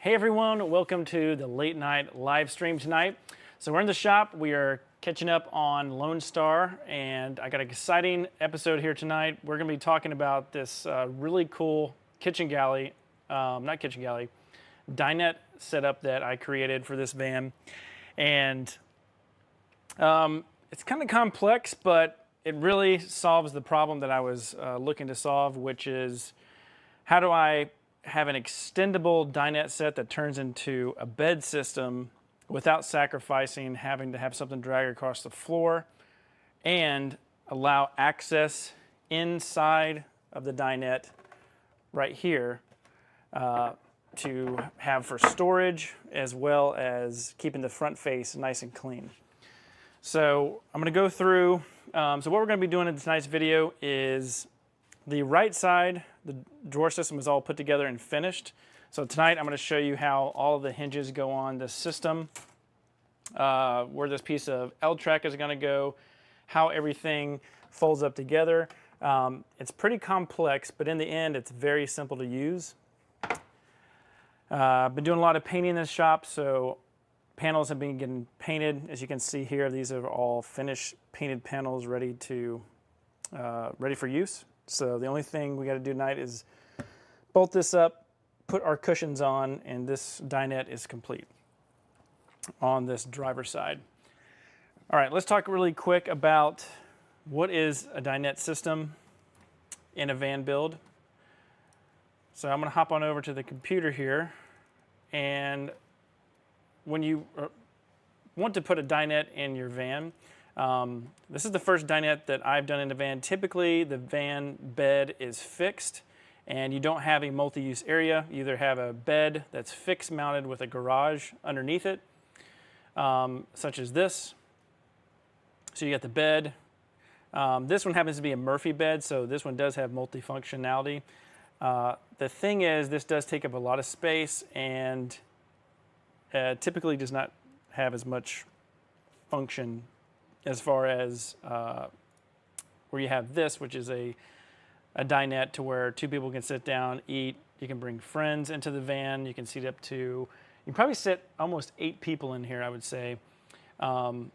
Hey everyone, welcome to the late night live stream tonight. So we're in the shop, we are catching up on Lone Star, and I got an exciting episode here tonight. We're gonna be talking about this really cool dinette setup that I created for this van. And it's kind of complex, but it really solves the problem that I was looking to solve, which is how do I have an extendable dinette set that turns into a bed system without sacrificing having to have something drag across the floor and allow access inside of the dinette right here to have for storage as well as keeping the front face nice and clean. So I'm going to go through, so what we're going to be doing in tonight's video is the right side, the drawer system is all put together and finished. So tonight I'm going to show you how all of the hinges go on this system, where this piece of L-track is going to go, how everything folds up together. It's pretty complex, but in the end it's very simple to use. I've been doing a lot of painting in this shop, so panels have been getting painted. As you can see here, these are all finished painted panels ready for use. So the only thing we got to do tonight is bolt this up, put our cushions on, and this dinette is complete on this driver's side. All right, let's talk really quick about what is a dinette system in a van build. So I'm going to hop on over to the computer here, and when you want to put a dinette in your van, this is the first dinette that I've done in a van. Typically, the van bed is fixed and you don't have a multi-use area. You either have a bed that's fixed mounted with a garage underneath it, such as this. So you got the bed. This one happens to be a Murphy bed, so this one does have multifunctionality. The thing is, this does take up a lot of space and typically does not have as much function as far as where you have this, which is a dinette to where two people can sit down, eat. You can bring friends into the van. You can seat up to, you can probably sit almost 8 people in here, I would say, and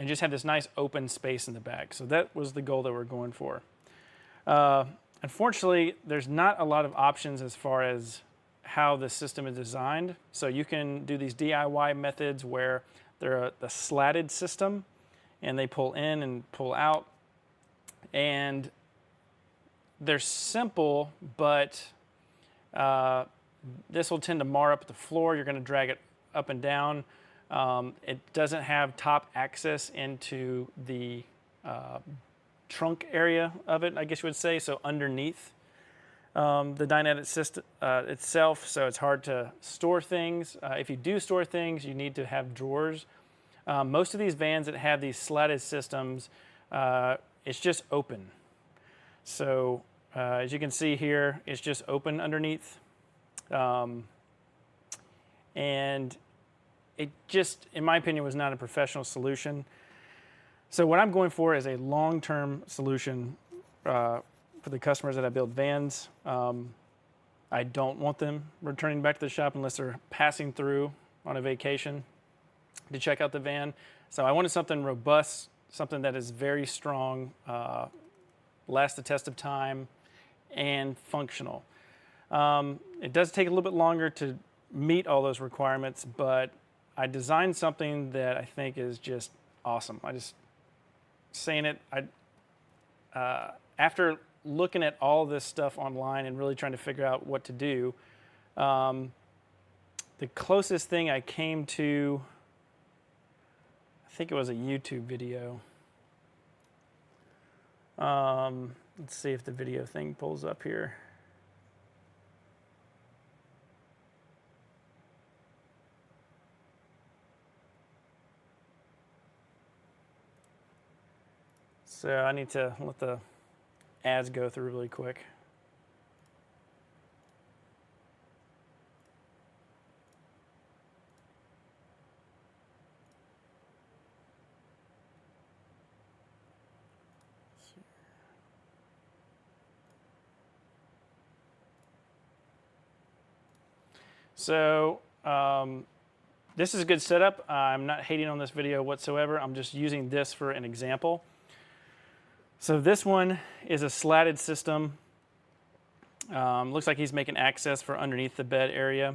just have this nice open space in the back. So that was the goal that we're going for. Unfortunately, there's not a lot of options as far as how the system is designed. So you can do these DIY methods where they're the slatted system, and they pull in and pull out, and they're simple, but this will tend to mar up the floor. You're going to drag it up and down. It doesn't have top access into the trunk area of it, I guess you would say, so underneath the dinette itself, so it's hard to store things. If you do store things, you need to have drawers. Most of these vans that have these slatted systems, it's just open. So as you can see here, it's just open underneath. And it just, in my opinion, was not a professional solution. So what I'm going for is a long-term solution for the customers that I build vans. I don't want them returning back to the shop unless they're passing through on a vacation to check out the van. So I wanted something robust, something that is very strong, lasts the test of time, and functional. It does take a little bit longer to meet all those requirements, but I designed something that I think is just awesome. After looking at all this stuff online and really trying to figure out what to do, the closest thing I came to, I think it was a YouTube video. Let's see if the video thing pulls up here. So I need to let the ads go through really quick. So This is a good setup. I'm not hating on this video whatsoever. I'm just using this for an example. So this one is a slatted system. Looks like he's making access for underneath the bed area.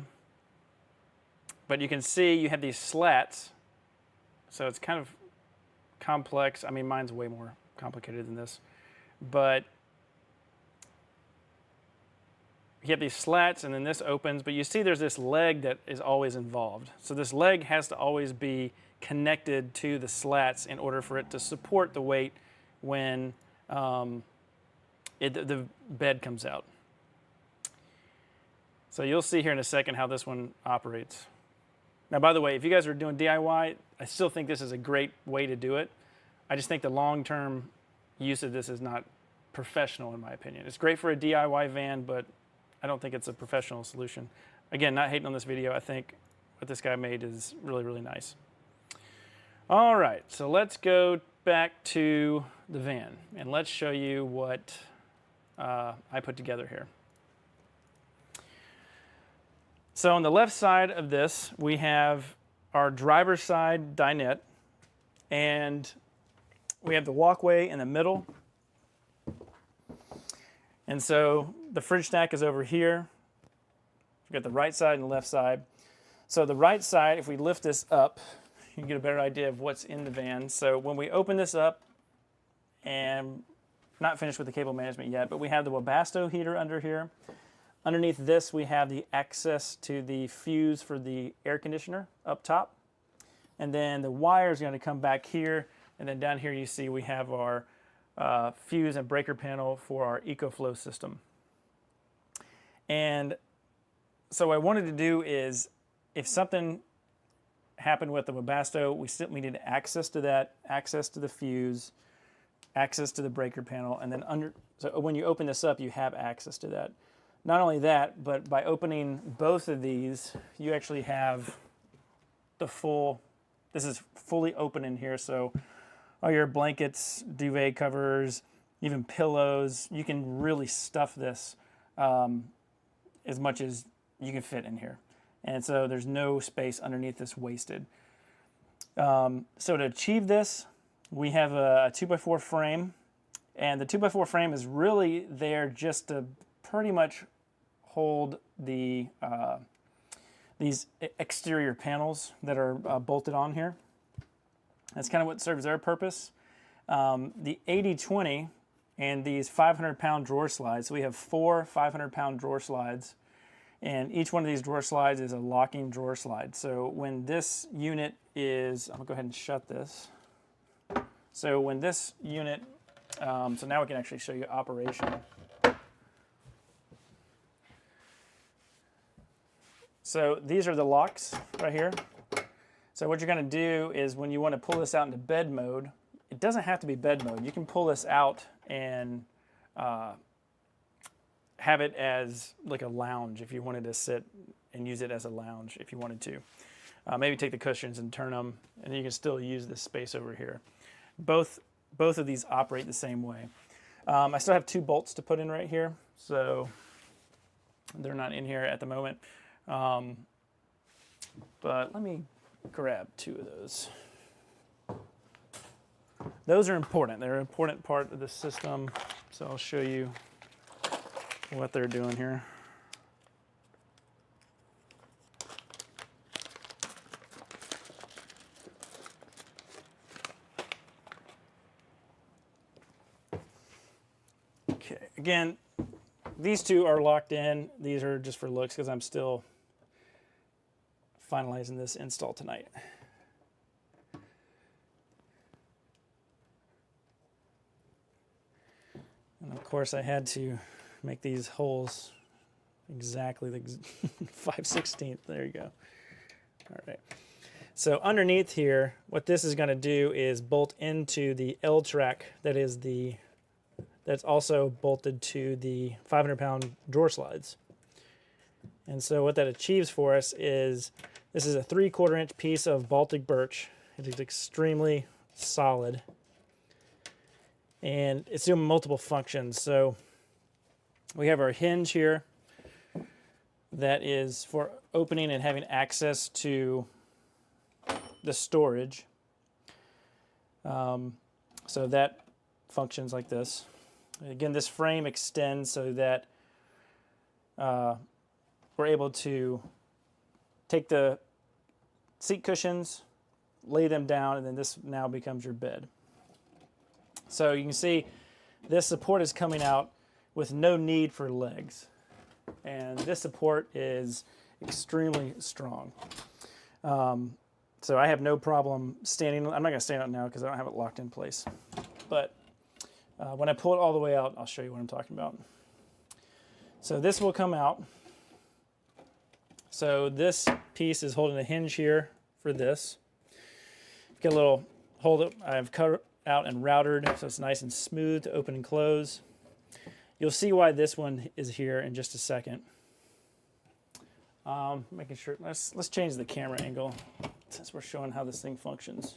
But you can see you have these slats. So it's kind of complex. I mean, mine's way more complicated than this. But you have these slats, and then this opens, but you see there's this leg that is always involved. So this leg has to always be connected to the slats in order for it to support the weight when the bed comes out. So you'll see here in a second how this one operates. Now, by the way, if you guys are doing DIY, I still think this is a great way to do it. I just think the long-term use of this is not professional, in my opinion. It's great for a DIY van, but I don't think it's a professional solution. Again, not hating on this video. I think what this guy made is really, really nice. All right, so let's go back to the van, and let's show you what I put together here. So on the left side of this, we have our driver's side dinette, and we have the walkway in the middle. And so the fridge stack is over here. We've got the right side and the left side. So the right side, if we lift this up, you can get a better idea of what's in the van. So when we open this up, and not finished with the cable management yet, but we have the Webasto heater under here. Underneath this, we have the access to the fuse for the air conditioner up top. And then the wire is going to come back here. And then down here you see we have our fuse and breaker panel for our EcoFlow system. And so what I wanted to do is, if something happened with the Webasto, we need access to that, access to the fuse, access to the breaker panel, and then so when you open this up, you have access to that. Not only that, but by opening both of these, you actually have the full, this is fully open in here, so all your blankets, duvet covers, even pillows, you can really stuff this as much as you can fit in here. And so there's no space underneath this wasted. So to achieve this, we have a 2x4 frame, and the 2x4 frame is really there just to pretty much hold the these exterior panels that are bolted on here. That's kind of what serves their purpose. The 80-20 and these 500-pound drawer slides, so we have 4 500-pound drawer slides, and each one of these drawer slides is a locking drawer slide. So when this unit is, I'm gonna go ahead and shut this. So when this unit, so now we can actually show you operation. So these are the locks right here. So what you're going to do is when you want to pull this out into bed mode, it doesn't have to be bed mode. You can pull this out and have it as like a lounge if you wanted to sit and use it as a lounge if you wanted to. Maybe take the cushions and turn them, and you can still use this space over here. Both of these operate the same way. I still have 2 bolts to put in right here, so they're not in here at the moment. But let me grab 2 of those. Those are important. They're an important part of the system, so I'll show you what they're doing here. Okay, again, these 2 are locked in. These are just for looks because I'm still finalizing this install tonight. And of course I had to make these holes exactly the 5/16. There you go. All right. So underneath here, what this is going to do is bolt into the L track that's also bolted to the 500-pound drawer slides. And so what that achieves for us is, this is a 3/4 inch piece of Baltic birch. It is extremely solid. And it's doing multiple functions. So we have our hinge here. that is for opening and having access to the storage. So that functions like this. Again, this frame extends so that we're able to take the seat cushions, lay them down, and then this now becomes your bed. So you can see this support is coming out with no need for legs. And this support is extremely strong. So I have no problem standing. I'm not going to stand up now because I don't have it locked in place. But when I pull it all the way out, I'll show you what I'm talking about. So this will come out. So this piece is holding a hinge here for this. Get a little hold it. I've cut out and routed so it's nice and smooth to open and close. You'll see why this one is here in just a second. Making sure, let's change the camera angle since we're showing how this thing functions.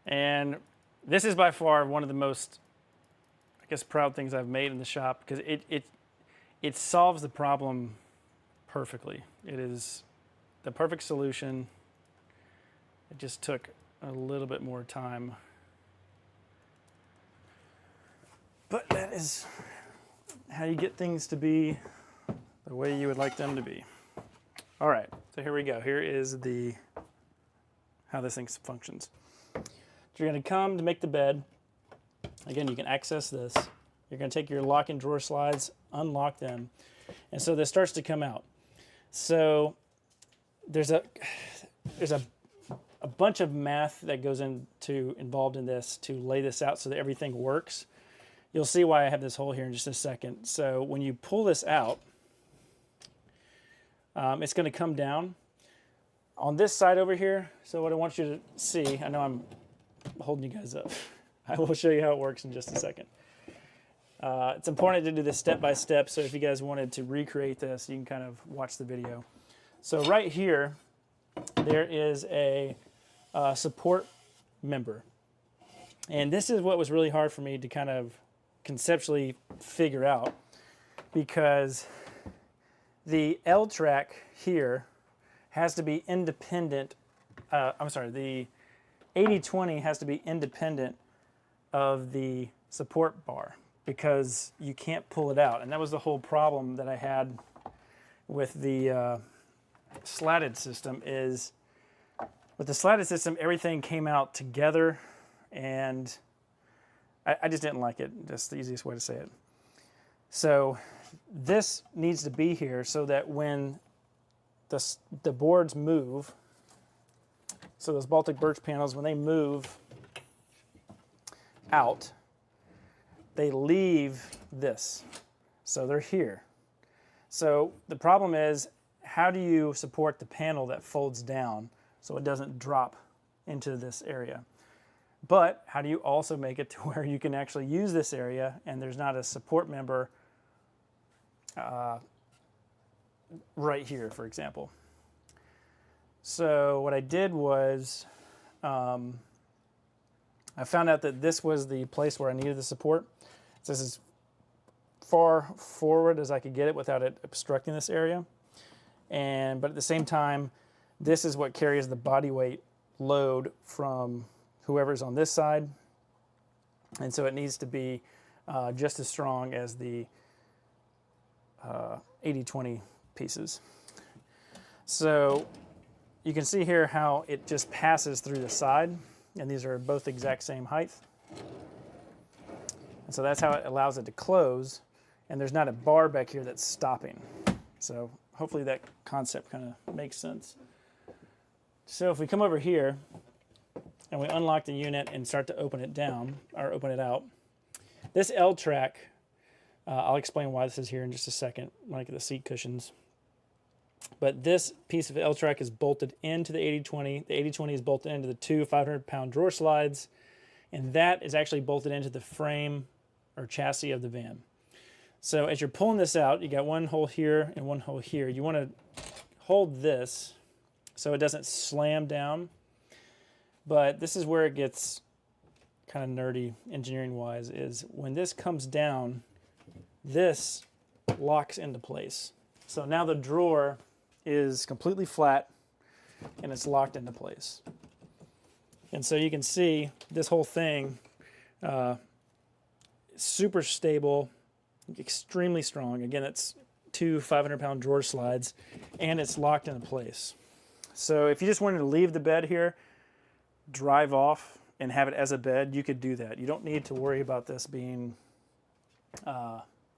And this is by far one of the most, I guess, proud things I've made in the shop because it solves the problem perfectly. It is the perfect solution. It just took a little bit more time. But that is how you get things to be the way you would like them to be. All right, so here we go. Here is how this thing functions. So you're going to come to make the bed. Again, you can access this. You're going to take your lock and drawer slides, unlock them, and so this starts to come out. So there's a bunch of math that goes involved in this to lay this out so that everything works. You'll see why I have this hole here in just a second. So when you pull this out, it's going to come down on this side over here. So what I want you to see, I know I'm holding you guys up. I will show you how it works in just a second. It's important to do this step by step, so if you guys wanted to recreate this, you can kind of watch the video. So right here, there is a support member. And this is what was really hard for me to kind of conceptually figure out, because the L track here has to be independent. The 80/20 has to be independent of the support bar because you can't pull it out. And that was the whole problem that I had with the slatted system. Is with the slatted system, everything came out together, and I just didn't like it. That's the easiest way to say it. So this needs to be here so that when the boards move, so those Baltic birch panels, when they move out, they leave this. So they're here. So the problem is, how do you support the panel that folds down so it doesn't drop into this area? But how do you also make it to where you can actually use this area and there's not a support member right here, for example? So what I did was I found out that this was the place where I needed the support. So this is far forward as I could get it without it obstructing this area. But at the same time, this is what carries the body weight load from whoever's on this side. And so it needs to be just as strong as the 80/20 pieces. So you can see here how it just passes through the side, and these are both the exact same height. And so that's how it allows it to close, and there's not a bar back here that's stopping. So hopefully that concept kind of makes sense. So if we come over here and we unlock the unit and start to open it down, or open it out, this L track, I'll explain why this is here in just a second when I get the seat cushions. But this piece of L track is bolted into the 80/20. The 80/20 is bolted into the two 500-pound drawer slides, and that is actually bolted into the frame or chassis of the van. So as you're pulling this out, you got one hole here and one hole here. You want to hold this so it doesn't slam down. But this is where it gets kind of nerdy engineering wise, is when this comes down, this locks into place. So now the drawer is completely flat and it's locked into place. And so you can see this whole thing super stable, extremely strong. Again, it's 2 500-pound drawer slides and it's locked into place. So if you just wanted to leave the bed here, drive off and have it as a bed, you could do that. You don't need to worry about this being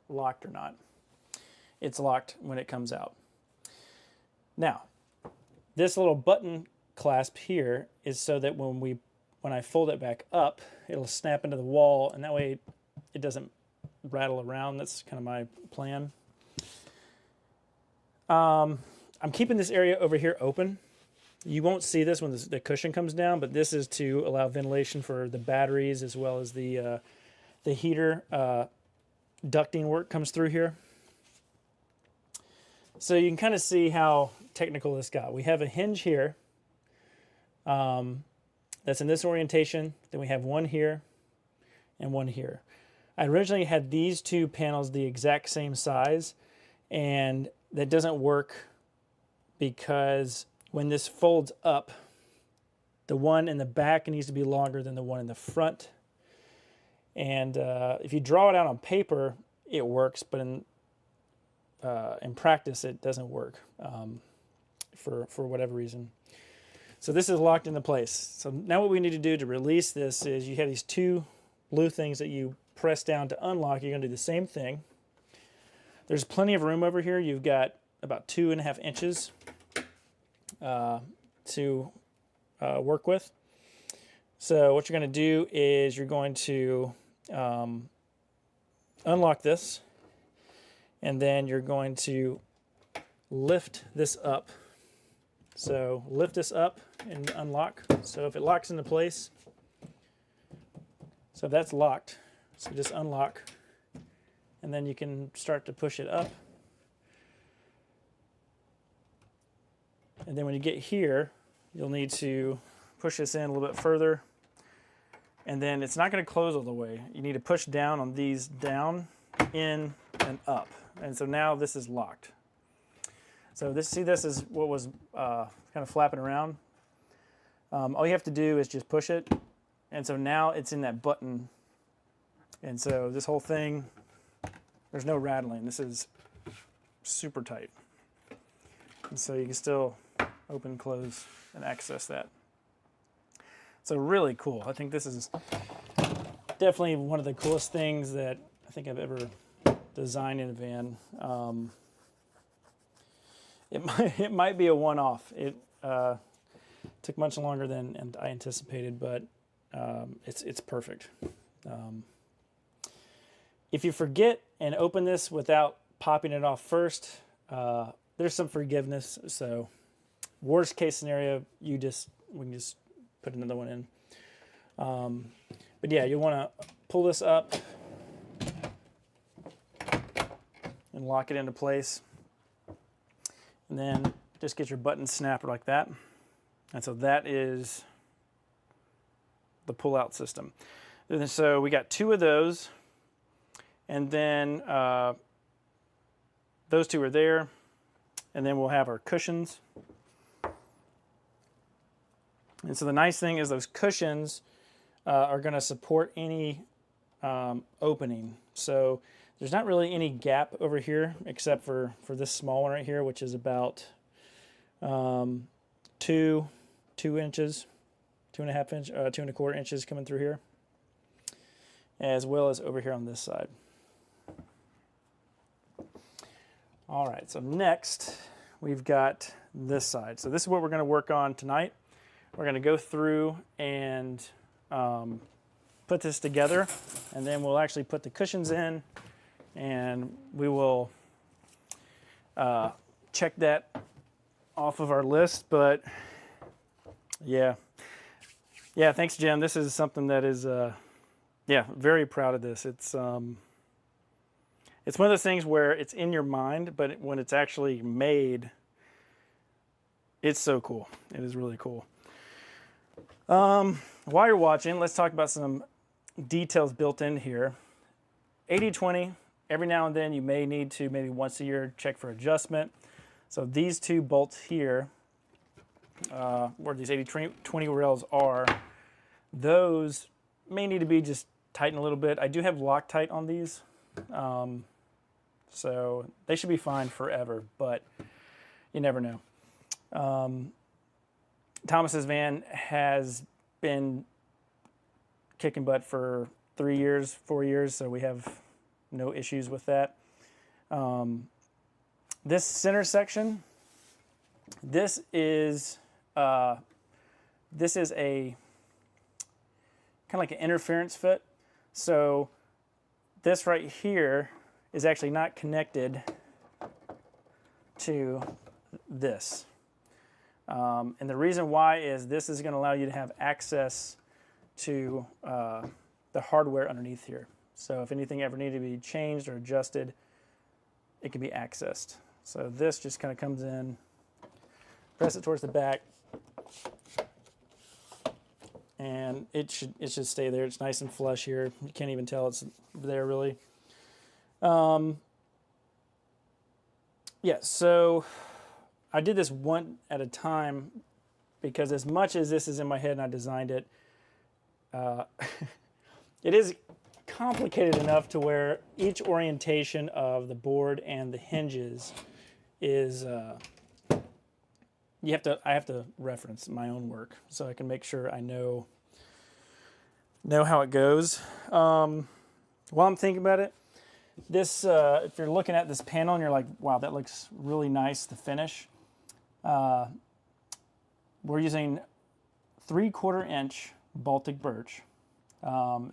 locked or not. It's locked when it comes out. Now, this little button clasp here is so that when I fold it back up, it'll snap into the wall, and that way it doesn't rattle around. That's kind of my plan. I'm keeping this area over here open. You won't see this when the cushion comes down, but this is to allow ventilation for the batteries as well as the heater ducting work comes through here. So you can kind of see how technical this got. We have a hinge here that's in this orientation. Then we have one here and one here. I originally had these two panels the exact same size, and that doesn't work because when this folds up, the one in the back needs to be longer than the one in the front. And if you draw it out on paper, it works, but in practice, it doesn't work for whatever reason. So this is locked into place. So now what we need to do to release this is you have these two blue things that you press down to unlock. You're going to do the same thing. There's plenty of room over here. You've got about 2.5 inches to work with. So what you're going to do is you're going to unlock this, and then you're going to lift this up. So lift this up and unlock. So if it locks into place, so that's locked. So just unlock, and then you can start to push it up. And then when you get here, you'll need to push this in a little bit further. And then it's not going to close all the way. You need to push down on these down, in, and up. And so now this is locked. So this is what was kind of flapping around. All you have to do is just push it. And so now it's in that button. And so this whole thing, there's no rattling. This is super tight. And so you can still open, close, and access that. So really cool. I think this is definitely one of the coolest things that I think I've ever designed in a van. It might be a one-off. It took much longer than I anticipated, but it's perfect. If you forget and open this without popping it off first, there's some forgiveness. So worst case scenario, we can just put another one in. But yeah, you want to pull this up and lock it into place. And then just get your button snapper like that. And so that is the pull-out system. And so we got 2 of those. And then those 2 are there. And then we'll have our cushions. And so the nice thing is those cushions are going to support any opening. So there's not really any gap over here except for this small one right here, which is about 2 inches, 2.5 inch, 2.25 inches coming through here, as well as over here on this side. All right, so next we've got this side. So this is what we're going to work on tonight. We're going to go through and put this together, and then we'll actually put the cushions in, and we will check that off of our list. But yeah, thanks, Jen. This is something that is, very proud of this. It's one of those things where it's in your mind, but when it's actually made, it's so cool. It is really cool. While you're watching, let's talk about some details built in here. 80/20, every now and then you may need to, maybe once a year, check for adjustment. So these two bolts here, where these 80/20 rails are, those may need to be just tightened a little bit. I do have Loctite on these, so they should be fine forever, but you never know. Thomas's van has been kicking butt for 3 years, 4 years, so we have no issues with that. This center section, this is a kind of like an interference fit. So this right here is actually not connected to this. And the reason why is this is going to allow you to have access to the hardware underneath here. So if anything ever needed to be changed or adjusted, it can be accessed. So this just kind of comes in, press it towards the back, and it should stay there. It's nice and flush here. You can't even tell it's there really. Yeah, so I did this one at a time because as much as this is in my head and I designed it, it is complicated enough to where each orientation of the board and the hinges is I have to reference my own work so I can make sure I know how it goes. While I'm thinking about it, this if you're looking at this panel and you're like, wow, that looks really nice to finish, we're using 3/4 inch Baltic birch.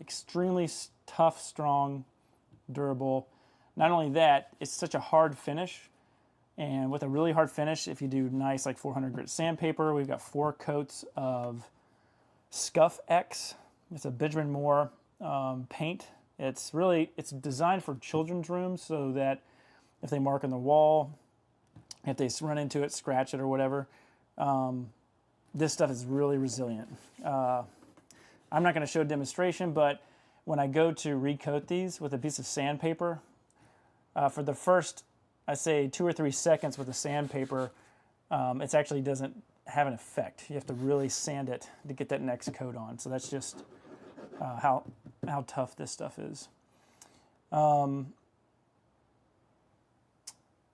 Extremely tough, strong, durable. Not only that, it's such a hard finish. And with a really hard finish, if you do nice like 400 grit sandpaper, we've got 4 coats of Scuff X. It's a Benjamin Moore paint. It's designed for children's rooms so that if they mark on the wall, if they run into it, scratch it or whatever, this stuff is really resilient. I'm not going to show a demonstration, but when I go to recoat these with a piece of sandpaper, for the first, I say 2 or 3 seconds with the sandpaper, it actually doesn't have an effect. You have to really sand it to get that next coat on. So that's just how tough this stuff is.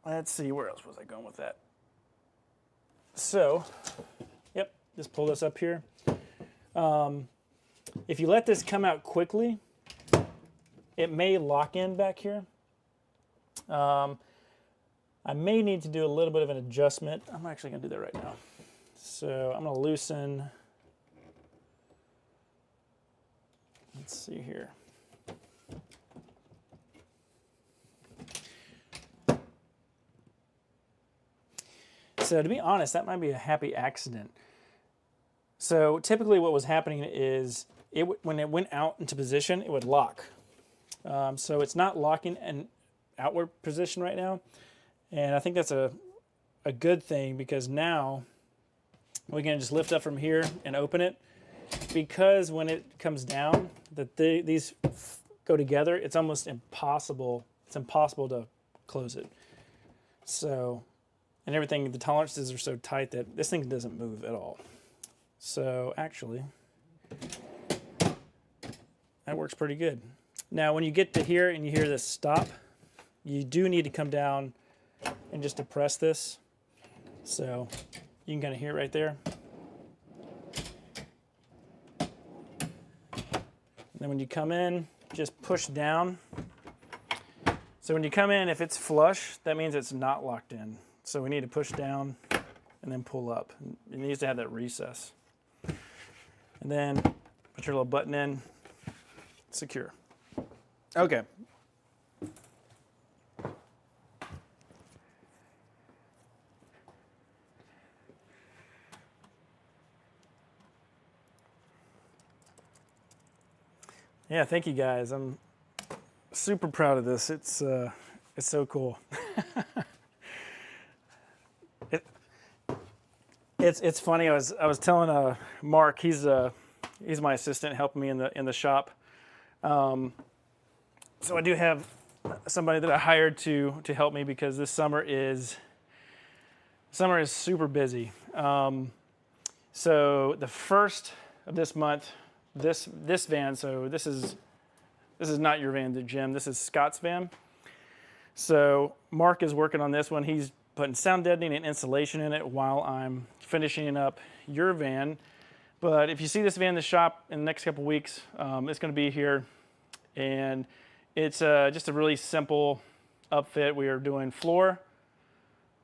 Let's see, where else was I going with that? So, yep, just pull this up here. If you let this come out quickly, it may lock in back here. I may need to do a little bit of an adjustment. I'm actually going to do that right now. So I'm going to loosen. Let's see here. So to be honest, that might be a happy accident. So typically what was happening is when it went out into position, it would lock. So it's not locking an outward position right now. And I think that's a good thing because now we can just lift up from here and open it. Because when it comes down, these go together, it's almost impossible. It's impossible to close it. So, and everything, the tolerances are so tight that this thing doesn't move at all. So actually, that works pretty good. Now, when you get to here and you hear this stop, you do need to come down and just depress this. So you can kind of hear it right there. And then when you come in, just push down. So when you come in, if it's flush, that means it's not locked in. So we need to push down and then pull up. It needs to have that recess. And then put your little button in, secure. Okay. Yeah, thank you guys. I'm super proud of this. It's so cool. It's funny. I was telling Mark, he's my assistant, helping me in the shop. So I do have somebody that I hired to help me because this summer is super busy. So the first of this month, this van. So this is not your van, Jim. This is Scott's van. So Mark is working on this one. He's putting sound deadening and insulation in it while I'm finishing up your van. But if you see this van in the shop in the next couple weeks, it's going to be here, and it's just a really simple upfit. We are doing floor,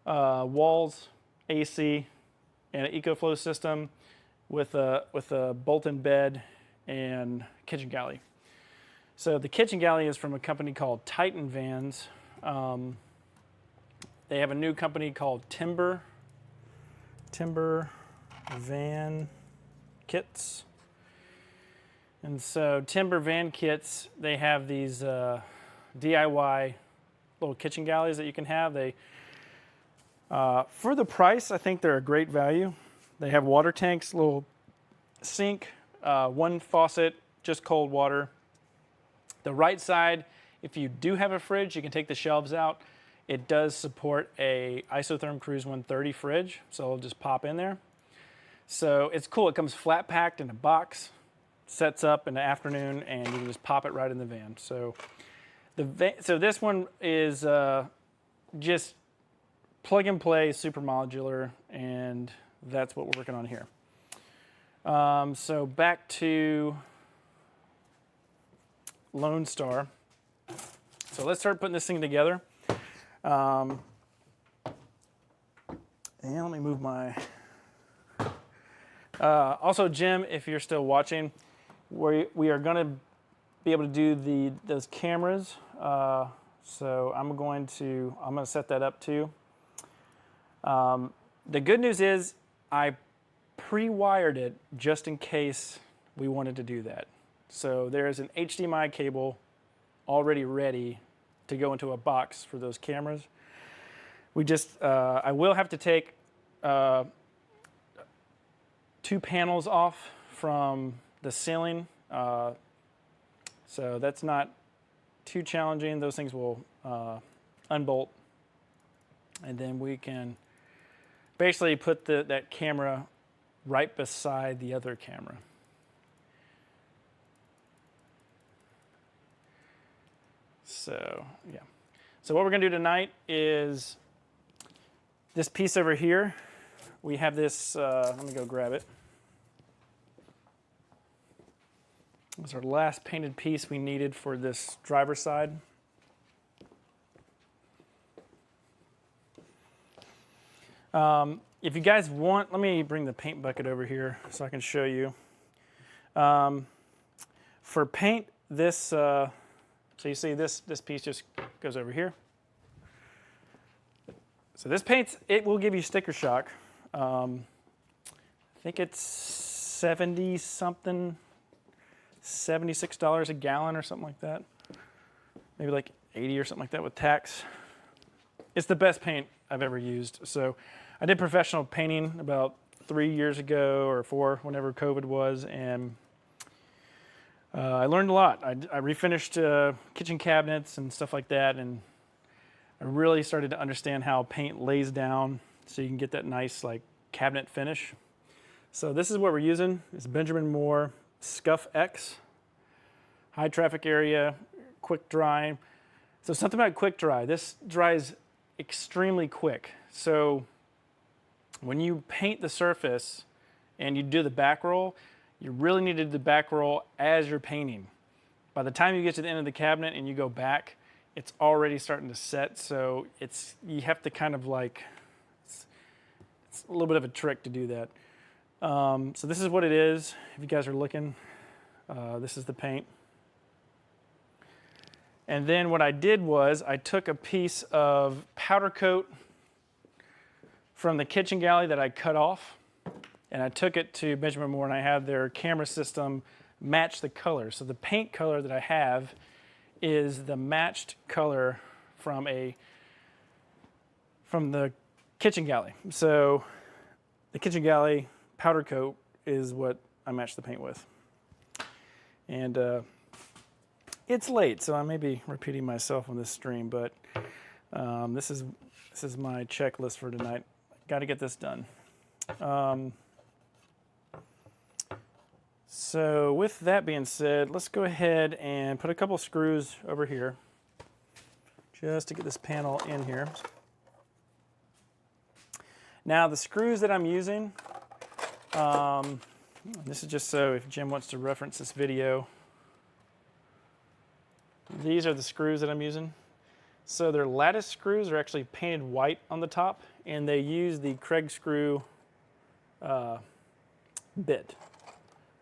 walls, AC, and an EcoFlow system with a bolt-in bed and kitchen galley. So the kitchen galley is from a company called Titan Vans. They have a new company called Timber Van Kits. And so Timber Van Kits, they have these DIY little kitchen galleys that you can have. They, for the price, I think they're a great value. They have water tanks, little sink, one faucet, just cold water. The right side, if you do have a fridge, you can take the shelves out. It does support a Isotherm Cruise 130 fridge, so it'll just pop in there. So it's cool. It comes flat packed in a box, sets up in the afternoon, and you can just pop it right in the van. So so this one is just plug and play, super modular, and that's what we're working on here. So back to Lone Star. So let's start putting this thing together. And let me move my... also, Jim, if you're still watching, we are going to be able to do those cameras. So I'm going to set that up too. The good news is I pre-wired it just in case we wanted to do that. So there's an HDMI cable already ready to go into a box for those cameras. We just, I will have to take 2 panels off from the ceiling. So that's not too challenging. Those things will unbolt. And then we can basically put that camera right beside the other camera. So, yeah. So what we're going to do tonight is this piece over here. We have this, let me go grab it. It was our last painted piece we needed for this driver's side. If you guys want, let me bring the paint bucket over here so I can show you. For paint, this, so you see this piece just goes over here. So this paint, it will give you sticker shock. I think it's 70 something, $76 a gallon or something like that. Maybe like 80 or something like that with tax. It's the best paint I've ever used. So I did professional painting about 3 years ago or 4, whenever COVID was, and I learned a lot. I refinished kitchen cabinets and stuff like that, and I really started to understand how paint lays down so you can get that nice like cabinet finish. So this is what we're using. It's Benjamin Moore Scuff X. High traffic area, quick dry. So something about quick dry. This dries extremely quick. So when you paint the surface and you do the back roll, you really need to do the back roll as you're painting. By the time you get to the end of the cabinet and you go back, it's already starting to set. So you have to kind of like, it's a little bit of a trick to do that. So this is what it is. If you guys are looking, this is the paint. And then what I did was I took a piece of powder coat from the kitchen galley that I cut off, and I took it to Benjamin Moore, and I have their camera system match the color. So the paint color that I have is the matched color from the kitchen galley. So the kitchen galley powder coat is what I match the paint with. And it's late, so I may be repeating myself on this stream, but this is my checklist for tonight. Got to get this done. So with that being said, let's go ahead and put a couple screws over here just to get this panel in here. Now the screws that I'm using, this is just so if Jim wants to reference this video, these are the screws that I'm using. So they're lattice screws. They're actually painted white on the top, and they use the Craig screw bit.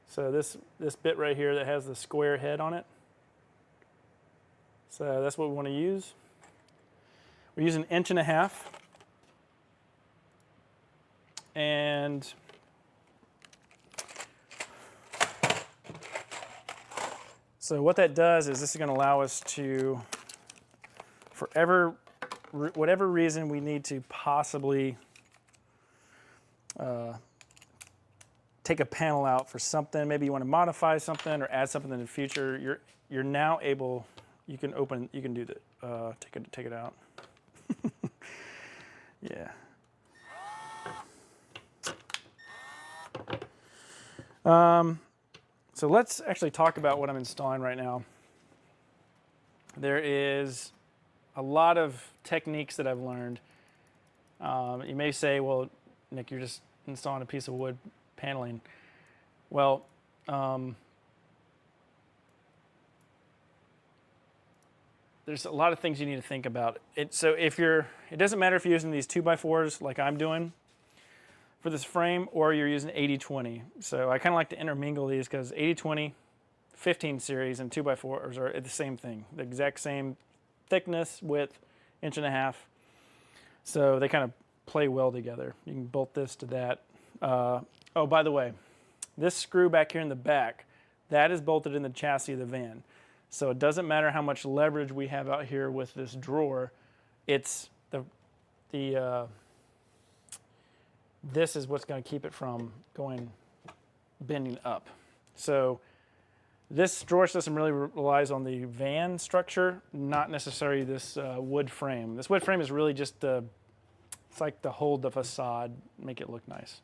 So this bit right here that has the square head on it. So that's what we want to use. We're using 1.5 inches. And so what that does is this is going to allow us to, for whatever reason we need to possibly take a panel out for something, maybe you want to modify something or add something in the future, you're now able, you can do that. Take it out. Yeah. So let's actually talk about what I'm installing right now. There is a lot of techniques that I've learned. You may say, well, Nick, you're just installing a piece of wood paneling. Well, there's a lot of things you need to think about. So it doesn't matter if you're using these 2x4s like I'm doing for this frame, or you're using 80/20. So I kind of like to intermingle these because 80/20, 15 series, and 2x4s are the same thing. The exact same thickness, width, 1.5 inches. So they kind of play well together. You can bolt this to that. Oh, by the way, this screw back here in the back, that is bolted in the chassis of the van. So it doesn't matter how much leverage we have out here with this drawer. It's this is what's going to keep it from bending up. So this drawer system really relies on the van structure, not necessarily this wood frame. This wood frame is really just it's like to hold the facade, make it look nice.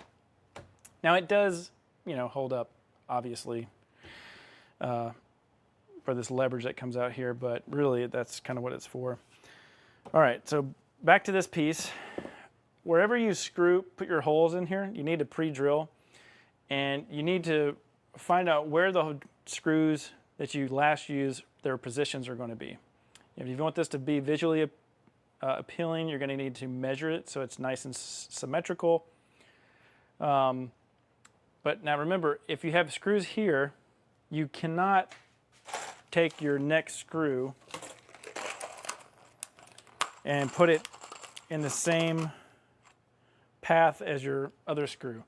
Now it does, hold up, obviously, for this leverage that comes out here, but really that's kind of what it's for. All right, so back to this piece. Wherever you put your holes in here, you need to pre-drill, and you need to find out where the screws that you last used, their positions are going to be. If you want this to be visually appealing, you're going to need to measure it so it's nice and symmetrical. But now remember, if you have screws here, you cannot take your next screw and put it in the same path as your other screw,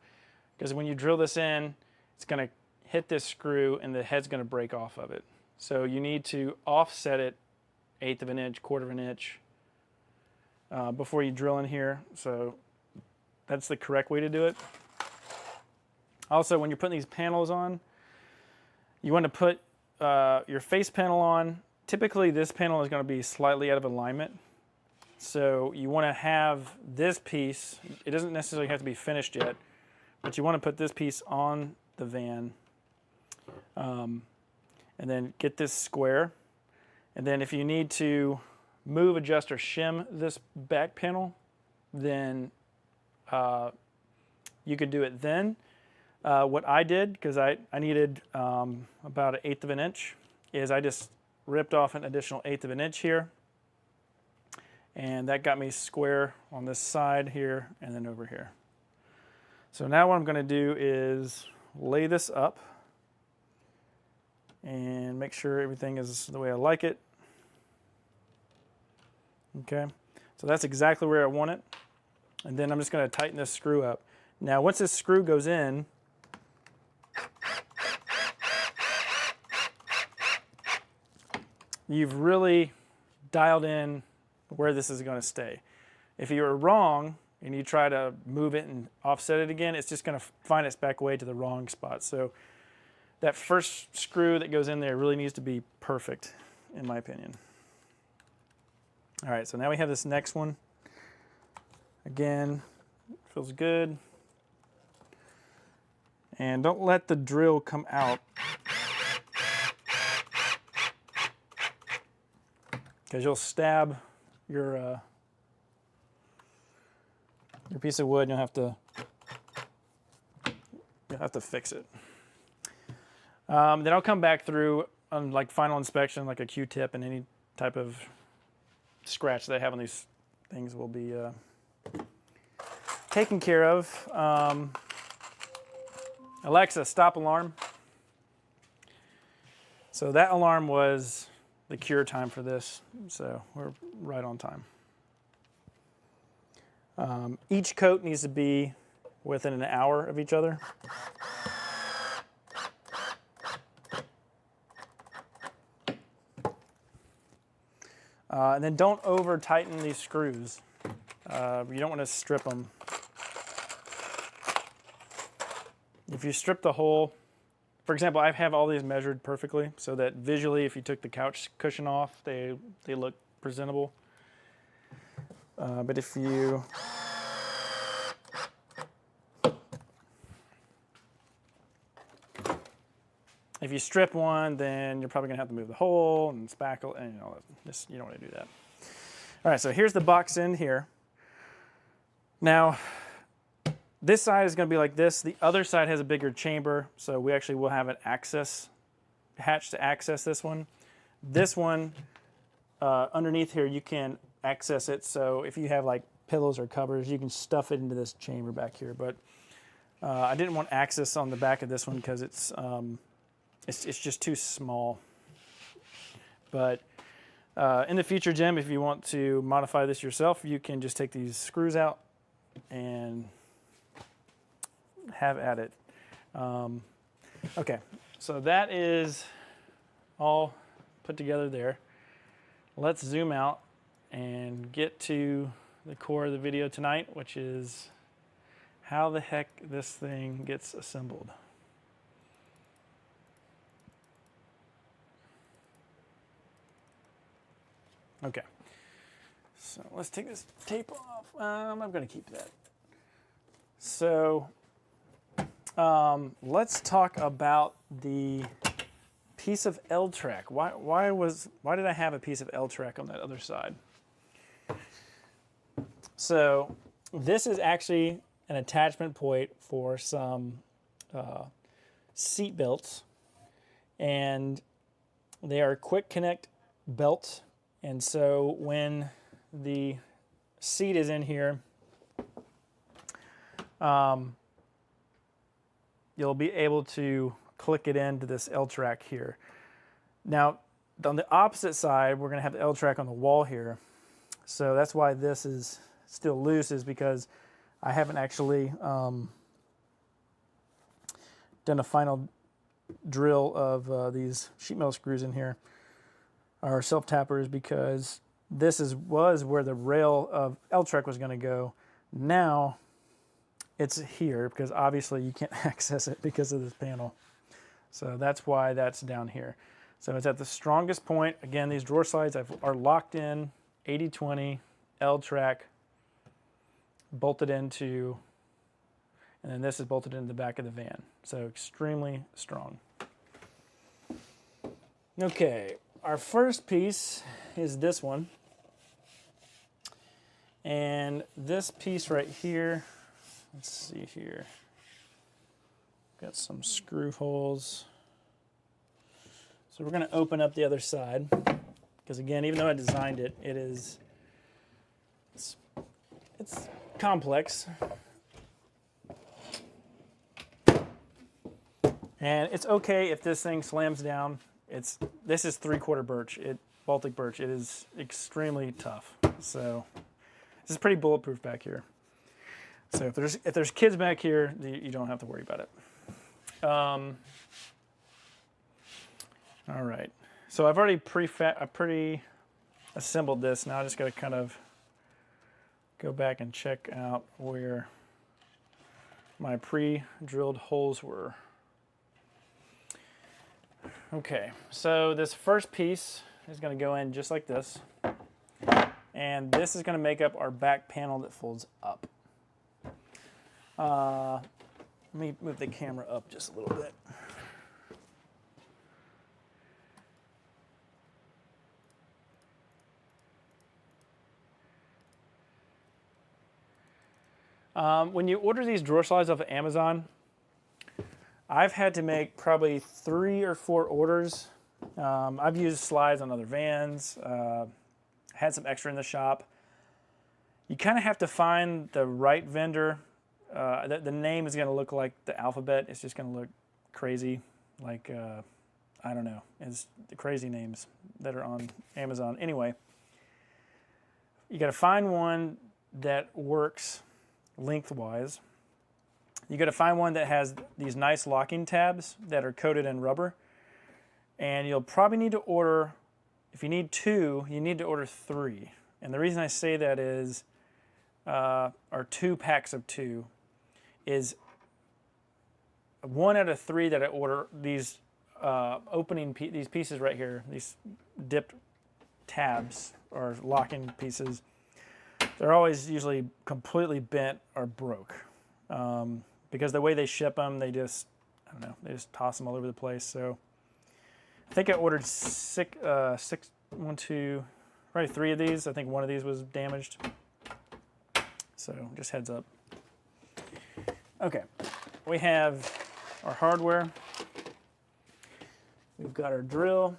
because when you drill this in, it's going to hit this screw and the head's going to break off of it. So you need to offset it 1/8 of an inch, 1/4 of an inch before you drill in here. So that's the correct way to do it. Also, when you're putting these panels on, you want to put your face panel on. Typically this panel is going to be slightly out of alignment. So you want to have this piece, it doesn't necessarily have to be finished yet, but you want to put this piece on the van, and then get this square. And then if you need to move, adjust, or shim this back panel, then you could do it then. What I did, because I needed about 1/8 of an inch, is I just ripped off an additional 1/8 of an inch here. And that got me square on this side here and then over here. So now what I'm going to do is lay this up and make sure everything is the way I like it. Okay, so that's exactly where I want it. And then I'm just going to tighten this screw up. Now once this screw goes in, you've really dialed in where this is going to stay. If you were wrong, and you try to move it and offset it again, it's just going to find its back way to the wrong spot. So that first screw that goes in there really needs to be perfect, in my opinion. All right, so now we have this next one. Again, feels good. And don't let the drill come out, because you'll stab your piece of wood, and you'll have to fix it. Then I'll come back through on like final inspection, like a Q-tip, and any type of scratch that I have on these things will be taken care of. Alexa, stop alarm. So that alarm was the cure time for this, so we're right on time. Each coat needs to be within an hour of each other. And then don't over tighten these screws. You don't want to strip them. If you strip the hole, for example, I have all these measured perfectly so that visually, if you took the couch cushion off, they look presentable. But if you strip one, then you're probably gonna have to move the hole and spackle, and you don't want to do that. All right, so here's the box end here. Now, this side is going to be like this. The other side has a bigger chamber, so we actually will have an access hatch to access this one. This one, underneath here, you can access it. So if you have like pillows or covers, you can stuff it into this chamber back here. But I didn't want access on the back of this one because it's just too small. But in the future, Jim, if you want to modify this yourself, you can just take these screws out and have at it. Okay, so that is all put together there. Let's zoom out and get to the core of the video tonight, which is how the heck this thing gets assembled. Okay, so let's take this tape off. I'm going to keep that. So let's talk about the piece of L-track. Why did I have a piece of L-track on that other side? So this is actually an attachment point for some seat belts, and they are quick connect belts. And so when the seat is in here, you'll be able to click it into this L-track here. Now, on the opposite side, we're going to have the L-track on the wall here. So that's why this is still loose, is because I haven't actually done a final drill of these sheet metal screws in here, or self-tappers, because this was where the rail of L-track was going to go. Now it's here because obviously you can't access it because of this panel. So that's why that's down here. So it's at the strongest point. Again, these drawer slides are locked in, 80-20, L-track, bolted into, and then this is bolted into the back of the van. So extremely strong. Okay, our first piece is this one. And this piece right here, let's see here. Got some screw holes. So we're going to open up the other side, because again, even though I designed it, it's complex. And it's okay if this thing slams down. This is 3/4 birch, Baltic birch. It is extremely tough. So this is pretty bulletproof back here. So if there's kids back here, you don't have to worry about it. All right. So I've already assembled this. Now I just got to kind of go back and check out where my pre-drilled holes were. Okay, so this first piece is going to go in just like this. And this is going to make up our back panel that folds up. Let me move the camera up just a little bit. When you order these drawer slides off of Amazon, I've had to make probably 3 or 4 orders. I've used slides on other vans, had some extra in the shop. You kind of have to find the right vendor. The name is going to look like the alphabet. It's just going to look crazy, like, I don't know. It's the crazy names that are on Amazon. Anyway, you got to find one that works lengthwise. You got to find one that has these nice locking tabs that are coated in rubber. And you'll probably need to order, if you need 2, you need to order 3. And the reason I say that is, or 2 packs of 2, is 1 out of 3 that I order, these these pieces right here, these dipped tabs or locking pieces, they're always usually completely bent or broke. Because the way they ship them, they just, I don't know, they just toss them all over the place. So I think I ordered 3 of these. I think 1 of these was damaged. So just heads up. Okay, we have our hardware. We've got our drill.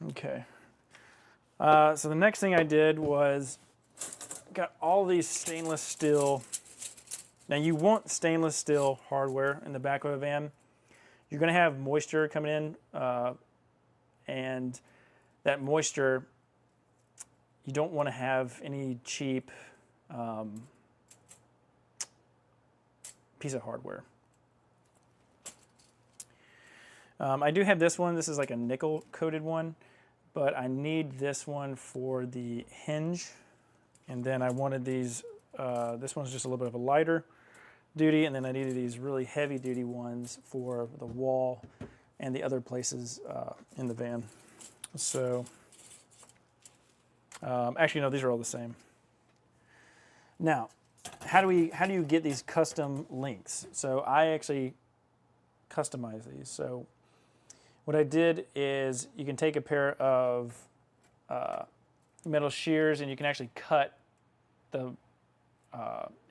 Okay. So the next thing I did was got all these stainless steel. Now you want stainless steel hardware in the back of a van. You're going to have moisture coming in, and that moisture, you don't want to have any cheap piece of hardware. I do have this one. This is like a nickel coated one, but I need this one for the hinge. And then I wanted these, this one's just a little bit of a lighter duty, and then I needed these really heavy duty ones for the wall and the other places in the van. So, actually no, these are all the same. Now, how do you get these custom lengths? So I actually customize these. So what I did is you can take a pair of metal shears and you can actually cut the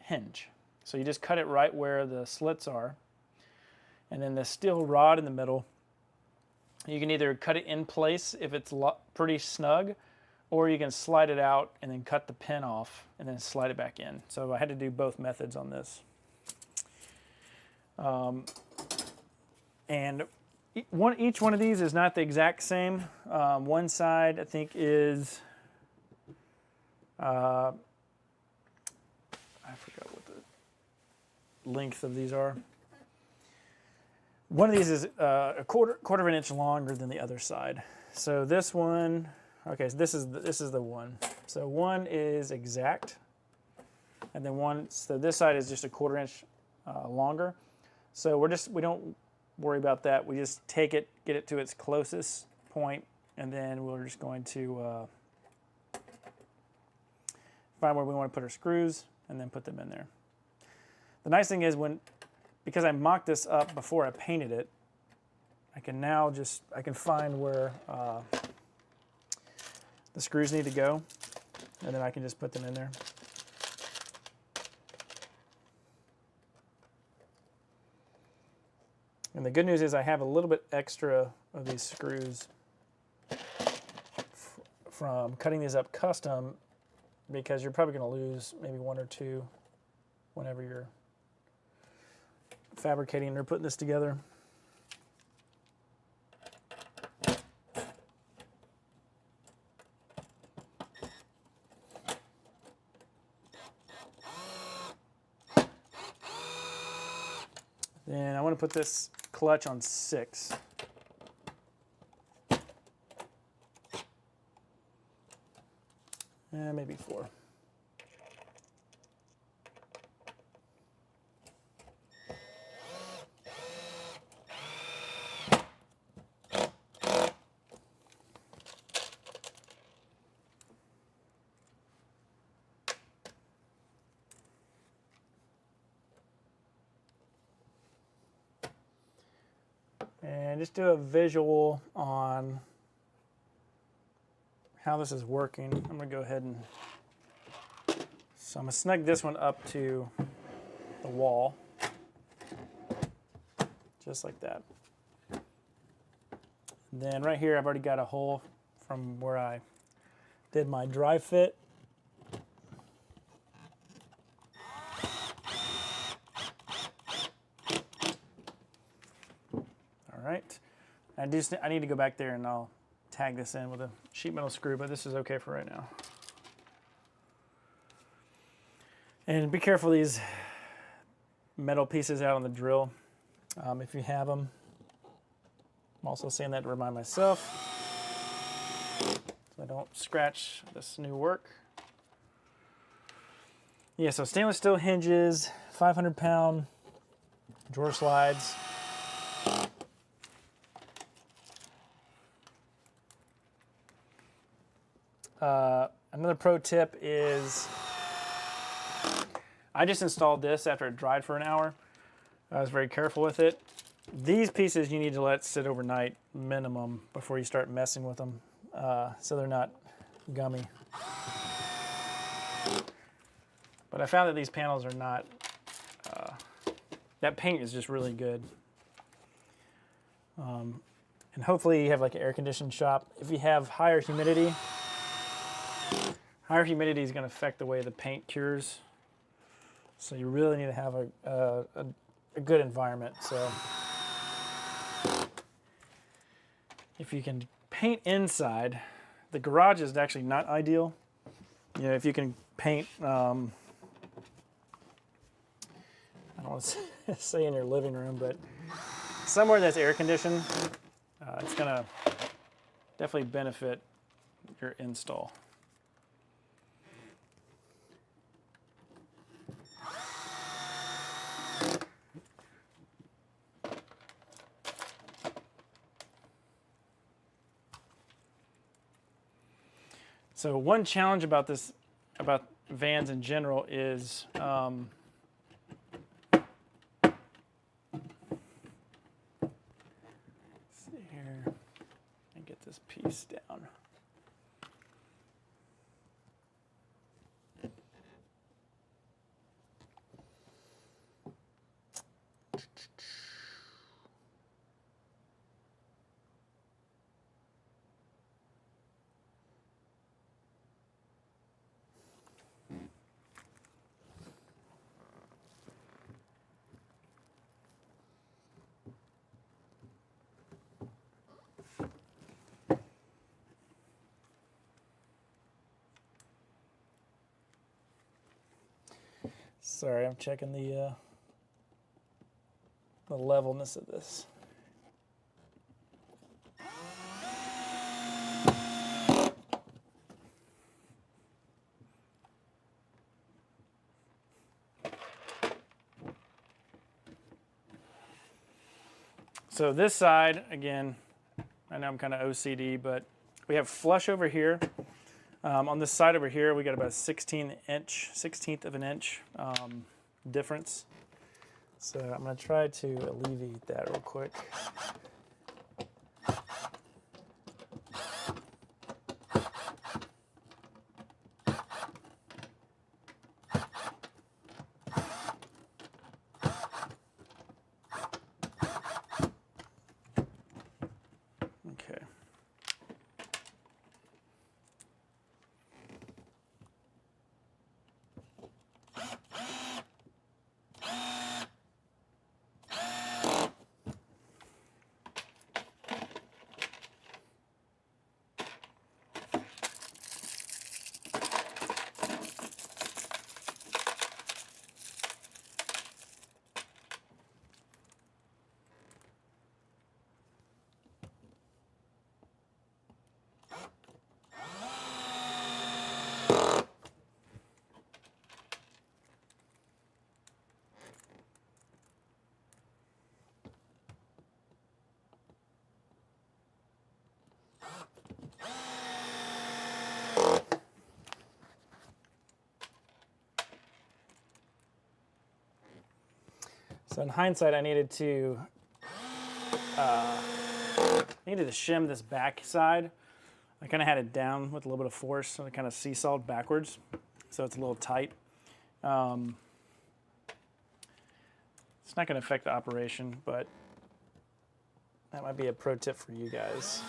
hinge. So you just cut it right where the slits are, and then the steel rod in the middle, you can either cut it in place if it's pretty snug, or you can slide it out and then cut the pin off and then slide it back in. So I had to do both methods on this. And each one of these is not the exact same. One side I think is, I forgot what the length of these are. One of these is a quarter of an inch longer than the other side. So this one, okay, so this is the one. So one is exact, and then so this side is just a quarter inch longer. So we don't worry about that. We just take it, get it to its closest point, and then we're just going to find where we want to put our screws and then put them in there. The nice thing is because I mocked this up before I painted it, I can find where the screws need to go, and then I can just put them in there. And the good news is I have a little bit extra of these screws from cutting these up custom, because you're probably going to lose maybe 1 or 2 whenever you're fabricating or putting this together. Then I want to put this clutch on 6. maybe 4. And just do a visual on how this is working. I'm going to go ahead and, so I'm going to snug this one up to the wall, just like that. Then right here, I've already got a hole from where I did my dry fit. All right. I need to go back there and I'll tag this in with a sheet metal screw, but this is okay for right now. And be careful of these metal pieces out on the drill, if you have them. I'm also saying that to remind myself so I don't scratch this new work. Yeah, so stainless steel hinges, 500-pound drawer slides. Another pro tip is, I just installed this after it dried for an hour. I was very careful with it. These pieces you need to let sit overnight minimum before you start messing with them, so they're not gummy. But I found that these panels are not, that paint is just really good. And hopefully you have like an air-conditioned shop. If you have higher humidity is going to affect the way the paint cures. So you really need to have a good environment. So if you can paint inside, the garage is actually not ideal. You know, if you can paint, I don't want to say in your living room, but somewhere that's air conditioned, it's going to definitely benefit your install. So one challenge about this, about vans in general, is let's see here, and get this piece down. Sorry, I'm checking the levelness of this. So this side, again, I know I'm kind of OCD, but we have flush over here. On this side over here, we got about a 16th of an inch difference. So I'm going to try to alleviate that real quick. Okay. So in hindsight, I needed to shim this back side. I kind of had it down with a little bit of force, so it kind of seesawed backwards, so it's a little tight. It's not going to affect the operation, but that might be a pro tip for you guys.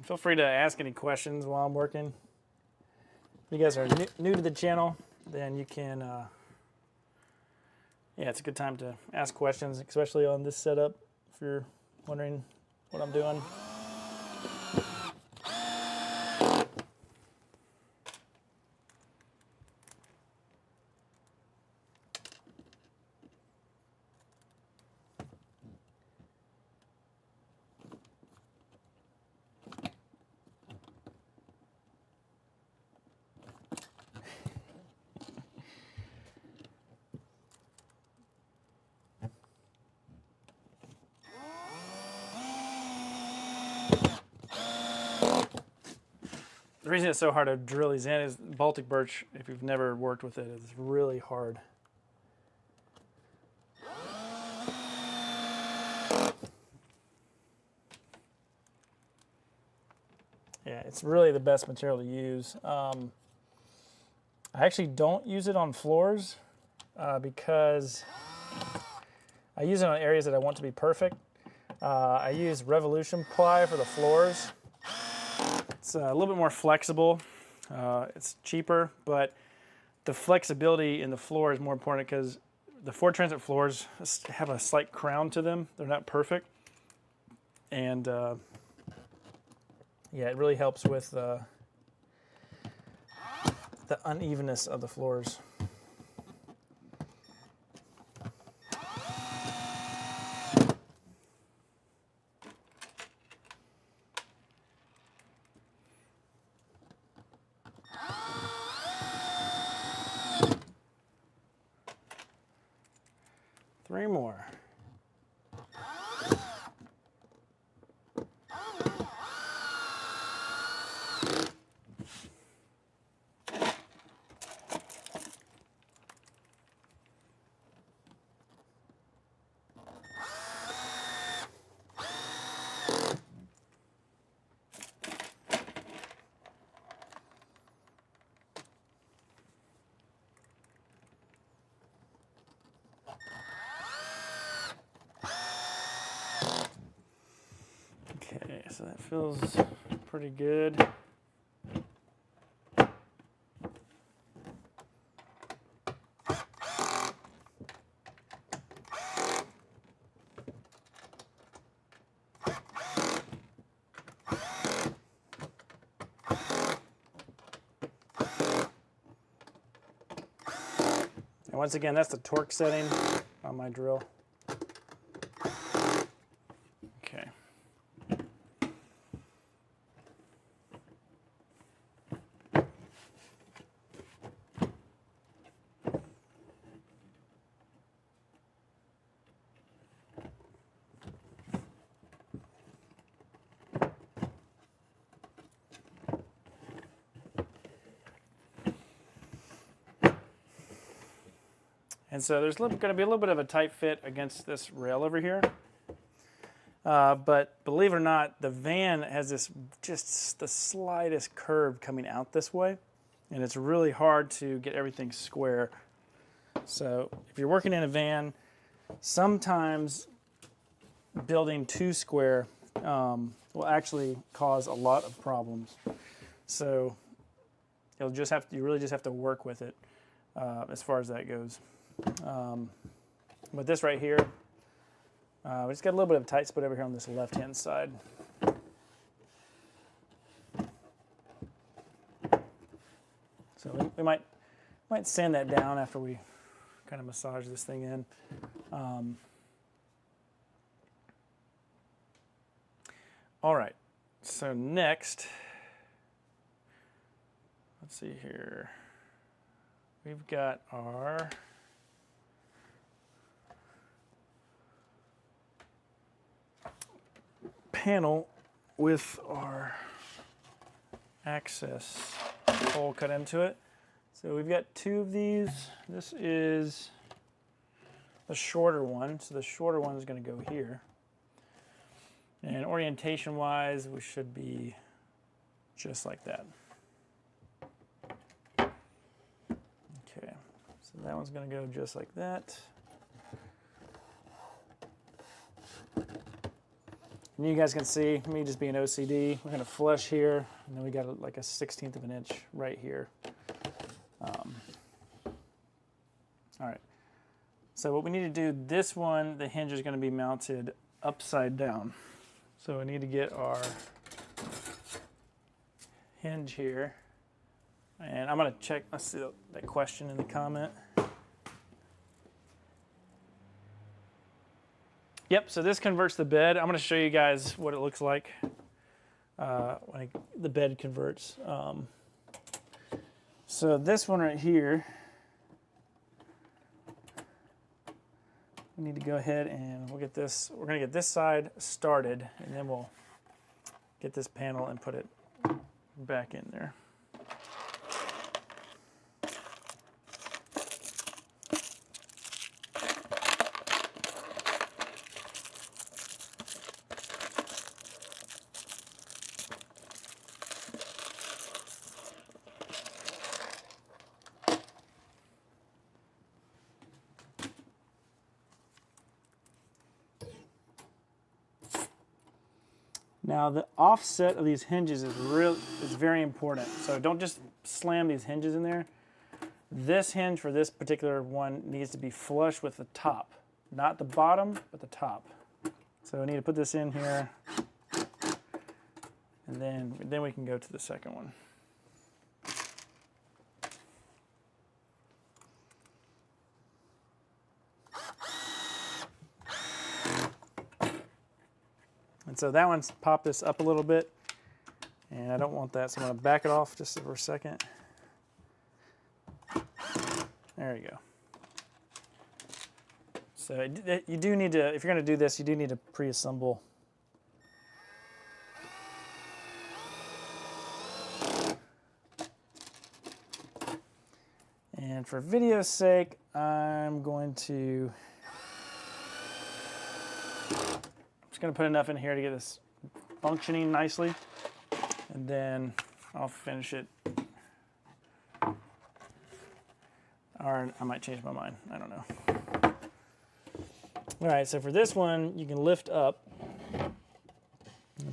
Feel free to ask any questions while I'm working. If you guys are new to the channel, then you can, yeah, it's a good time to ask questions, especially on this setup, if you're wondering what I'm doing. The reason it's so hard to drill these in is Baltic birch, if you've never worked with it, is really hard. Yeah, it's really the best material to use. I actually don't use it on floors because I use it on areas that I want to be perfect. I use Revolution ply for the floors. It's a little bit more flexible. It's cheaper, but the flexibility in the floor is more important because the 4-transit floors have a slight crown to them. They're not perfect. And yeah, it really helps with the unevenness of the floors. Three more. Okay, so that feels pretty good. And once again, that's the torque setting on my drill. Okay. And so there's going to be a little bit of a tight fit against this rail over here. But believe it or not, the van has this just the slightest curve coming out this way. And it's really hard to get everything square. So if you're working in a van, sometimes building too square will actually cause a lot of problems. So you really just have to work with it as far as that goes. But this right here, we just got a little bit of a tight spot over here on this left-hand side. So we might Might sand that down after we kind of massage this thing in. All right, so next, let's see here. We've got our panel with our access hole cut into it. So we've got 2 of these. This is the shorter one, so the shorter one is going to go here. And orientation-wise, we should be just like that. Okay, so that one's going to go just like that. And you guys can see me just being OCD. We're going to flush here, and then we got like a 1/16 of an inch right here. All right. So what we need to do, this one, the hinge is going to be mounted upside down. So we need to get our hinge here. And I'm going to check, let's see that question in the comment. Yep, so this converts the bed. I'm going to show you guys what it looks like when the bed converts. So this one right here, we need to go ahead and we'll get this, we're going to get this side started, and then we'll get this panel and put it back in there. Now the offset of these hinges is very important. So don't just slam these hinges in there. This hinge for this particular one needs to be flush with the top, not the bottom, but the top. So I need to put this in here, and then we can go to the second one. And so that one's popped this up a little bit, and I don't want that, so I'm going to back it off just for a second. There you go. So you do need to, if you're going to do this, you do need to pre-assemble. And for video's sake, I'm just going to put enough in here to get this functioning nicely, and then I'll finish it. Or I might change my mind, I don't know. All right, so for this one, you can lift up, and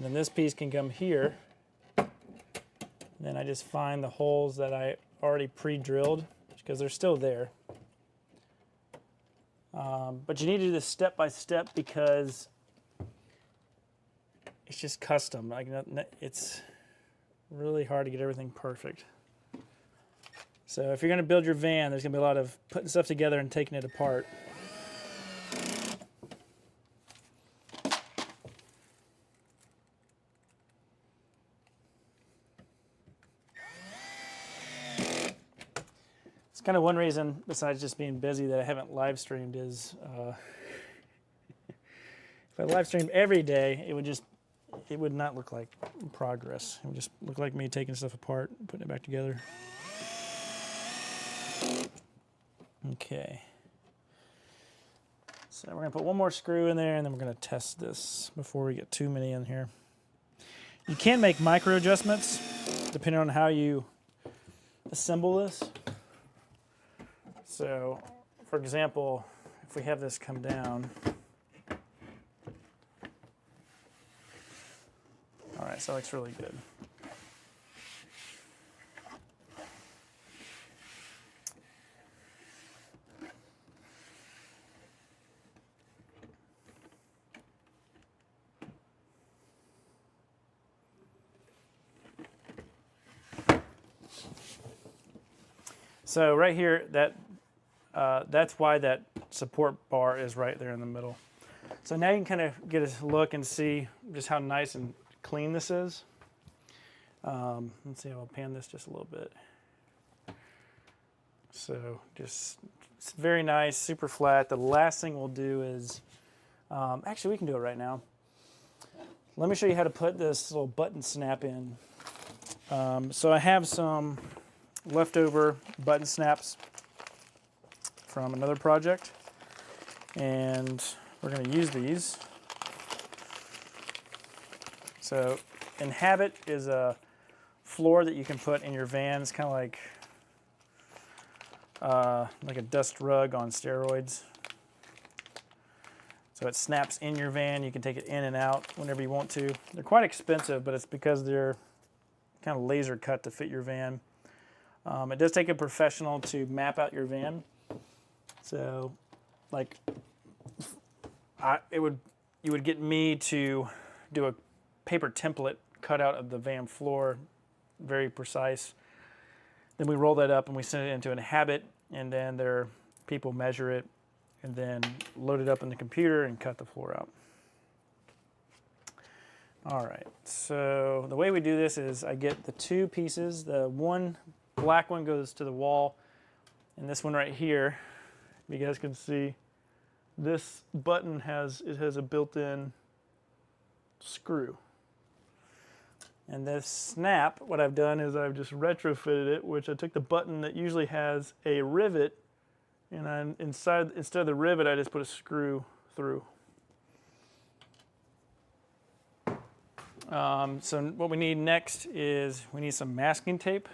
then this piece can come here. And then I just find the holes that I already pre-drilled, because they're still there. But you need to do this step by step because it's just custom. Like, it's really hard to get everything perfect. So if you're going to build your van, there's going to be a lot of putting stuff together and taking it apart. It's kind of one reason, besides just being busy, that I haven't live streamed is if I live streamed every day, it would not look like progress. It would just look like me taking stuff apart and putting it back together. Okay. So we're going to put one more screw in there, and then we're going to test this before we get too many in here. You can make micro adjustments depending on how you assemble this. So, for example, if we have this come down. All right, so that looks really good. So right here, that's why that support bar is right there in the middle. So now you can kind of get a look and see just how nice and clean this is. Let's see, I'll pan this just a little bit. So just, it's very nice, super flat. The last thing we'll do is, actually we can do it right now. Let me show you how to put this little button snap in. So I have some leftover button snaps from another project, and we're going to use these. So Inhabit is a floor that you can put in your van. It's kind of like a dust rug on steroids. So it snaps in your van. You can take it in and out whenever you want to. They're quite expensive, but it's because they're kind of laser cut to fit your van. It does take a professional to map out your van. So, like, you would get me to do a paper template cutout of the van floor, very precise. Then we roll that up and we send it into Inhabit, and then their people measure it and then load it up in the computer and cut the floor out. All right, so the way we do this is I get the two pieces. The one black one goes to the wall, and this one right here, you guys can see, this button has a built-in screw. And this snap, what I've done is I've just retrofitted it, which I took the button that usually has a rivet, and instead of the rivet, I just put a screw through. So what we need next is we need some masking tape.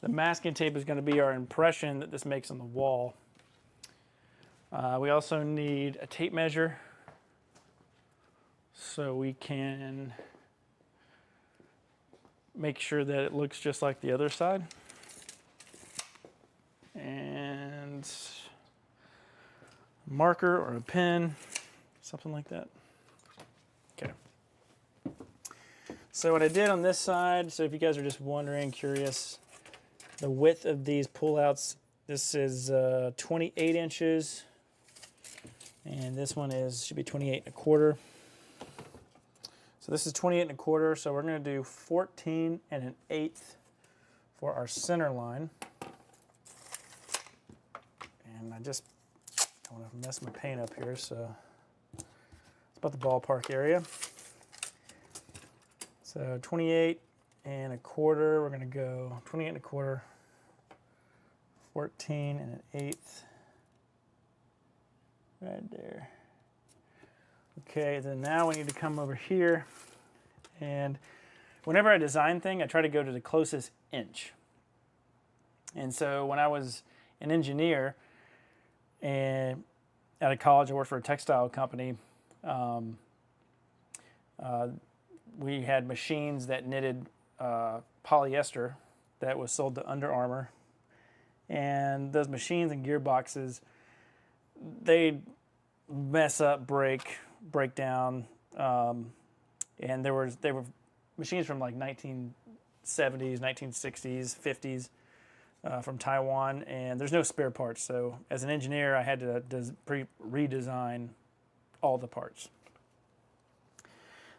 The masking tape is going to be our impression that this makes on the wall. We also need a tape measure so we can make sure that it looks just like the other side. And a marker or a pen, something like that. Okay. So what I did on this side, so if you guys are just wondering, curious, the width of these pullouts, this is 28 inches, and this one should be 28 and a quarter. So this is 28 and a quarter, so we're going to do 14 and an eighth for our center line. And I just don't want to mess my paint up here, so it's about the ballpark area. So 28 and a quarter, we're going to go 28 and a quarter, 14 and an eighth, right there. Okay, then now we need to come over here, and whenever I design thing, I try to go to the closest inch. And so when I was an engineer and out of college, I worked for a textile company. We had machines that knitted polyester that was sold to Under Armour, and those machines and gearboxes, they'd mess up, break down, and they were machines from like 1970s, 1960s, 50s from Taiwan, and there's no spare parts. So as an engineer, I had to redesign all the parts.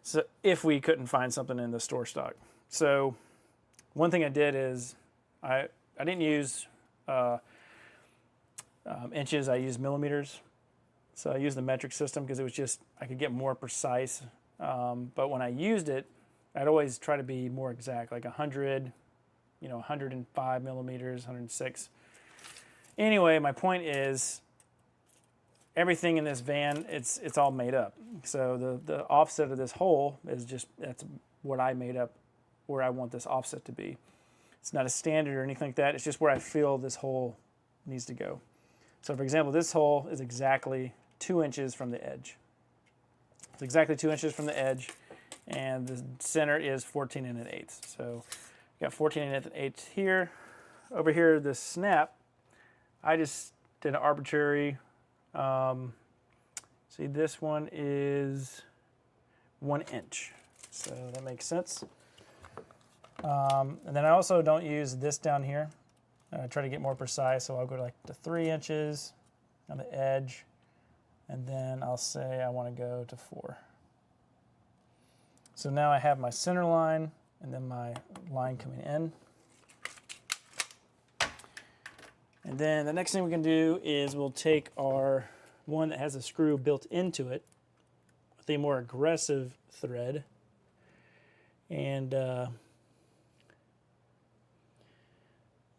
So if we couldn't find something in the store stock. So one thing I did is I didn't use inches, I used millimeters. So I used the metric system because it was just, I could get more precise. But when I used it, I'd always try to be more exact, like 100, 105 millimeters, 106. Anyway, my point is, everything in this van, it's all made up. So the offset of this hole is that's what I made up, where I want this offset to be. It's not a standard or anything like that. It's just where I feel this hole needs to go. So for example, this hole is exactly 2 inches from the edge. It's exactly 2 inches from the edge, and the center is 14 and an eighth. So we got 14 and an eighth here. Over here, the snap, I just did an arbitrary, see, this one is 1 inch. So that makes sense. And then I also don't use this down here. try to get more precise, so I'll go to like to 3 inches on the edge, and then I'll say I want to go to 4. So now I have my center line and then my line coming in. And then the next thing we can do is we'll take our one that has a screw built into it with a more aggressive thread, and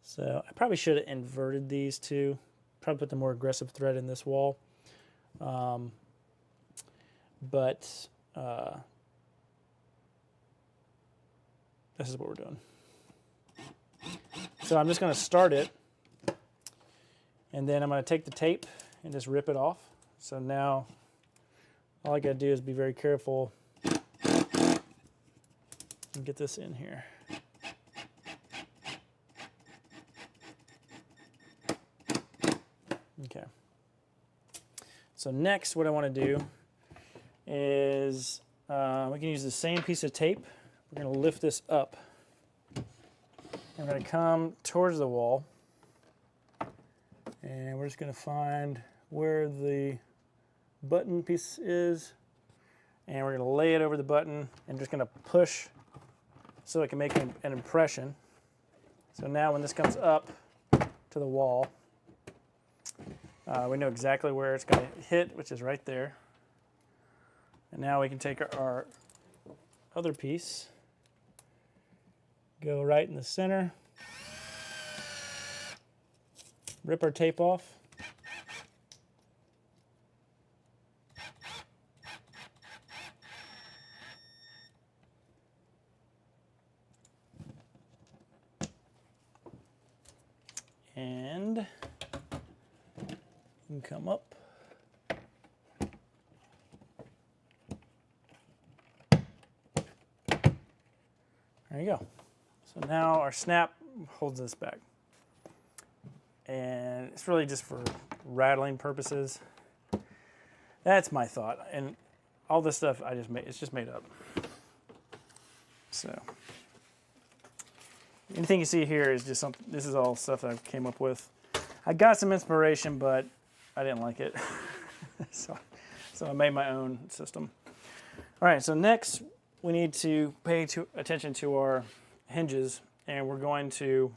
so I probably should have inverted these two. Probably put the more aggressive thread in this wall, but this is what we're doing. So I'm just going to start it, and then I'm going to take the tape and just rip it off. So now all I got to do is be very careful and get this in here. Okay. So next what I want to do is we can use the same piece of tape. We're going to lift this up. I'm going to come towards the wall, and we're just going to find where the button piece is, and we're going to lay it over the button and just going to push so it can make an impression. So now when this comes up to the wall, we know exactly where it's going to hit, which is right there. And now we can take our other piece, go right in the center, rip our tape off, and you can come up. There you go. So now our snap holds this back. And it's really just for rattling purposes. That's my thought. And all this stuff I just made, it's just made up. So anything you see here is just something, this is all stuff that I came up with. I got some inspiration, but I didn't like it. so I made my own system. All right, so next we need to pay attention to our hinges, and we're going to,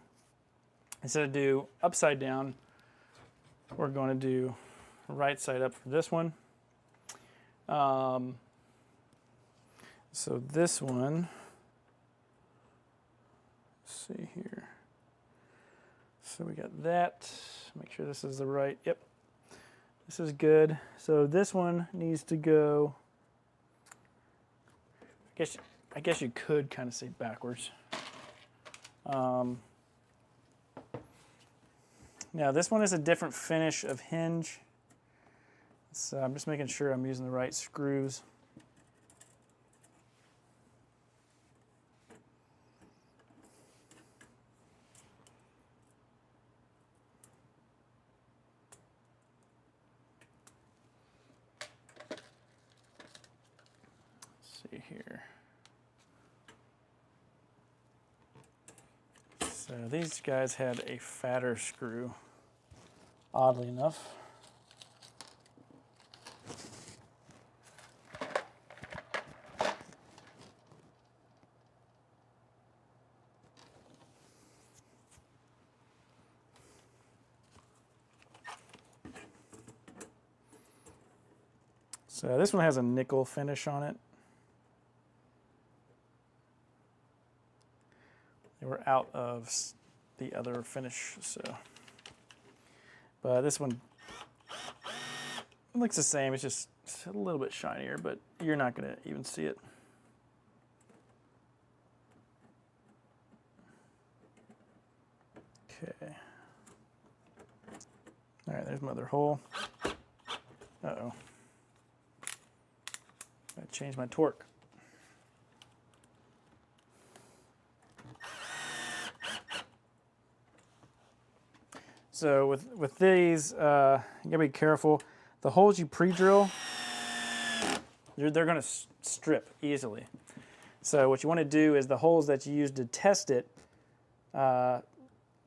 instead of do upside down, we're going to do right side up for this one. So this one, let's see here. So we got that. Make sure this is the right, yep. This is good. So this one needs to go, I guess you could kind of say backwards. Now this one is a different finish of hinge. So I'm just making sure I'm using the right screws. See here. So these guys had a fatter screw, oddly enough. So this one has a nickel finish on it. They were out of the other finish, so. But this one looks the same. It's just a little bit shinier, but you're not going to even see it. Okay. All right, there's my other hole. Uh-oh. Gotta change my torque. So with these, you gotta be careful. The holes you pre-drill, they're gonna strip easily. So what you want to do is the holes that you use to test it,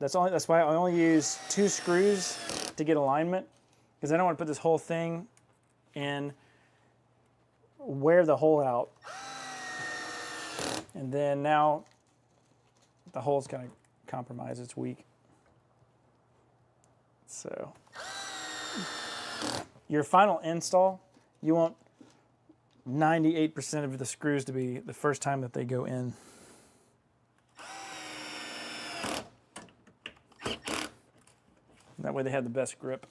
That's why I only use 2 screws to get alignment, because I don't want to put this whole thing in, wear the hole out, and then now the hole's kind of compromised, it's weak. So your final install, you want 98% of the screws to be the first time that they go in. That way they have the best grip.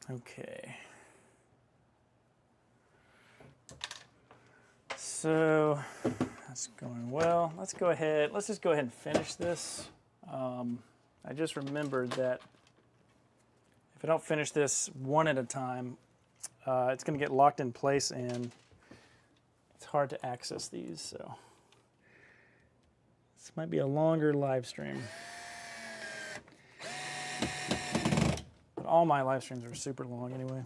Okay. So that's going well. Let's go ahead. Let's just go ahead and finish this. I just remembered that if I don't finish this one at a time, it's going to get locked in place and it's hard to access these. So this might be a longer live stream. But all my live streams are super long anyway.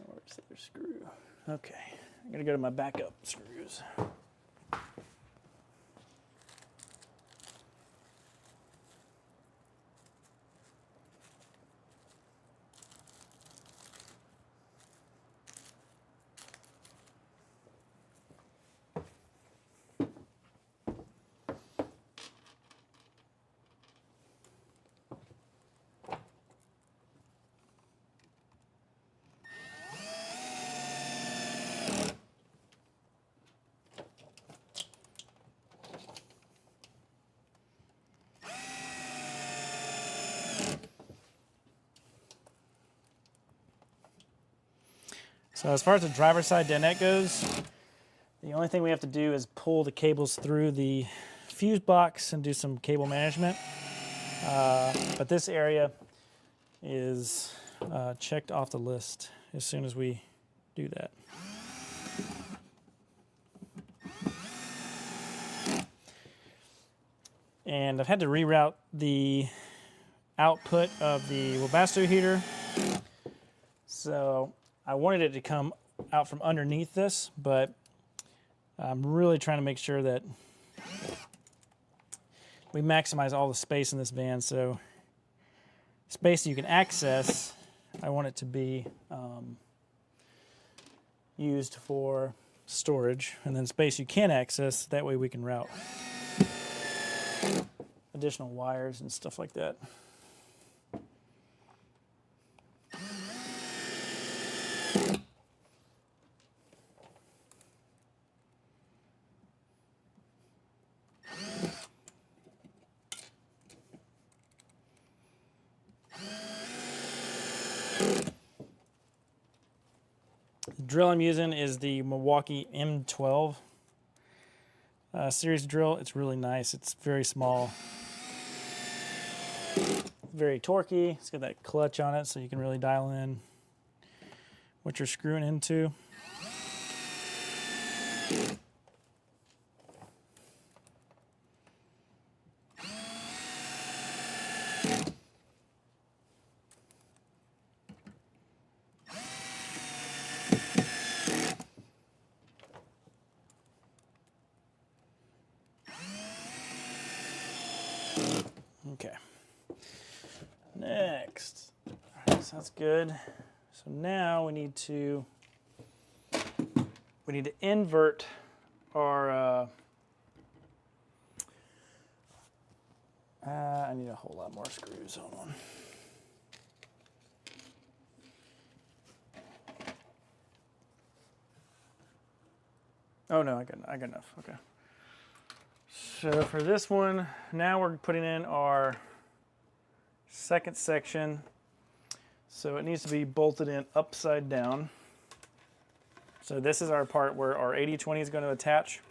Where's the other screw? Okay, I'm gonna go to my backup screws. So as far as the driver's side dinette goes, the only thing we have to do is pull the cables through the fuse box and do some cable management. But this area is checked off the list as soon as we do that. And I've had to reroute the output of the Webasto heater. So I wanted it to come out from underneath this, but I'm really trying to make sure that we maximize all the space in this van. So space that you can access, I want it to be used for storage, and then space you can access, that way we can route additional wires and stuff like that. The drill I'm using is the Milwaukee M12 series drill. It's really nice. It's very small, very torquey. It's got that clutch on it, so you can really dial in what you're screwing into. Okay. Next. All right, so that's good. So now we need to invert our I need a whole lot more screws. Hold on. Oh no, I got enough. Okay. So for this one, now we're putting in our second section. So it needs to be bolted in upside down. So this is our part where our 80/20 is going to attach.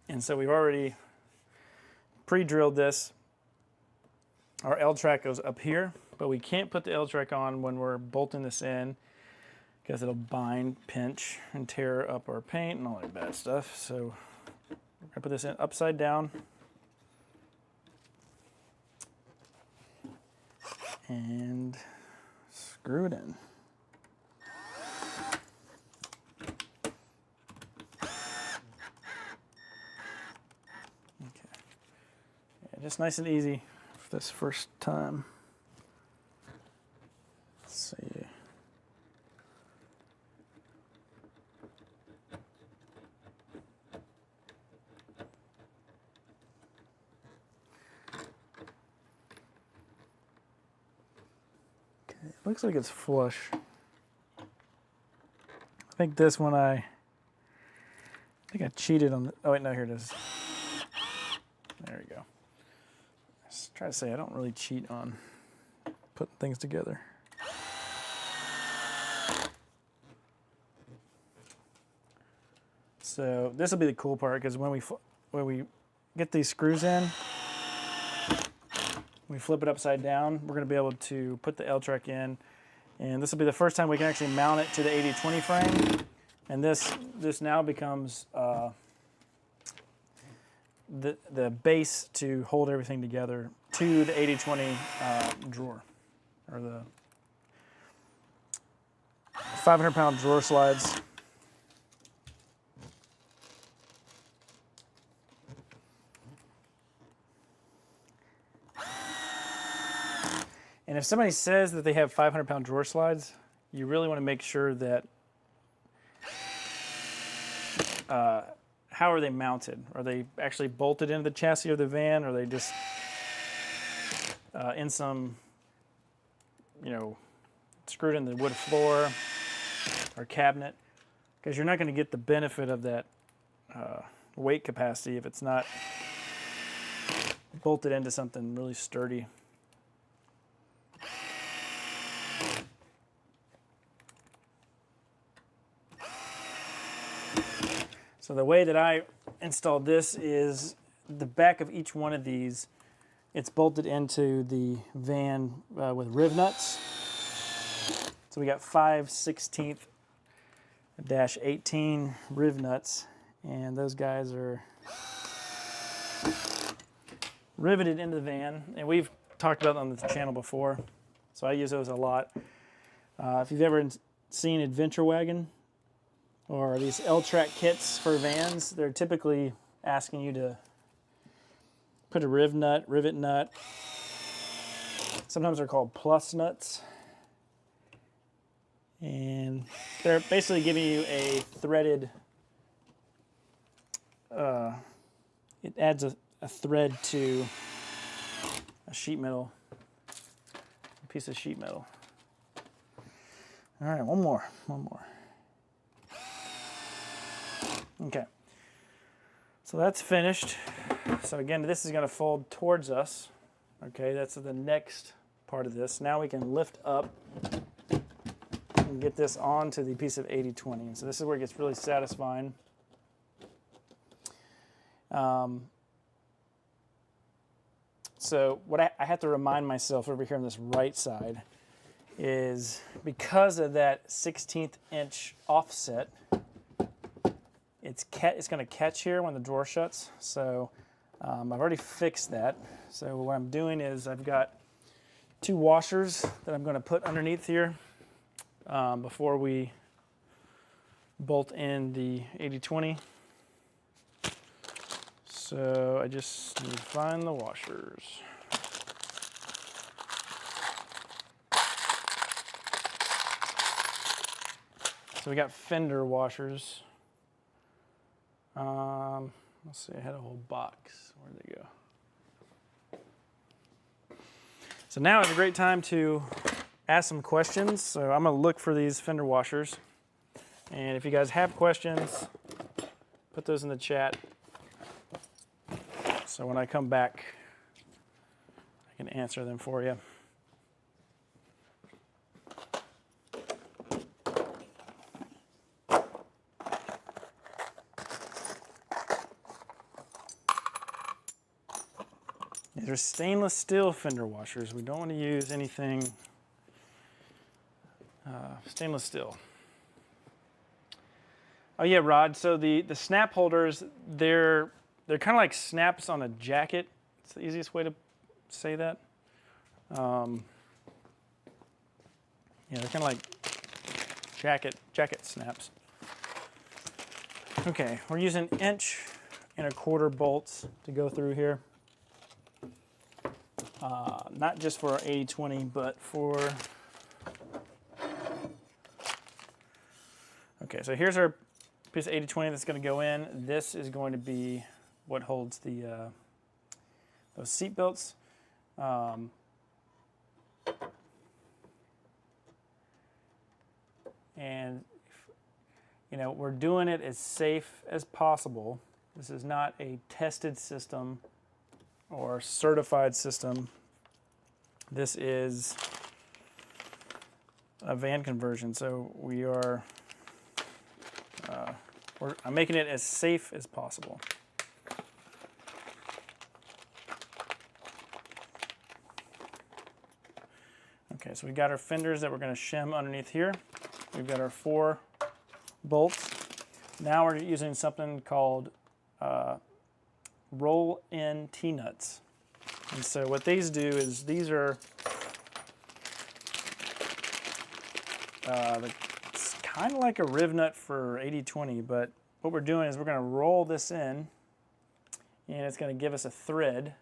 And so we've already pre-drilled this. Our L-track goes up here, but we can't put the L-track on when we're bolting this in because it'll bind, pinch, and tear up our paint and all that bad stuff. So we're gonna put this in upside down. And screw it in. Okay. Yeah, just nice and easy for this first time. Let's see. Okay, looks like it's flush. I think this one I cheated on the, oh wait, no, here it is. There we go. I was trying to say I don't really cheat on putting things together. So this will be the cool part because when we get these screws in, we flip it upside down, we're going to be able to put the L-track in, and this will be the first time we can actually mount it to the 80/20 frame. And this now becomes the base to hold everything together to the 80/20 drawer, or the 500-pound drawer slides. And if somebody says that they have 500-pound drawer slides, you really want to make sure that how are they mounted? Are they actually bolted into the chassis of the van? Or are they just in some, screwed in the wood floor or cabinet? Because you're not going to get the benefit of that weight capacity if it's not bolted into something really sturdy. So the way that I installed this is the back of each one of these, it's bolted into the van with riv nuts. So we got 5/16-18 riv nuts, and those guys are riveted into the van. And we've talked about them on the channel before, so I use those a lot. If you've ever seen Adventure Wagon, or these L-track kits for vans, they're typically asking you to put a rivet nut. Sometimes they're called plus nuts. And they're basically giving you a threaded, it adds a thread to a piece of sheet metal. All right, one more. Okay, so that's finished. So again, this is going to fold towards us. Okay, that's the next part of this. Now we can lift up and get this onto the piece of 80/20. And so this is where it gets really satisfying. So what I have to remind myself over here on this right side is because of that 1/16 inch offset, it's going to catch here when the drawer shuts. So I've already fixed that. So what I'm doing is I've got 2 washers that I'm going to put underneath here before we bolt in the 80/20. So I just need to find the washers. So we got fender washers. Let's see, I had a whole box. Where'd they go? So now is a great time to ask some questions. So I'm gonna look for these fender washers. And if you guys have questions, put those in the chat. So when I come back, I can answer them for you. These are stainless steel fender washers. We don't want to use anything stainless steel. Oh yeah, Rod. So the snap holders, they're kind of like snaps on a jacket. It's the easiest way to say that. Yeah, they're kind of like jacket snaps. Okay, we're using 1.25" bolts to go through here. Not just for our 80/20, but for... Okay, so here's our piece of 80/20 that's going to go in. This is going to be what holds the those seat belts. And you know, we're doing it as safe as possible. This is not a tested system or certified system. This is a van conversion, so we are I'm making it as safe as possible. Okay, so we got our fenders that we're going to shim underneath here. We've got our 4 bolts. Now we're using something called roll-in T-nuts. And so what these do is these are it's kind of like a riv nut for 80/20, but what we're doing is we're going to roll this in, and it's going to give us a thread.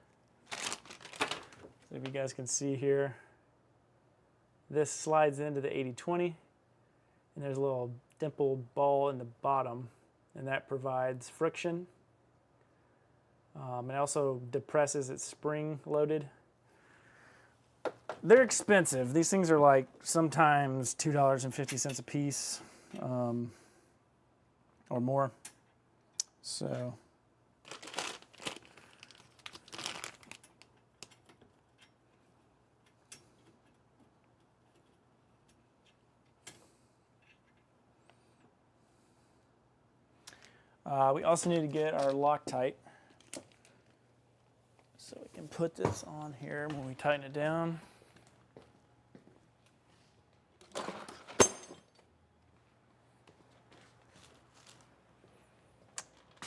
So if you guys can see here, this slides into the 80/20, and there's a little dimpled ball in the bottom, and that provides friction. It also depresses, it's spring loaded. They're expensive. These things are like sometimes $2.50 a piece or more. So we also need to get our Loctite. So we can put this on here when we tighten it down.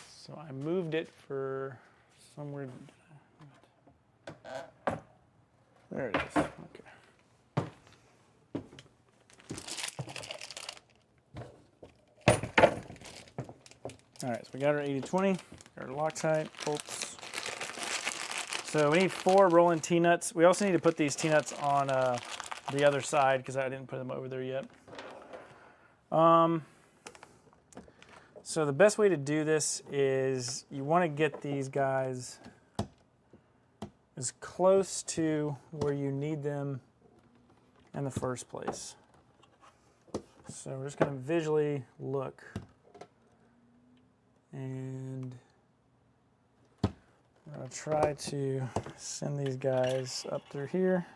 So I moved it for somewhere. There it is. Okay. All right, so we got our 80/20, got our Loctite bolts. So we need 4 rolling T-nuts. We also need to put these T-nuts on the other side because I didn't put them over there yet. So the best way to do this is you want to get these guys as close to where you need them in the first place. So we're just going to visually look, and I'm going to try to send these guys up through here,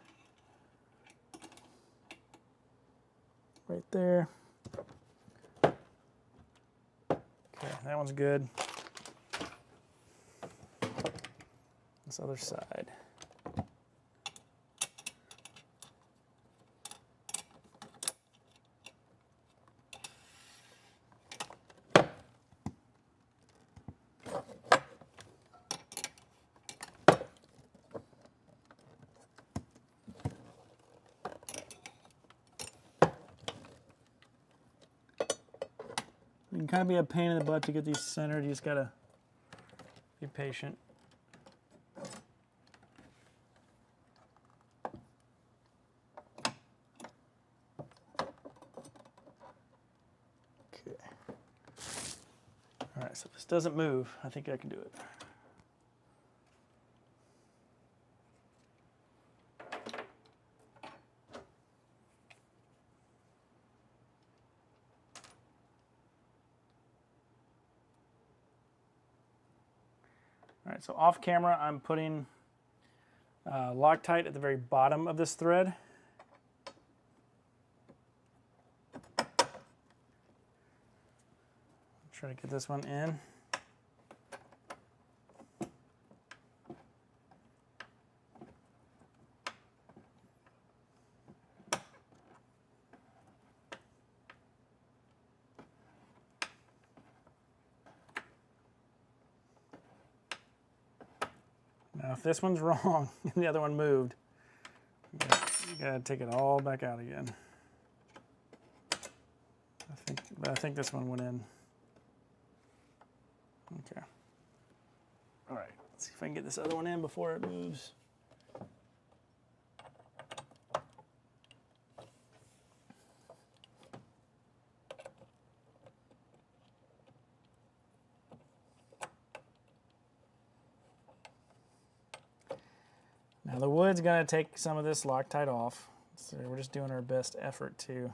right there. Okay, that one's good. This other side. It can kind of be a pain in the butt to get these centered. You just gotta be patient. Okay. All right, so if this doesn't move, I think I can do it. All right, so off camera, I'm putting Loctite at the very bottom of this thread. Try to get this one in. Now, if this one's wrong and the other one moved, you gotta take it all back out again. I think this one went in. Okay. All right, let's see if I can get this other one in before it moves. Now the wood's gonna take some of this Loctite off, so we're just doing our best effort to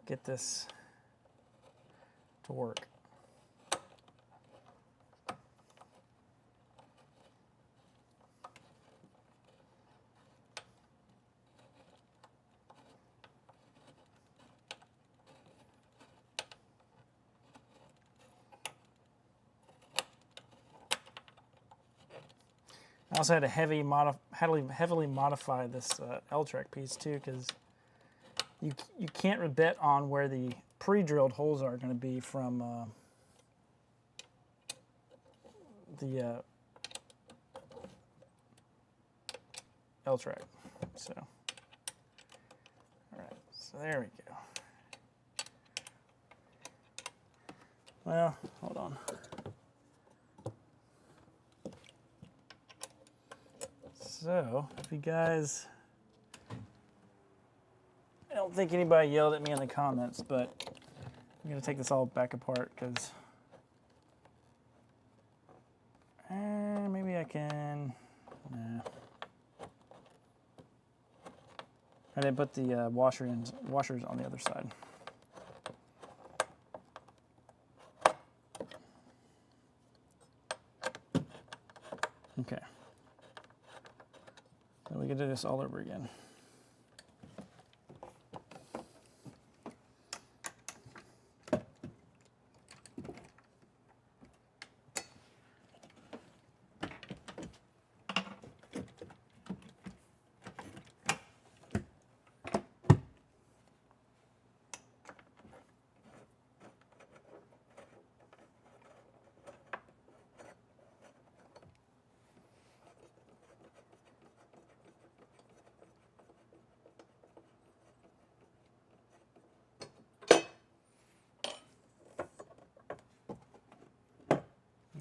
get this to work. I also had to heavily modify this L-track piece too, because you can't bet on where the pre-drilled holes are going to be from the L-track. So, all right, so there we go. Well, hold on. So, if you guys, I don't think anybody yelled at me in the comments, but I'm going to take this all back apart because maybe I can, nah. I didn't put the washers on the other side. Okay. So we can do this all over again.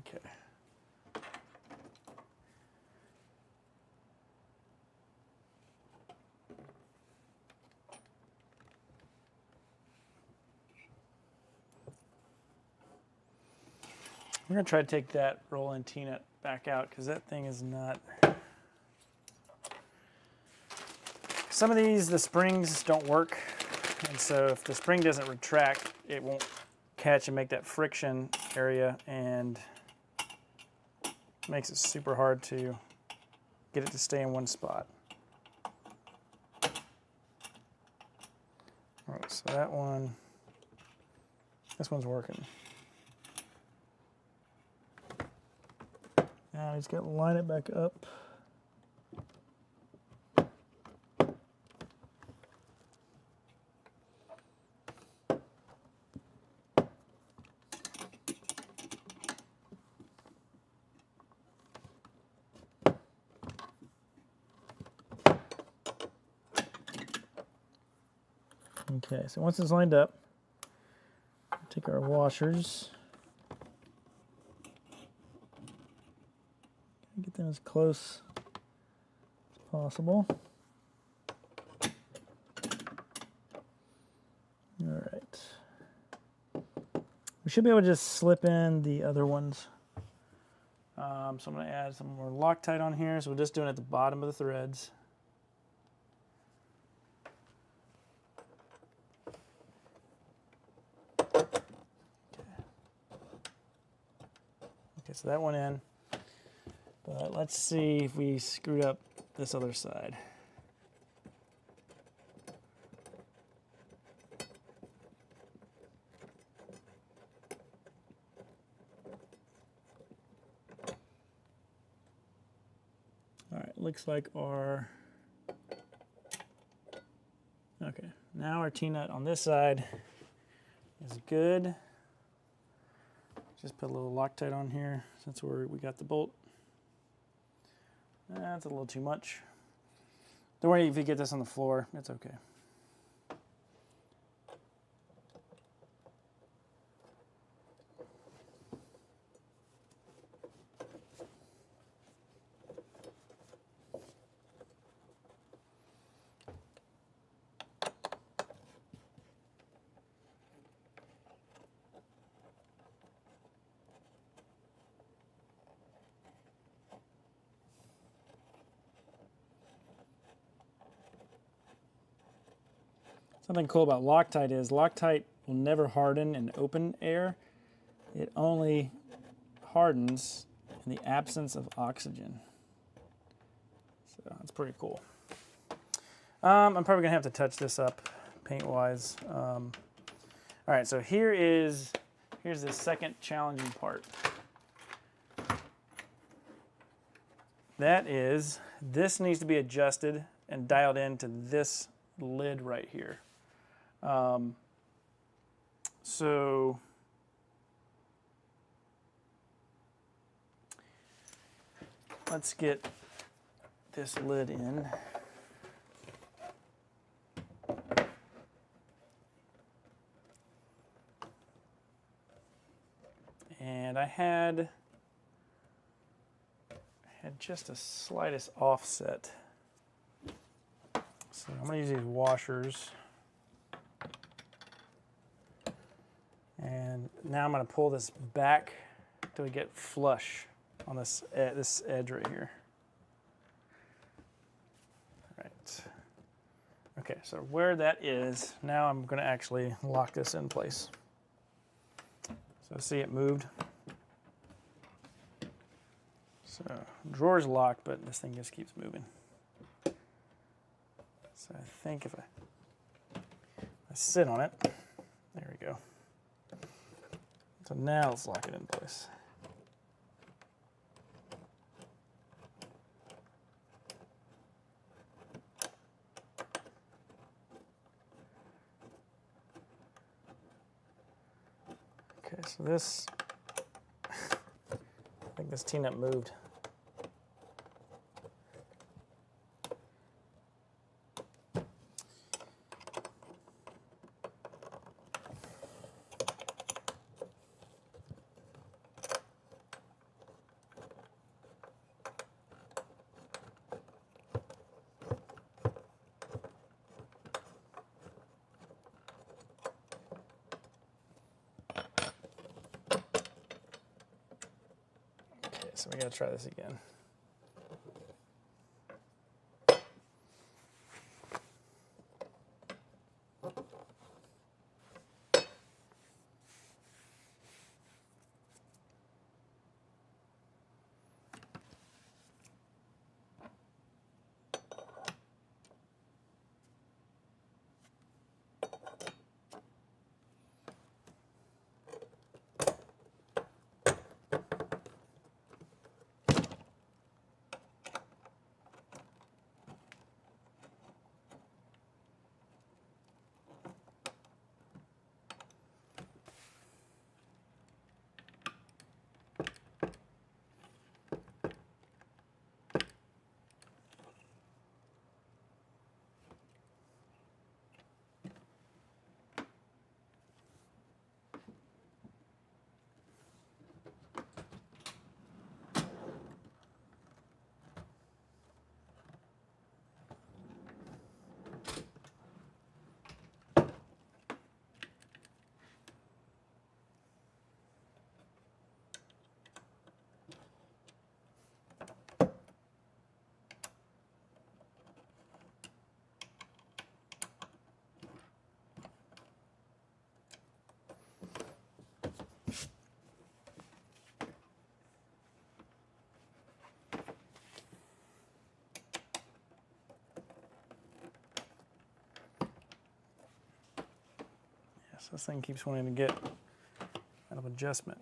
Okay. We're going to try to take that roll-in Dinette back out because that thing is not... Some of these, the springs don't work, and so if the spring doesn't retract, it won't catch and make that friction area, and makes it super hard to get it to stay in one spot. All right, so that one, this one's working. Now he's got to line it back up. Okay, so once it's lined up, take our washers, get them as close as possible. All right. We should be able to just slip in the other ones. So I'm going to add some more Loctite on here, so we're just doing it at the bottom of the threads. Okay, so that went in. But let's see if we screwed up this other side. All right, looks like our, okay, now our T-nut on this side is good. Just put a little Loctite on here since we got the bolt. That's a little too much. Don't worry if you get this on the floor, it's okay. Something cool about Loctite is Loctite will never harden in open air. It only hardens in the absence of oxygen. So that's pretty cool. I'm probably gonna have to touch this up paint-wise. All right, so here's the second challenging part. That is, this needs to be adjusted and dialed into this lid right here. So let's get this lid in. And I had just a slightest offset. So I'm going to use these washers. And now I'm going to pull this back till we get flush on this edge right here. All right. Okay, so where that is, now I'm going to actually lock this in place. So see it moved. So drawer's locked, but this thing just keeps moving. So I think if I sit on it, there we go. So now let's lock it in place. Okay, so this, I think this T-nut moved. So we gotta try this again. So this thing keeps wanting to get out of adjustment.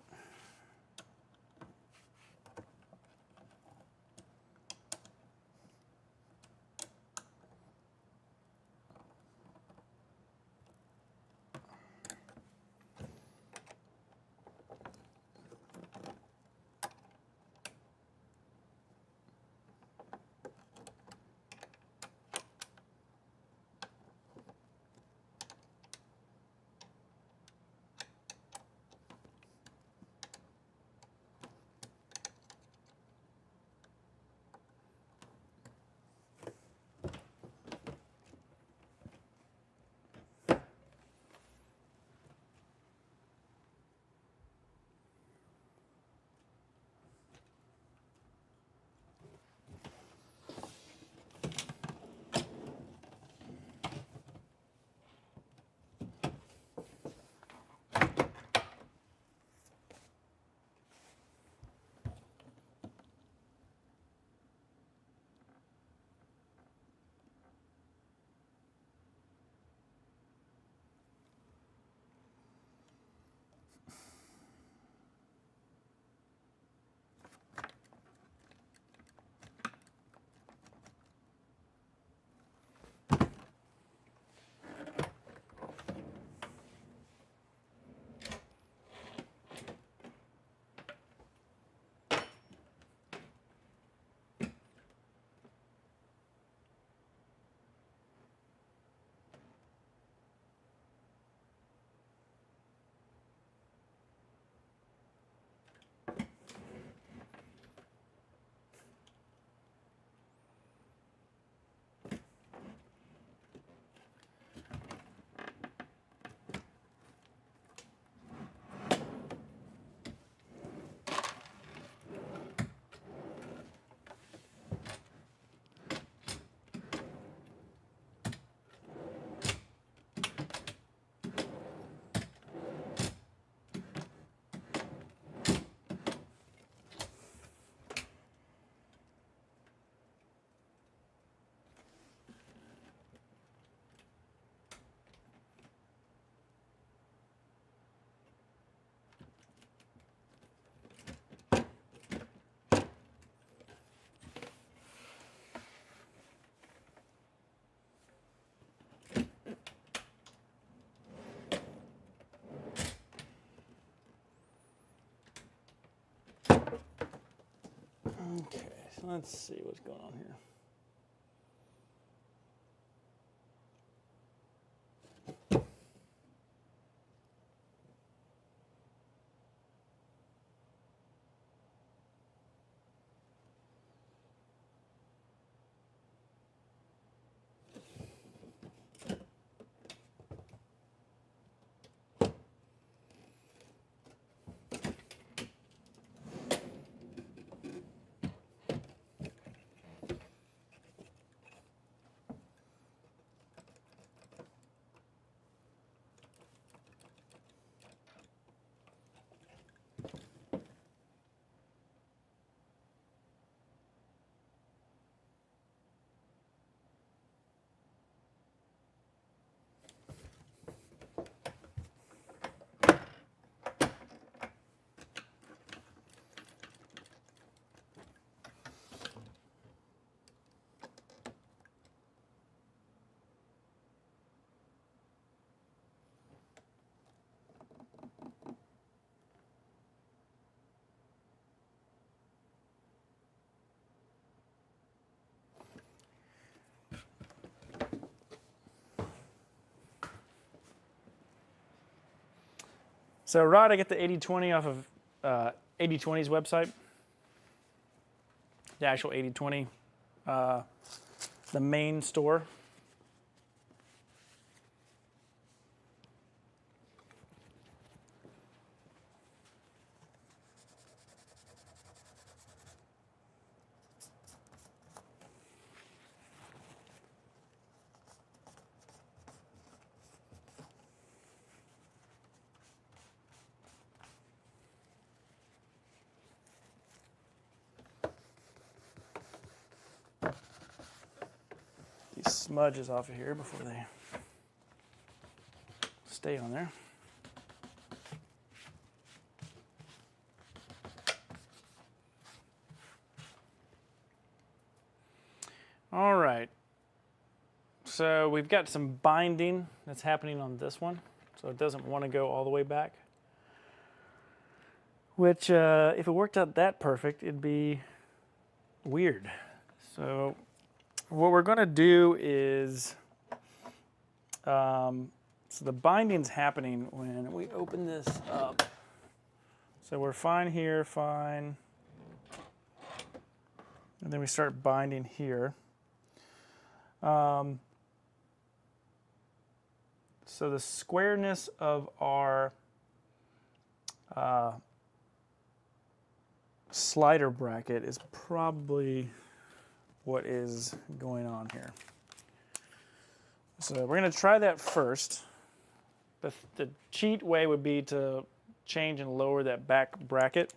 Okay, so let's see what's going on here. So Rod, I get the 80/20 off of 80/20's website. The actual 80/20, the main store. These smudges off of here before they stay on there. So we've got some binding that's happening on this one, so it doesn't want to go all the way back. Which, if it worked out that perfect, it'd be weird. So what we're going to do is, so the binding's happening when we open this up. So we're fine here, fine. And then we start binding here. So the squareness of our slider bracket is probably what is going on here. So we're going to try that first. The cheat way would be to change and lower that back bracket.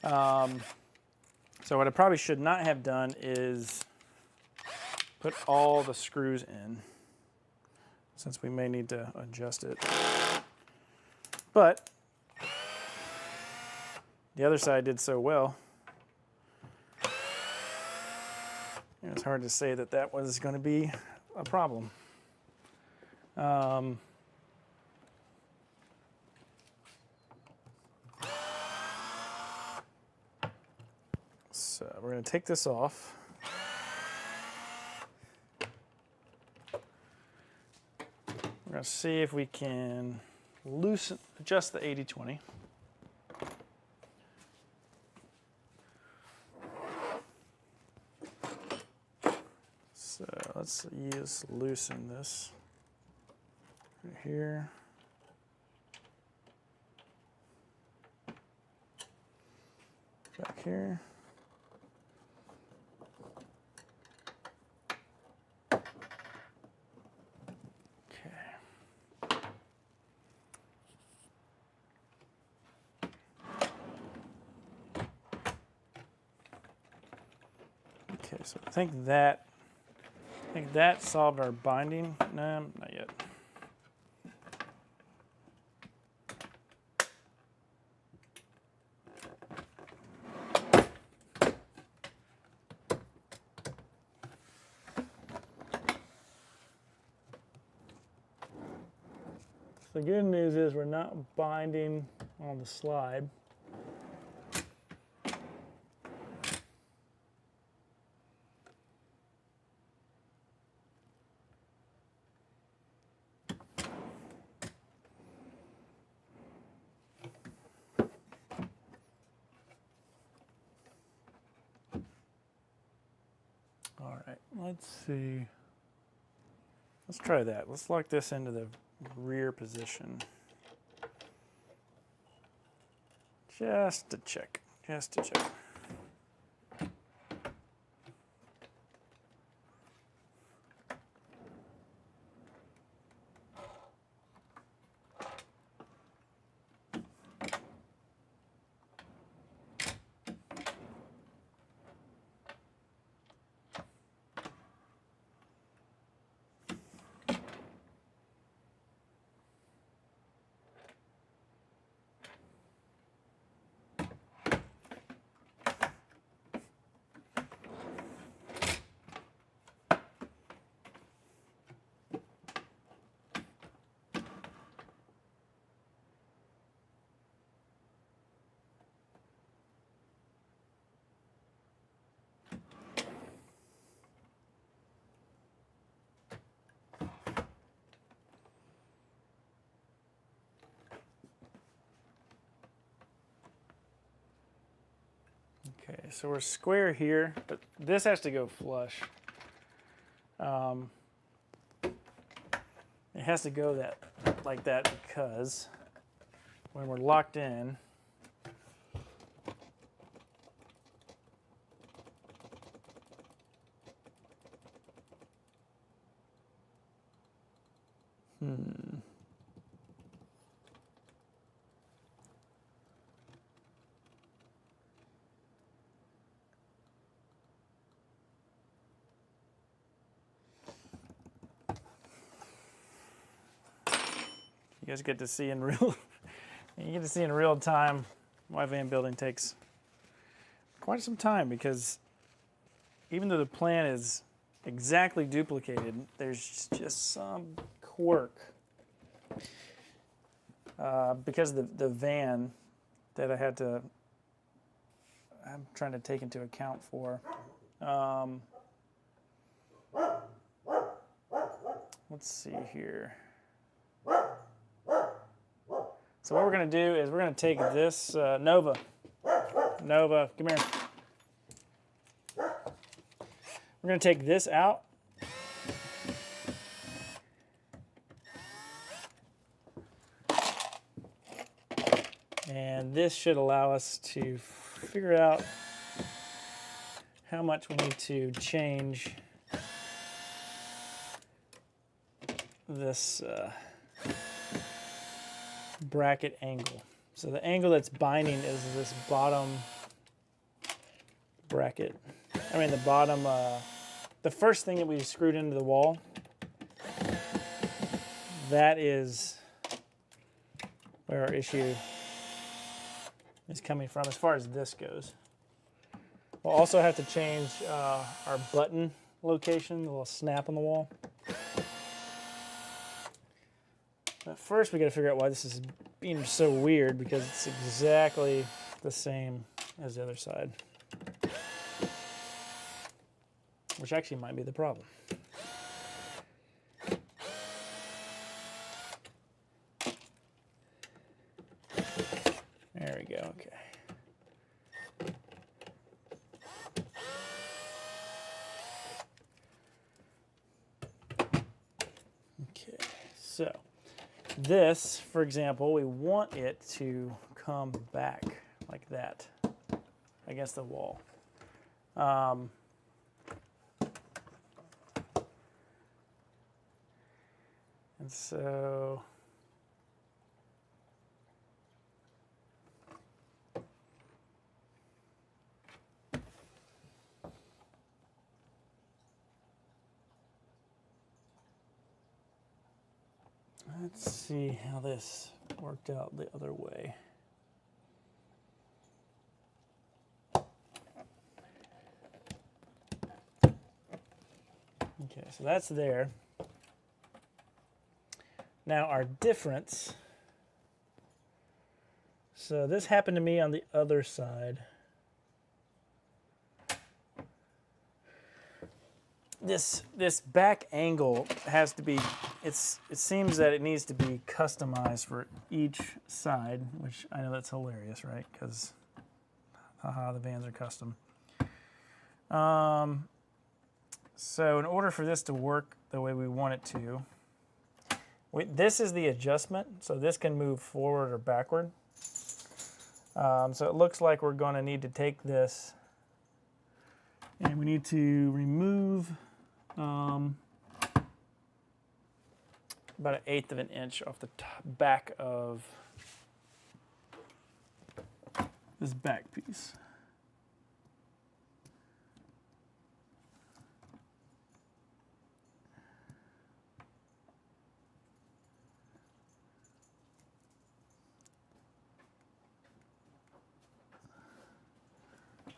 So what I probably should not have done is put all the screws in, since we may need to adjust it. But the other side did so well. It's hard to say that that was going to be a problem. So we're going to take this off. We're going to see if we can adjust the 80-20. So let's loosen this right here. Back here. Okay, so I think that solved our binding. No, not yet. The good news is we're not binding on the slide. All right, let's see. Let's try that. Let's lock this into the rear position. Just to check. Okay, so we're square here, but this has to go flush. It has to go like that because when we're locked in, you guys get to see in real time why van building takes quite some time, because even though the plan is exactly duplicated. There's just some quirk because of the van that I'm trying to take into account for. Let's see here. So what we're going to do is we're going to take this Nova, come here. We're going to take this out. And this should allow us to figure out how much we need to change this bracket angle. So the angle that's binding is this bottom bracket. I mean the bottom, the first thing that we screwed into the wall, that is where our issue is coming from as far as this goes. We'll also have to change our button location, the little snap on the wall. But first we got to figure out why this is being so weird, because it's exactly the same as the other side, which actually might be the problem. There we go, okay. Okay, so this, for example, we want it to come back like that against the wall. And so let's see how this worked out the other way. Okay, so that's there. Now our difference, so this happened to me on the other side. This back angle has to be, it seems that it needs to be customized for each side, which I know that's hilarious, right? Because, haha, the vans are custom. So in order for this to work the way we want it to, this is the adjustment, so this can move forward or backward. So it looks like we're going to need to take this and we need to remove about 1/8 of an inch off the back of this back piece.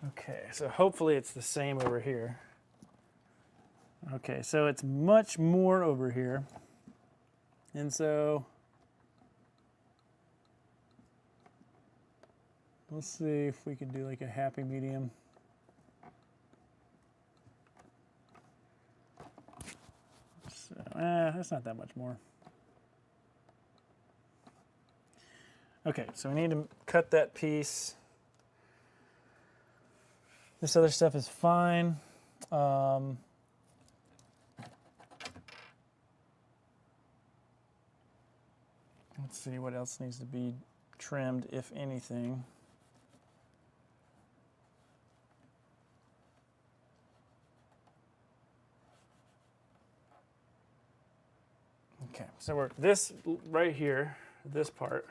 Okay, so hopefully it's the same over here. Okay, so it's much more over here. And so let's see if we can do like a happy medium. So, that's not that much more. Okay, so we need to cut that piece. This other stuff is fine. Let's see what else needs to be trimmed, if anything. Okay, so this right here, this part,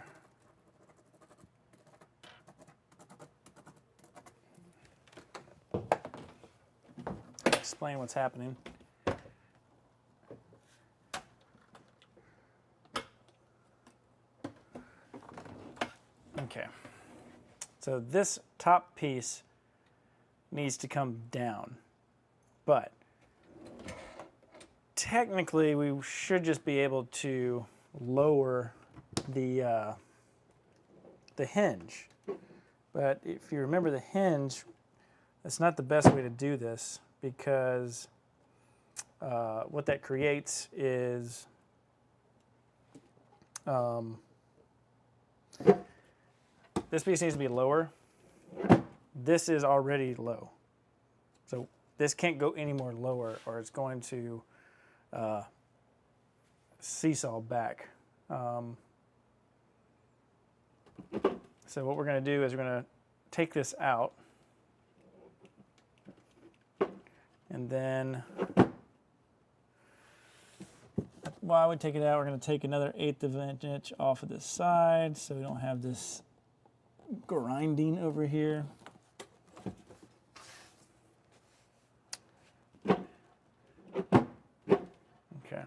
explain what's happening. Okay, so this top piece needs to come down, but technically we should just be able to lower the hinge. But if you remember the hinge, that's not the best way to do this, because what that creates is this piece needs to be lower. This is already low. So this can't go any more lower or it's going to seesaw back. So what we're going to do is we're going to take this out, and then while we take it out, we're going to take another 1/8 of an inch off of this side so we don't have this grinding over here. Okay.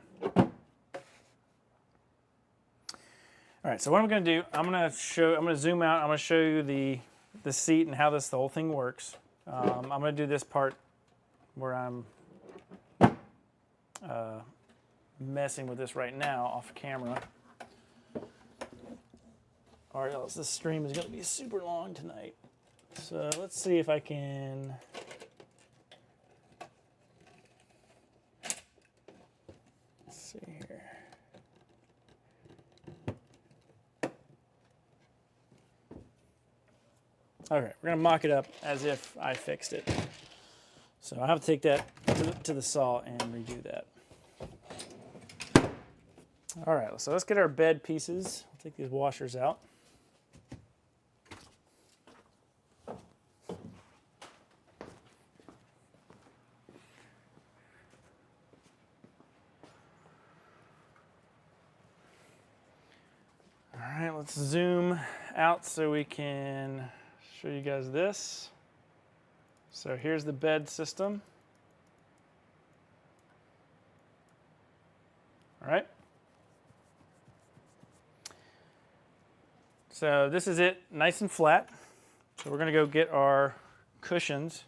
All right, so what I'm going to do, I'm going to zoom out. I'm going to show you the seat and how the whole thing works. I'm going to do this part where I'm messing with this right now off camera, or else this stream is going to be super long tonight. So let's see if I can. Let's see here. Okay, we're going to mock it up as if I fixed it. So I have to take that to the saw and redo that. All right, so let's get our bed pieces. I'll take these washers out. All right, let's zoom out so we can show you guys this. So here's the bed system. All right. So this is it, nice and flat. So we're going to go get our cushions.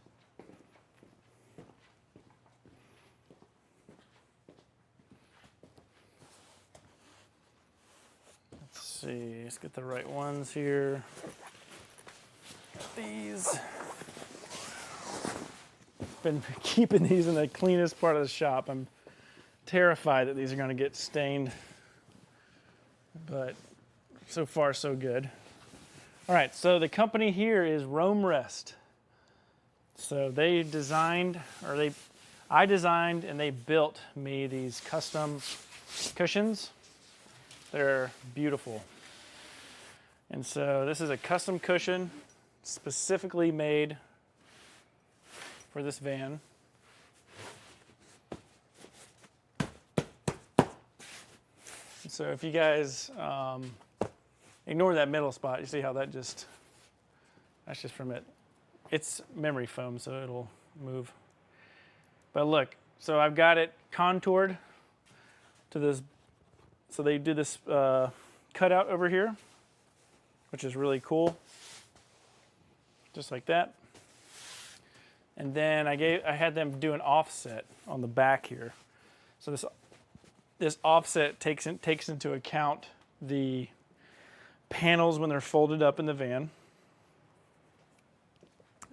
Let's see, let's get the right ones here. These. Been keeping these in the cleanest part of the shop. I'm terrified that these are going to get stained, but so far so good. All right, so the company here is Rome Rest. So they designed, I designed and they built me these custom cushions. They're beautiful. And so this is a custom cushion specifically made for this van. So if you guys ignore that middle spot, you see how that's just from it. It's memory foam, so it'll move. But look, so I've got it contoured to this. So they do this cutout over here, which is really cool. Just like that. And then I had them do an offset on the back here. So this offset takes into account the panels when they're folded up in the van.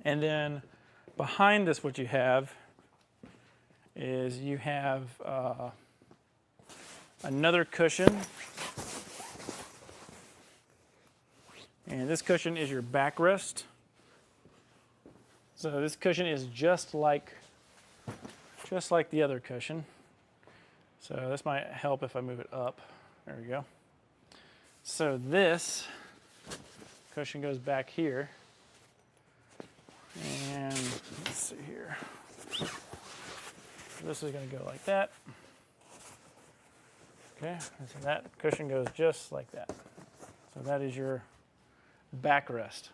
And then behind this, what you have is you have another cushion. And this cushion is your backrest. So this cushion is just like the other cushion. So this might help if I move it up. There we go. So this cushion goes back here. And let's see here. This is going to go like that. Okay, so that cushion goes just like that. So that is your backrest.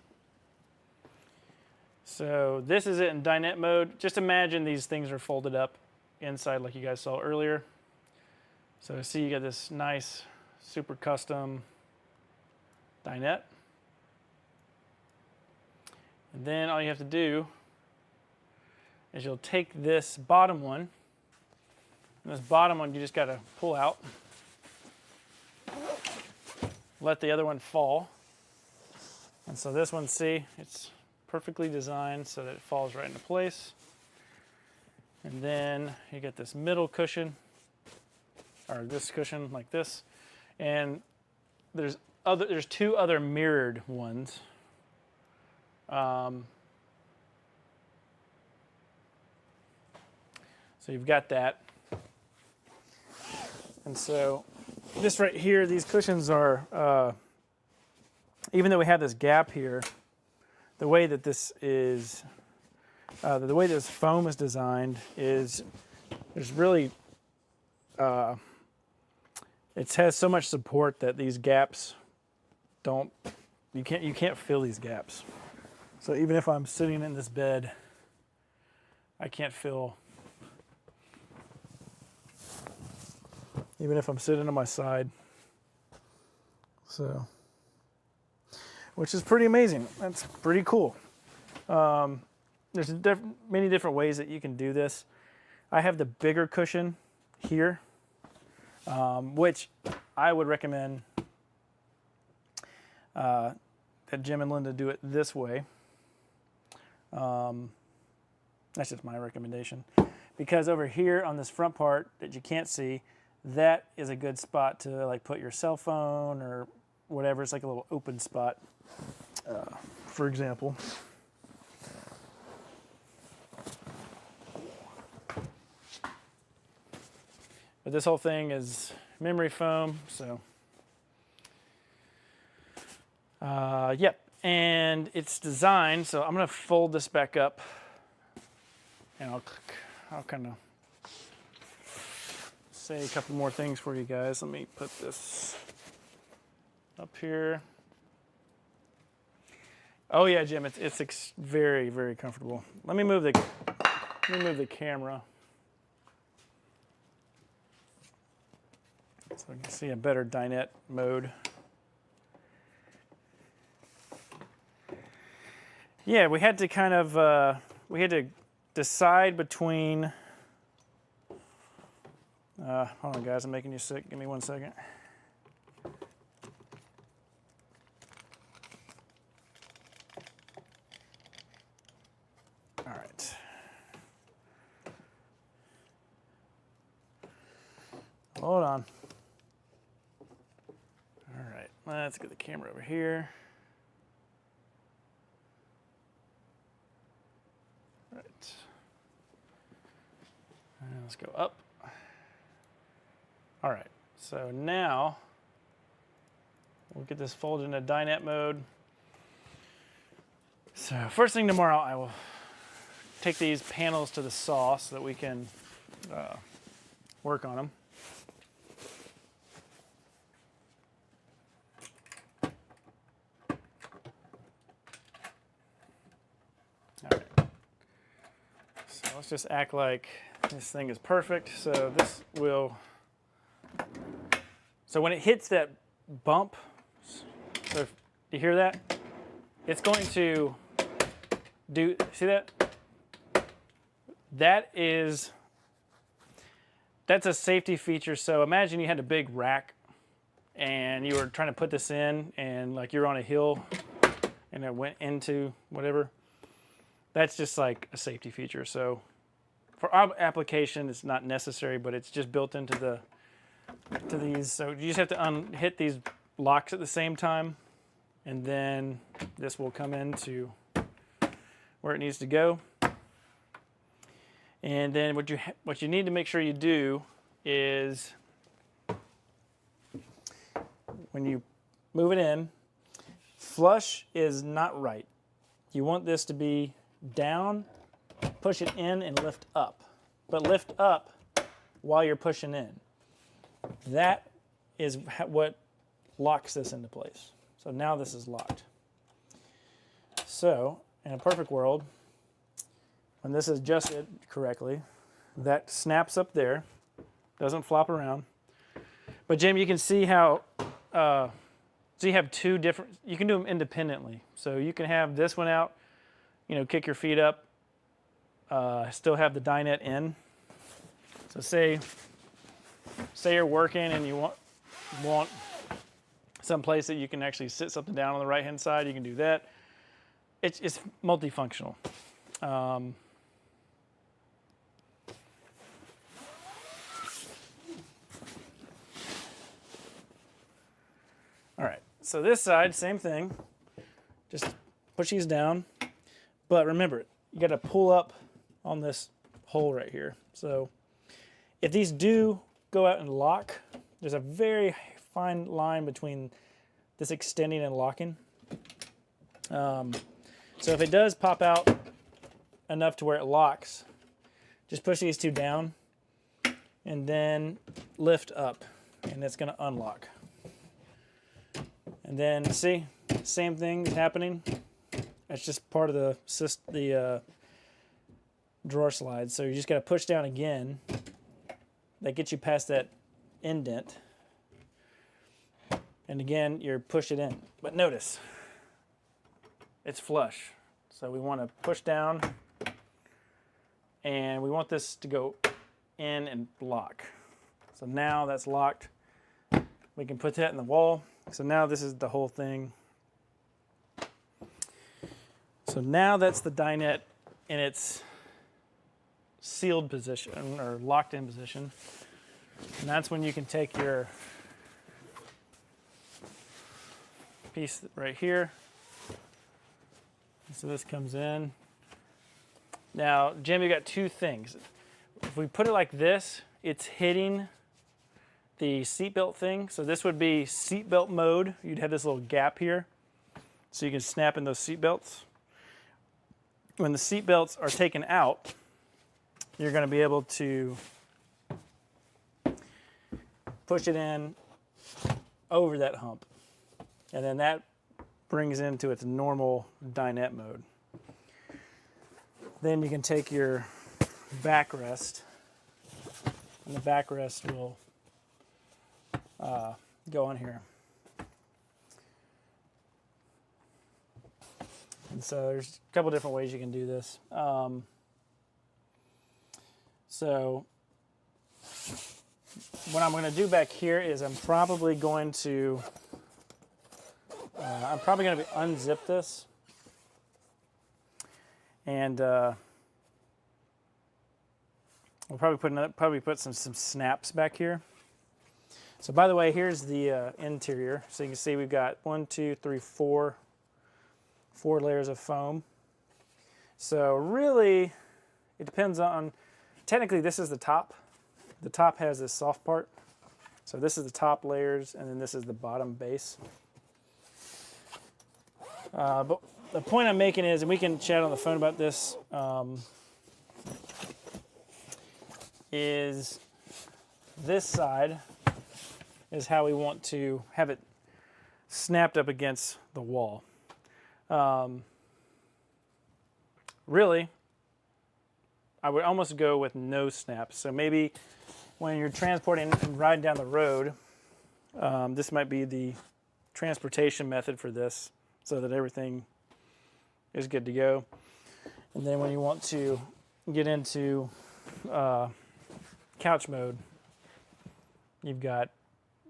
So this is it in dinette mode. Just imagine these things are folded up inside like you guys saw earlier. So see, you got this nice, super custom dinette. And then all you have to do is you'll take this bottom one And this bottom one, you just got to pull out. Let the other one fall. And so this one, see, it's perfectly designed so that it falls right into place. And then you get this middle cushion, or this cushion like this. And there's two other mirrored ones. So you've got that. And so this right here, these cushions are, even though we have this gap here, the way that this is, the way this foam is designed is, there's really, it has so much support that these gaps don't, you can't fill these gaps. So even if I'm sitting in this bed, I can't fill. Even if I'm sitting on my side. So, which is pretty amazing. That's pretty cool. There's many different ways that you can do this. I have the bigger cushion here, which I would recommend that Jim and Linda do it this way. That's just my recommendation. Because over here on this front part that you can't see, that is a good spot to like put your cell phone or whatever. It's like a little open spot, for example. But this whole thing is memory foam, so yep. And it's designed, so I'm gonna fold this back up, and I'll kind of say a couple more things for you guys. Let me put this up here. Oh yeah, Jim, it's very, very comfortable. Let me move the camera so I can see a better dinette mode. Yeah, we had to kind of decide between. Hold on, guys, I'm making you sick. Give me 1 second. All right. Hold on. All right, let's get the camera over here. All right. And let's go up. All right, so now we'll get this folded into dinette mode. So first thing tomorrow, I will take these panels to the saw so that we can work on them. All right, so let's just act like this thing is perfect. So this will. So when it hits that bump, so if you hear that, it's going to do, see that? That's a safety feature. So imagine you had a big rack and you were trying to put this in and like you're on a hill and it went into whatever. That's just like a safety feature. So for our application, it's not necessary, but it's just built into these. So you just have to hit these locks at the same time, and then this will come into where it needs to go. And then what you need to make sure you do is when you move it in, flush is not right. You want this to be down, push it in, and lift up. But lift up while you're pushing in. That is what locks this into place. So now this is locked. So in a perfect world, when this is adjusted correctly, that snaps up there, doesn't flop around. But Jim, you can see how, so you have two different, you can do them independently. So you can have this one out, you know, kick your feet up, still have the dinette in. So say say you're working and you want some place that you can actually sit something down on the right hand side, you can do that. It's multifunctional. All right, so this side, same thing. Just push these down. But remember, you got to pull up on this hole right here. So if these do go out and lock, there's a very fine line between this extending and locking. So if it does pop out enough to where it locks, just push these two down and then lift up, and it's going to unlock. And then see, same thing is happening. That's just part of the drawer slide. So you just got to push down again. That gets you past that indent. And again, you're push it in. But notice, it's flush. So we want to push down, and we want this to go in and lock. So now that's locked. We can put that in the wall. So now this is the whole thing. So now that's the dinette in its sealed position or locked in position. And that's when you can take your piece right here. So this comes in. Now, Jim, you got two things. If we put it like this, it's hitting the seatbelt thing. So this would be seatbelt mode. You'd have this little gap here, so you can snap in those seatbelts. When the seatbelts are taken out, you're going to be able to push it in over that hump. And then that brings into its normal dinette mode. Then you can take your backrest, and the backrest will go on here. And so there's a couple different ways you can do this. So what I'm going to do back here is I'm probably going to unzip this, and we'll probably put some snaps back here. So by the way, here's the interior. So you can see we've got 4 layers of foam. So really, it depends on, technically this is the top. The top has this soft part. So this is the top layers, and then this is the bottom base. But the point I'm making is, and we can chat on the phone about this, is this side is how we want to have it snapped up against the wall. Really, I would almost go with no snaps. So maybe when you're transporting and riding down the road, this might be the transportation method for this, so that everything is good to go. And then when you want to get into couch mode, you've got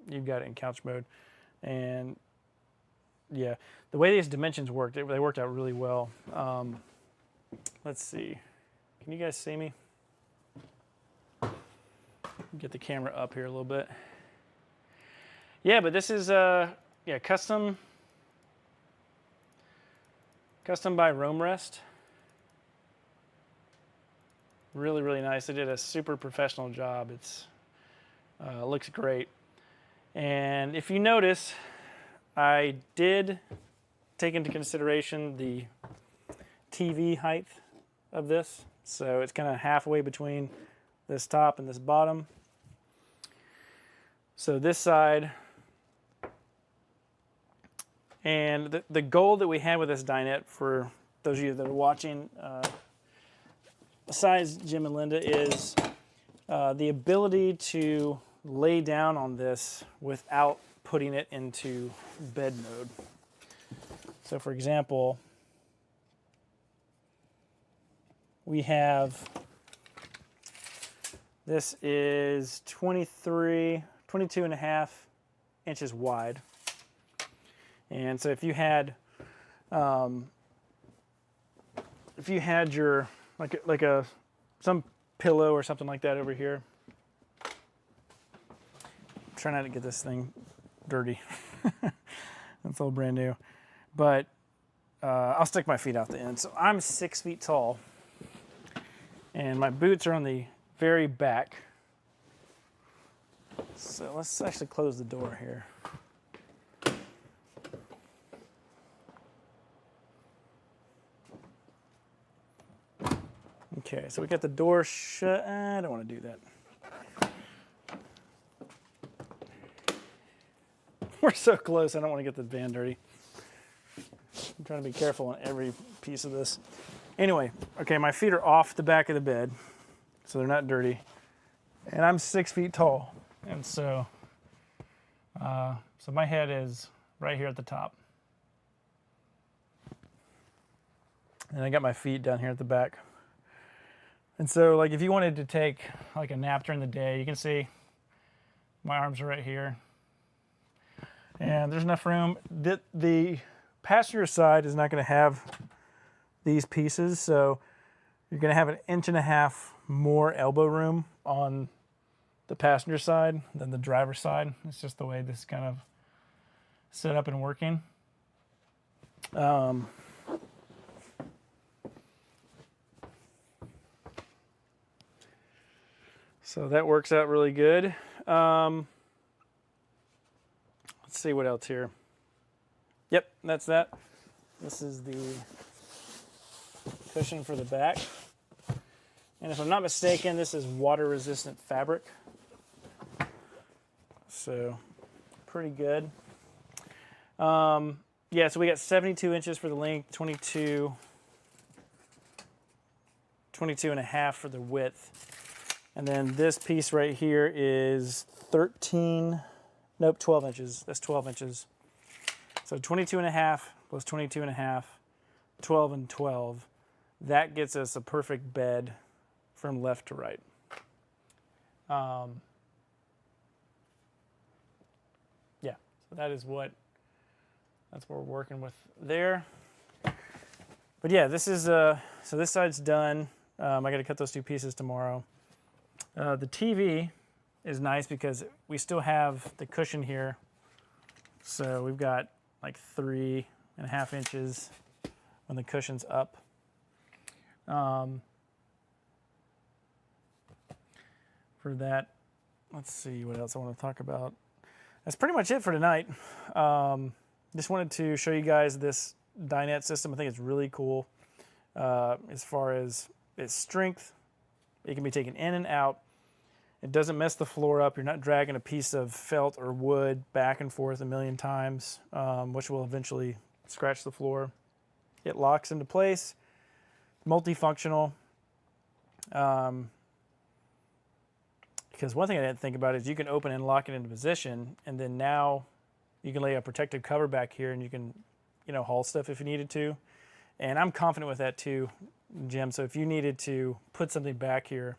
it in couch mode. And yeah, the way these dimensions worked, they worked out really well. Let's see. Can you guys see me? Get the camera up here a little bit. Yeah, but this is custom by Roam Rest. Really, really nice. They did a super professional job. It looks great. And if you notice, I did take into consideration the TV height of this. So it's kind of halfway between this top and this bottom. So this side, and the goal that we had with this dinette, for those of you that are watching, besides Jim and Linda, is the ability to lay down on this without putting it into bed mode. So for example, we have This is 22 and a half inches wide. And so if you had your some pillow or something like that over here. Try not to get this thing dirty. It's all brand new. But I'll stick my feet out the end. So I'm 6 feet tall, and my boots are on the very back. So let's actually close the door here. Okay, so we got the door shut. I don't want to do that. We're so close, I don't want to get the van dirty. I'm trying to be careful on every piece of this. Anyway, okay, my feet are off the back of the bed, so they're not dirty. And I'm 6 feet tall, and so my head is right here at the top. And I got my feet down here at the back. And so, like, if you wanted to take like a nap during the day, you can see my arms are right here. And there's enough room. The passenger side is not going to have these pieces, so you're going to have 1.5 inches more elbow room on the passenger side than the driver's side. It's just the way this is kind of set up and working. So that works out really good. Let's see what else here. Yep, that's that. This is the cushion for the back. And if I'm not mistaken, this is water-resistant fabric. So, pretty good. Yeah, so we got 72 inches for the length, 22 and a half for the width. And then this piece right here is 12 inches. That's 12 inches. So 22 and a half plus 22 and a half, 12 and 12. That gets us a perfect bed from left to right. Yeah, so that's what we're working with there. But yeah, this is, so this side's done. I got to cut those two pieces tomorrow. The TV is nice because we still have the cushion here. So we've got like 3.5 inches when the cushion's up. For that, let's see what else I want to talk about. That's pretty much it for tonight. Just wanted to show you guys this Dinette system. I think it's really cool as far as its strength. It can be taken in and out. It doesn't mess the floor up. You're not dragging a piece of felt or wood back and forth a million times, which will eventually scratch the floor. It locks into place, multifunctional. Because one thing I didn't think about is you can open and lock it into position, and then now you can lay a protective cover back here, and you can, haul stuff if you needed to. And I'm confident with that too, Jim. So if you needed to put something back here,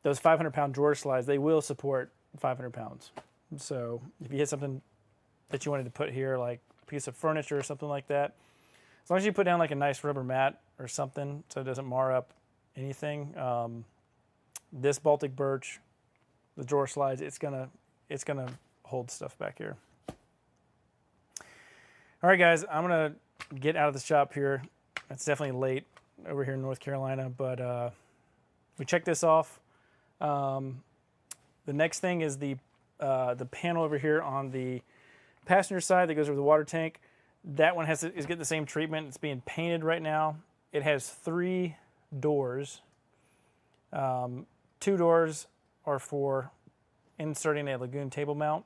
those 500-pound drawer slides, they will support 500 pounds. So if you had something that you wanted to put here, like a piece of furniture or something like that, as long as you put down like a nice rubber mat or something so it doesn't mar up anything, this Baltic birch, the drawer slides, it's gonna hold stuff back here. All right, guys, I'm gonna get out of the shop here. It's definitely late over here in North Carolina, but we checked this off. The next thing is the panel over here on the passenger side that goes over the water tank. That one is getting the same treatment. It's being painted right now. It has 3 doors. 2 doors are for inserting a lagoon table mount.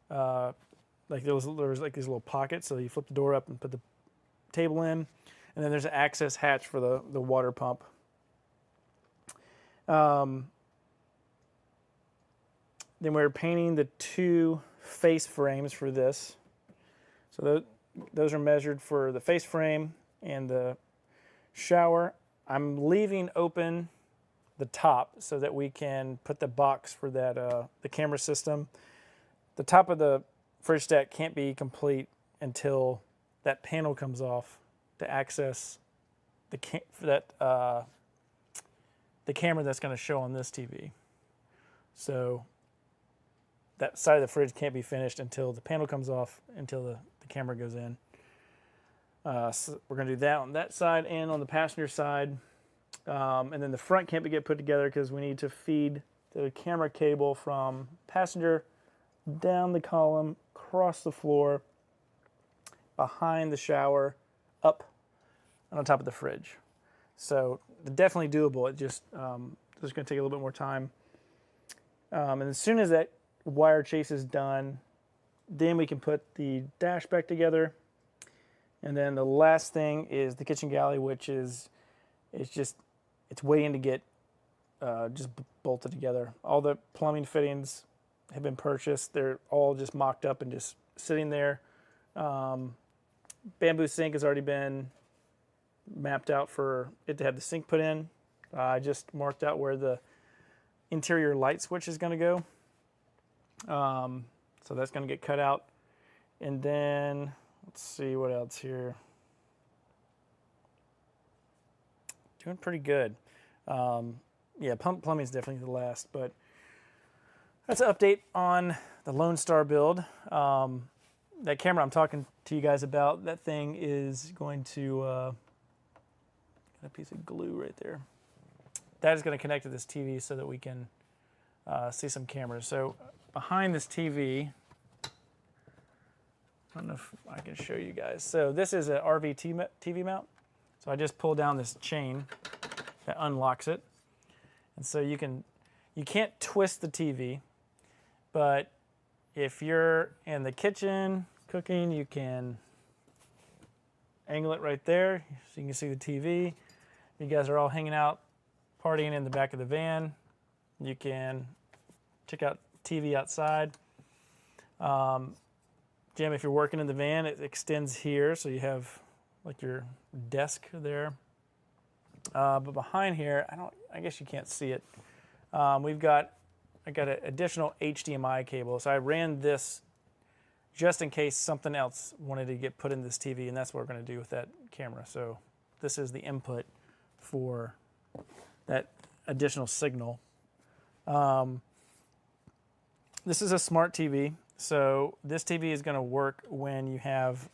Like there's like these little pockets, so you flip the door up and put the table in, and then there's an access hatch for the water pump. Then we're painting the 2 face frames for this. So those are measured for the face frame and the shower. I'm leaving open the top so that we can put the box for that the camera system. The top of the fridge stack can't be complete until that panel comes off to access the the camera that's going to show on this TV. So that side of the fridge can't be finished until the panel comes off, until the camera goes in. So we're going to do that on that side and on the passenger side. And then the front can't get put together because we need to feed the camera cable from passenger down the column, across the floor, behind the shower, up and on top of the fridge. So definitely doable. It just it's going to take a little bit more time. And as soon as that wire chase is done, then we can put the dash back together. And then the last thing is the kitchen galley, which is it's waiting to get just bolted together. All the plumbing fittings have been purchased. They're all just mocked up and just sitting there. Bamboo sink has already been mapped out for it to have the sink put in. I just marked out where the interior light switch is going to go. So that's going to get cut out. And then let's see what else here. Doing pretty good. Yeah, plumbing is definitely the last, but that's an update on the Lone Star build. That camera I'm talking to you guys about, that thing is going to, got a piece of glue right there. That is going to connect to this TV so that we can see some cameras. So behind this TV, I don't know if I can show you guys. So this is an RV TV mount. So I just pull down this chain that unlocks it. And so you can't twist the TV, but if you're in the kitchen cooking, you can angle it right there so you can see the TV. You guys are all hanging out, partying in the back of the van. You can check out TV outside. Jim, if you're working in the van, it extends here, so you have like your desk there. But behind here, I guess you can't see it. I got an additional HDMI cable, so I ran this just in case something else wanted to get put in this TV, and that's what we're going to do with that camera. So this is the input for that additional signal. This is a smart TV, so this TV is going to work when you have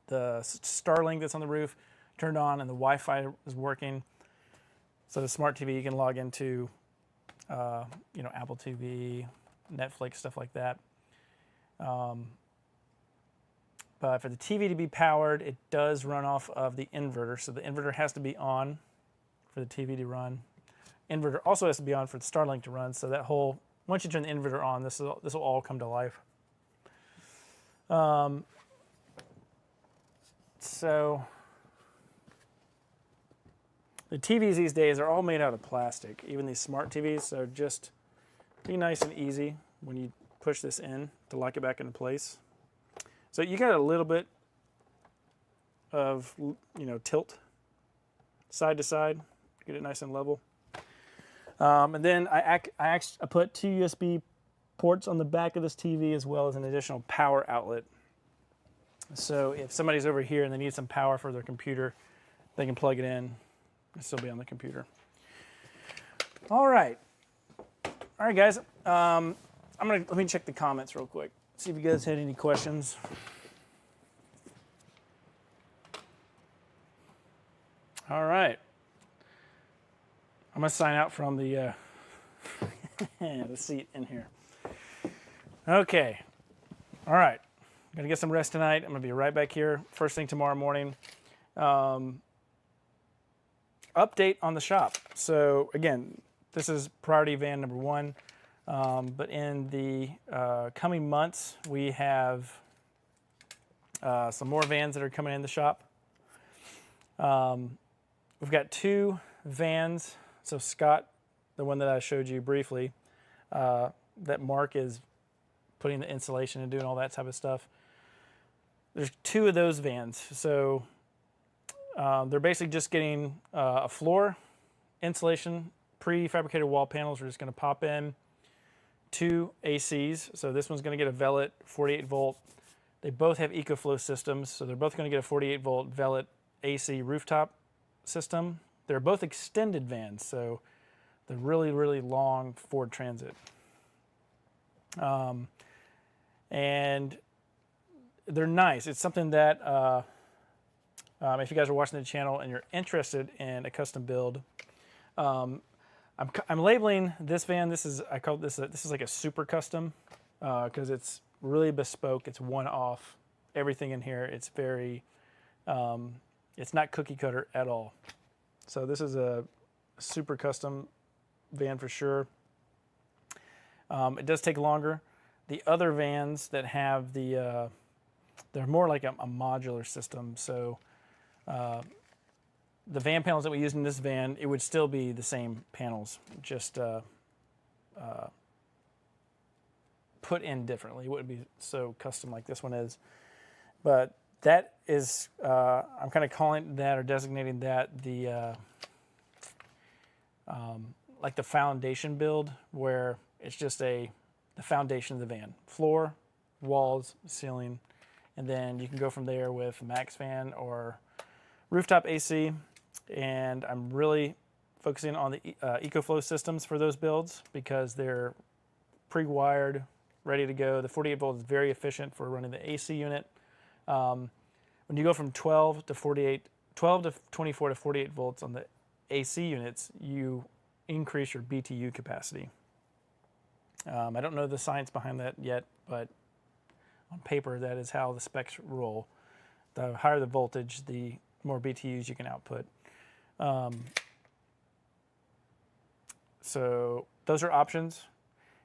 the Starlink that's on the roof turned on and the Wi-Fi is working. So the smart TV you can log into, Apple TV, Netflix, stuff like that. But for the TV to be powered, it does run off of the inverter. So the inverter has to be on for the TV to run. Inverter also has to be on for the Starlink to run. So that whole, once you turn the inverter on, this will all come to life. So the TVs these days are all made out of plastic, even these smart TVs. So just be nice and easy when you push this in to lock it back into place. So you got a little bit of, tilt side to side, get it nice and level. And then I put 2 USB ports on the back of this TV as well as an additional power outlet. So if somebody's over here and they need some power for their computer, they can plug it in and still be on the computer. All right, guys. Let me check the comments real quick. See if you guys had any questions. All right. I'm gonna sign out from the the seat in here. Okay. All right. I'm gonna get some rest tonight. I'm gonna be right back here first thing tomorrow morning. Update on the shop. So again, this is priority van number 1. But in the coming months, we have some more vans that are coming in the shop. We've got 2 vans. So Scott, the one that I showed you briefly, that Mark is putting the insulation and doing all that type of stuff. There's 2 of those vans. So They're basically just getting a floor, insulation, prefabricated wall panels. We're just going to pop in 2 ACs. So this one's going to get a Vellet 48 volt. They both have EcoFlow systems, so they're both going to get a 48 volt Vellet AC rooftop system. They're both extended vans, so they're really, really long Ford Transit. And they're nice. It's something that if you guys are watching the channel and you're interested in a custom build, I'm labeling this van. This is like a super custom because it's really bespoke. It's one-off. Everything in here. It's very. It's not cookie cutter at all. So this is a super custom van for sure. It does take longer. The other vans that have the they're more like a modular system. So the van panels that we use in this van, it would still be the same panels, just put in differently. It wouldn't be so custom like this one is. But that is, I'm kind of calling that or designating that the like the foundation build, where it's just the foundation of the van, floor, walls, ceiling, and then you can go from there with max fan or rooftop AC. And I'm really focusing on the EcoFlow systems for those builds because they're pre-wired, ready to go. The 48 volt is very efficient for running the AC unit. When you go from 12 to 24 to 48 volts on the AC units, you increase your BTU capacity. I don't know the science behind that yet, but on paper, that is how the specs roll. The higher the voltage, the more BTUs you can output. So those are options.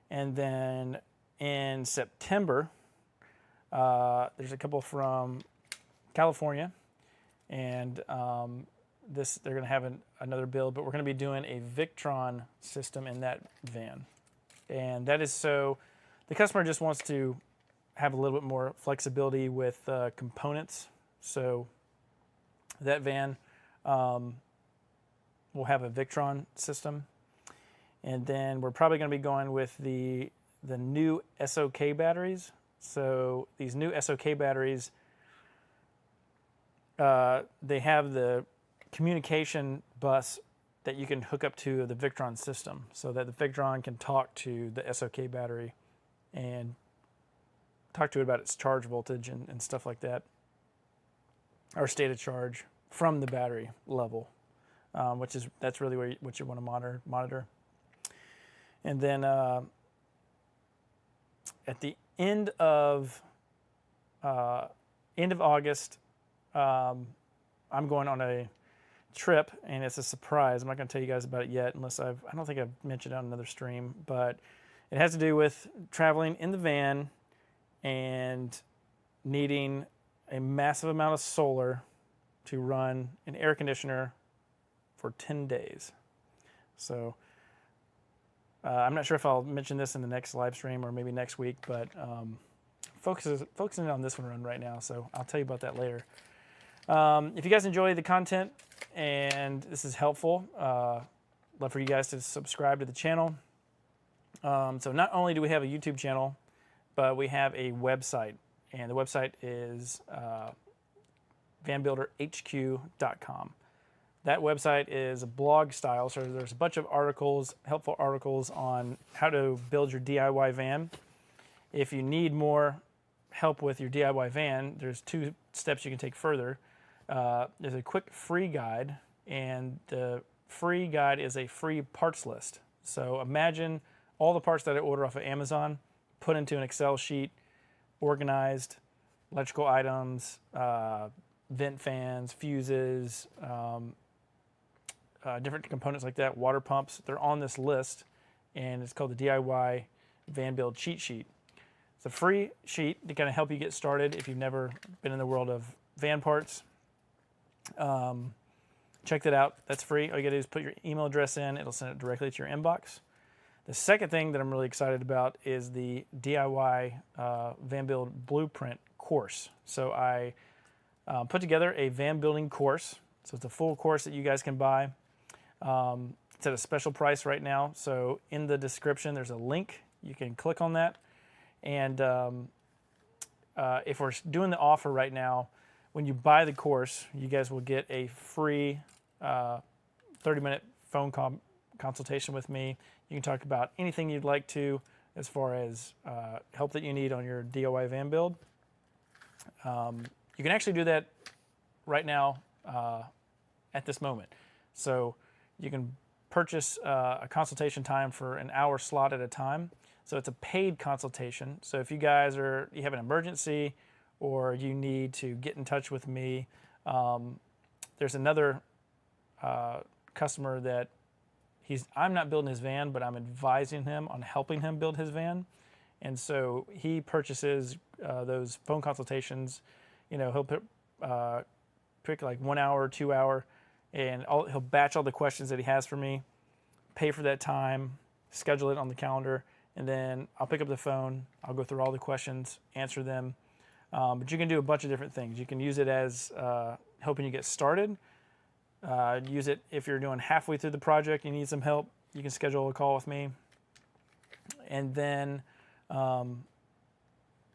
And then in September, there's a couple from California, and they're going to have another build, but we're going to be doing a Victron system in that van. And that is so the customer just wants to have a little bit more flexibility with components. So that van will have a Victron system. And then we're probably going to be going with the new SOK batteries. So these new SOK batteries, they have the communication bus that you can hook up to the Victron system so that the Victron can talk to the SOK battery and talk to it about its charge voltage and stuff like that, or state of charge from the battery level, that's really what you want to monitor. And then at the end of August, I'm going on a trip, and it's a surprise. I'm not going to tell you guys about it yet, unless I don't think I've mentioned it on another stream, but it has to do with traveling in the van and needing a massive amount of solar to run an air conditioner for 10 days. So I'm not sure if I'll mention this in the next live stream or maybe next week, but focusing on this one run right now, so I'll tell you about that later. If you guys enjoy the content and this is helpful, love for you guys to subscribe to the channel. So not only do we have a YouTube channel, but we have a website, and the website is vanbuilderhq.com. That website is a blog style, so there's a bunch of articles, helpful articles on how to build your DIY van. If you need more help with your DIY van, there's 2 steps you can take further. There's a quick free guide, and the free guide is a free parts list. So imagine all the parts that I order off of Amazon, put into an Excel sheet, organized, electrical items, vent fans, fuses, different components like that, water pumps. They're on this list, and it's called the DIY Van Build Cheat Sheet. It's a free sheet to kind of help you get started if you've never been in the world of van parts. Check that out. That's free. All you gotta do is put your email address in. It'll send it directly to your inbox. The second thing that I'm really excited about is the DIY Van Build Blueprint course. So I put together a van building course So it's a full course that you guys can buy. It's at a special price right now. So in the description, there's a link. You can click on that. And if we're doing the offer right now, when you buy the course, you guys will get a free 30-minute phone consultation with me. You can talk about anything you'd like to as far as help that you need on your DIY van build. You can actually do that right now at this moment. So you can purchase a consultation time for an hour slot at a time. So it's a paid consultation. So if you guys you have an emergency or you need to get in touch with me, there's another customer that I'm not building his van, but I'm advising him on helping him build his van. And so he purchases those phone consultations. You know, he'll pick like 1 hour, 2 hour, and he'll batch all the questions that he has for me, pay for that time, schedule it on the calendar, and then I'll pick up the phone. I'll go through all the questions, answer them. But you can do a bunch of different things. You can use it as helping you get started. Use it if you're doing halfway through the project, you need some help, you can schedule a call with me. And then,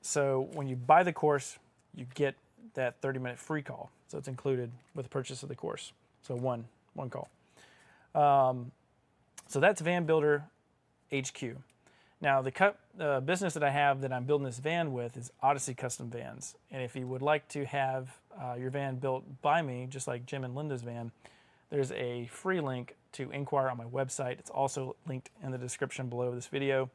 so when you buy the course, you get that 30-minute free call. So it's included with the purchase of the course. So one call. So that's Vanbuilder HQ. Now the business that I have that I'm building this van with is Odyssey Custom Vans. And if you would like to have your van built by me, just like Jim and Linda's van, there's a free link to inquire on my website. It's also linked in the description below this video.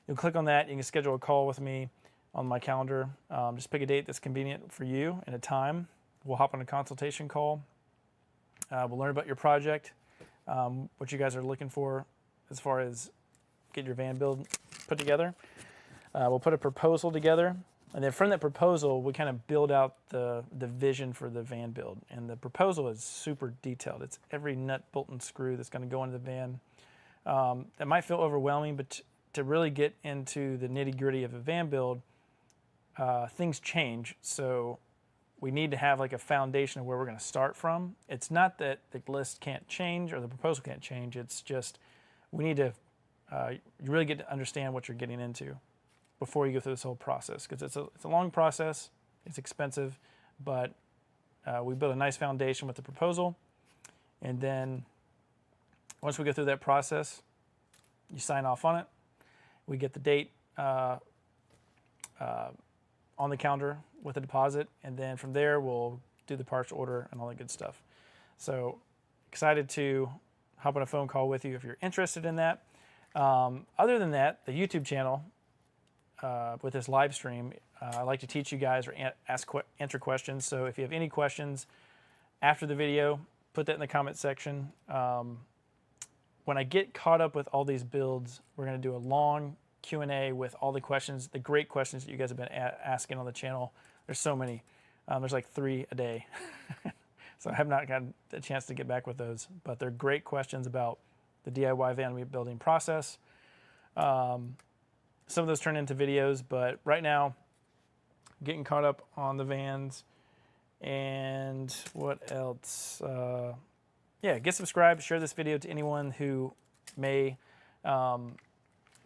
You'll click on that. You can schedule a call with me on my calendar. Just pick a date that's convenient for you and a time. We'll hop on a consultation call. We'll learn about your project, what you guys are looking for as far as get your van build put together. We'll put a proposal together, and then from that proposal, we kind of build out the vision for the van build. And the proposal is super detailed. It's every nut, bolt, and screw that's going to go into the van. That might feel overwhelming, but to really get into the nitty-gritty of a van build, things change. So we need to have like a foundation of where we're going to start from. It's not that the list can't change or the proposal can't change. It's just we need to you really get to understand what you're getting into before you go through this whole process, because it's a long process, it's expensive, but we build a nice foundation with the proposal, and then once we go through that process, you sign off on it. We get the date on the calendar with a deposit, and then from there we'll do the parts order and all that good stuff. So excited to hop on a phone call with you if you're interested in that. Other than that, the YouTube channel with this live stream, I like to teach you guys or answer questions. So if you have any questions after the video, put that in the comment section. When I get caught up with all these builds, we're going to do a long Q&A with all the questions, the great questions that you guys have been asking on the channel. There's so many. There's like 3 a day. So I have not gotten a chance to get back with those, but they're great questions about the DIY van building process. Some of those turn into videos, but right now, getting caught up on the vans. And what else? Yeah, get subscribed, share this video to anyone who may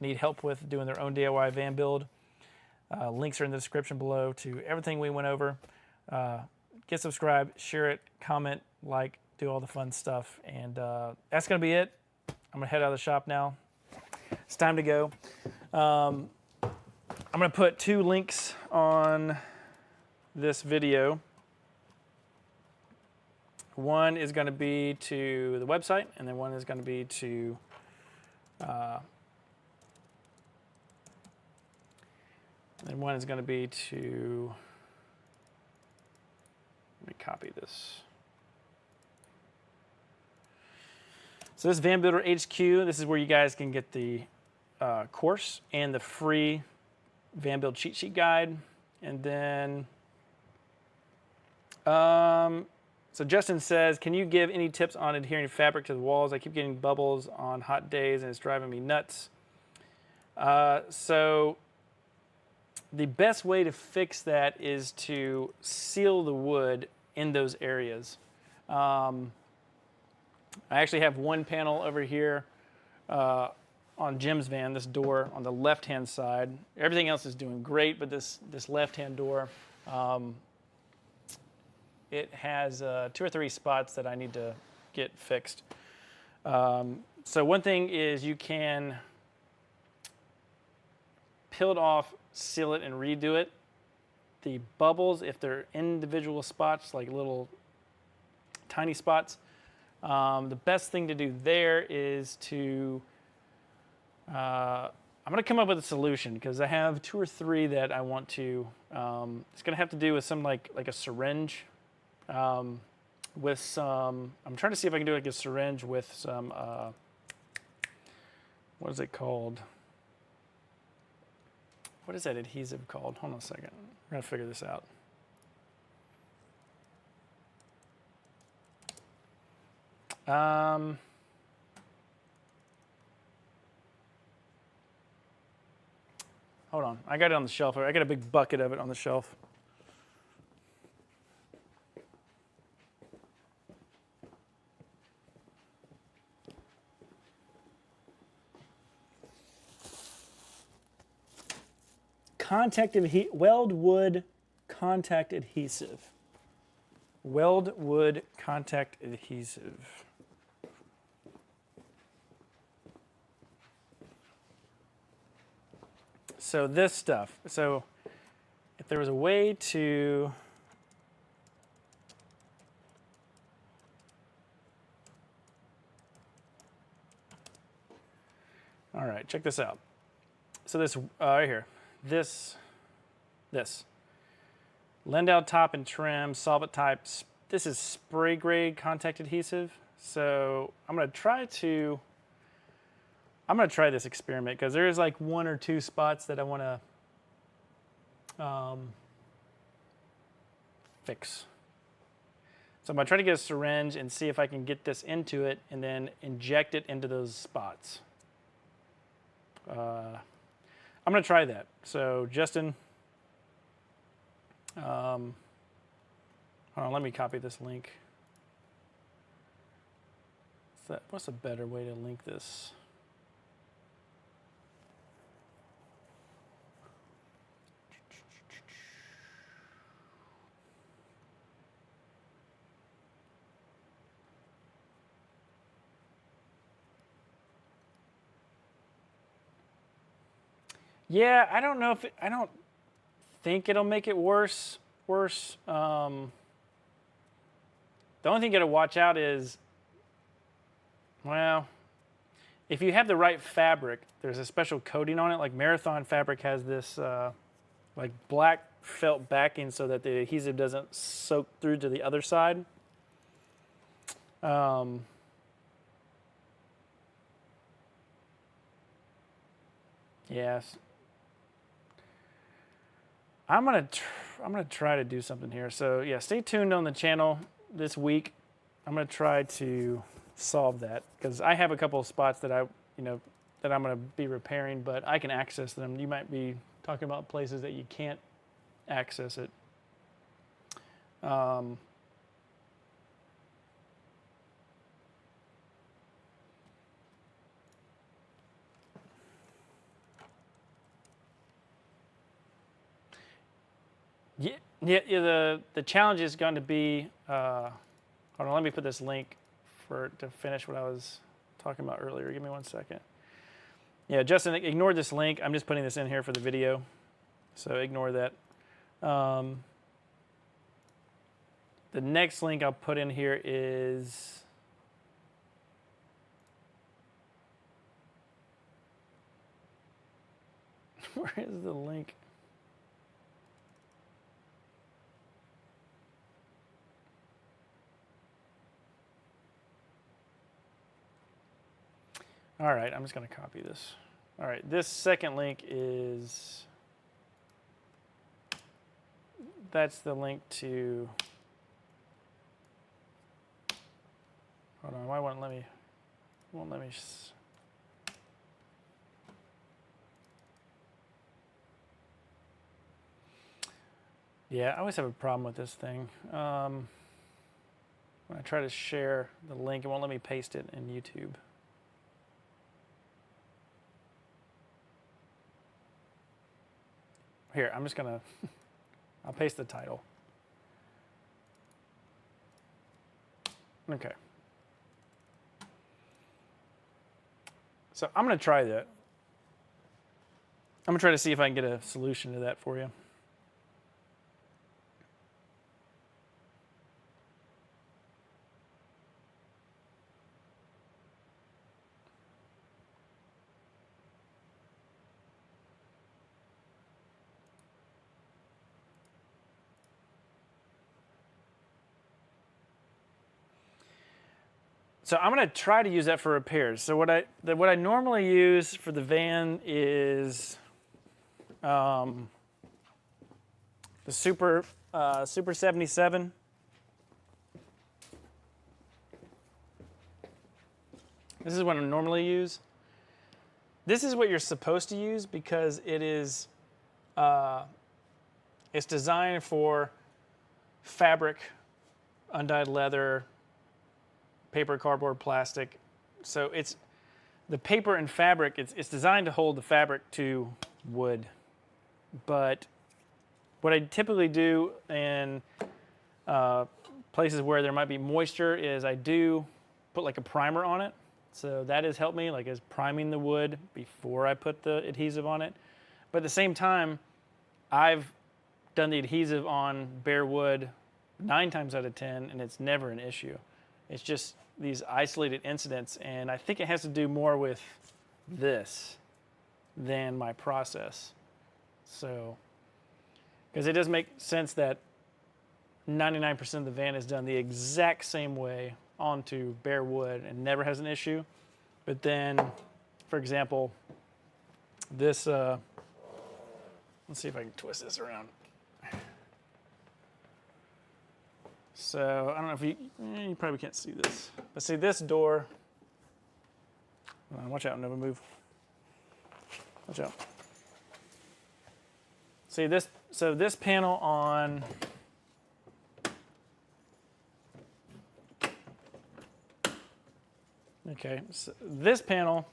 need help with doing their own DIY van build. Links are in the description below to everything we went over. Get subscribed, share it, comment, like, do all the fun stuff. And that's going to be it. I'm going to head out of the shop now. It's time to go. I'm going to put 2 links on this video. One is going to be to the website, and then one is going to be to let me copy this. So this is Vanbuilder HQ. This is where you guys can get the course and the free van build cheat sheet guide. And then, so Justin says, can you give any tips on adhering fabric to the walls? I keep getting bubbles on hot days and it's driving me nuts. So the best way to fix that is to seal the wood in those areas. I actually have one panel over here on Jim's van, this door on the left-hand side. Everything else is doing great, but this left-hand door, it has 2 or 3 spots that I need to get fixed. So one thing is you can peel it off, seal it, and redo it. The bubbles, if they're individual spots, like little tiny spots, the best thing to do there is to, I'm going to come up with a solution because I have 2 or 3 that I want to, it's going to have to do with some like a syringe with some, I'm trying to see if I can do like a syringe with some, what is it called? What is that adhesive called? Hold on a second. We're going to figure this out. Hold on. I got it on the shelf. I got a big bucket of it on the shelf. Weld wood contact adhesive. Weld wood contact adhesive. So this stuff. So if there was a way to all right, check this out. So this right here. This Lindau top and trim solvent types. This is spray grade contact adhesive. So I'm gonna try this experiment because there is like 1 or 2 spots that I want to fix. So I'm gonna try to get a syringe and see if I can get this into it and then inject it into those spots. I'm going to try that. So, Justin, hold on, let me copy this link. What's a better way to link this? Yeah, I don't know if I don't think it'll make it worse. The only thing you got to watch out is, well, if you have the right fabric, there's a special coating on it. Like Marathon fabric has this like black felt backing so that the adhesive doesn't soak through to the other side. Yes. I'm gonna try to do something here. So yeah, stay tuned on the channel this week. I'm gonna try to solve that because I have a couple of spots that that I'm gonna be repairing, but I can access them. You might be talking about places that you can't access it. Yeah, the challenge is going to be, hold on, let me put this link to finish what I was talking about earlier. Give me 1 second. Yeah, Justin, ignore this link. I'm just putting this in here for the video, so ignore that. The next link I'll put in here is, where is the link? All right, I'm just going to copy this. All right, this second link is, that's the link to, hold on, why won't let me, yeah, I always have a problem with this thing. Let when I try to share the link, it won't let me paste it in YouTube. Here, I'm just gonna, I'll paste the title. Okay. So I'm gonna try that. I'm gonna try to see if I can get a solution to that for you. So I'm going to try to use that for repairs. So what I normally use for the van is the Super 77. This is what I normally use. This is what you're supposed to use because it is it's designed for fabric, undyed leather, paper, cardboard, plastic. So it's the paper and fabric, it's designed to hold the fabric to wood. But what I typically do in places where there might be moisture is I do put like a primer on it. So that has helped me, like as priming the wood before I put the adhesive on it. But at the same time, I've done the adhesive on bare wood 9 times out of 10 and it's never an issue. It's just these isolated incidents, and I think it has to do more with this than my process. So, because it does make sense that 99% of the van is done the exact same way onto bare wood and never has an issue. But then, for example, this, let's see if I can twist this around. So I don't know if you probably can't see this, but see this door. Watch out, never move. Watch out. See this, so this panel on okay, so this panel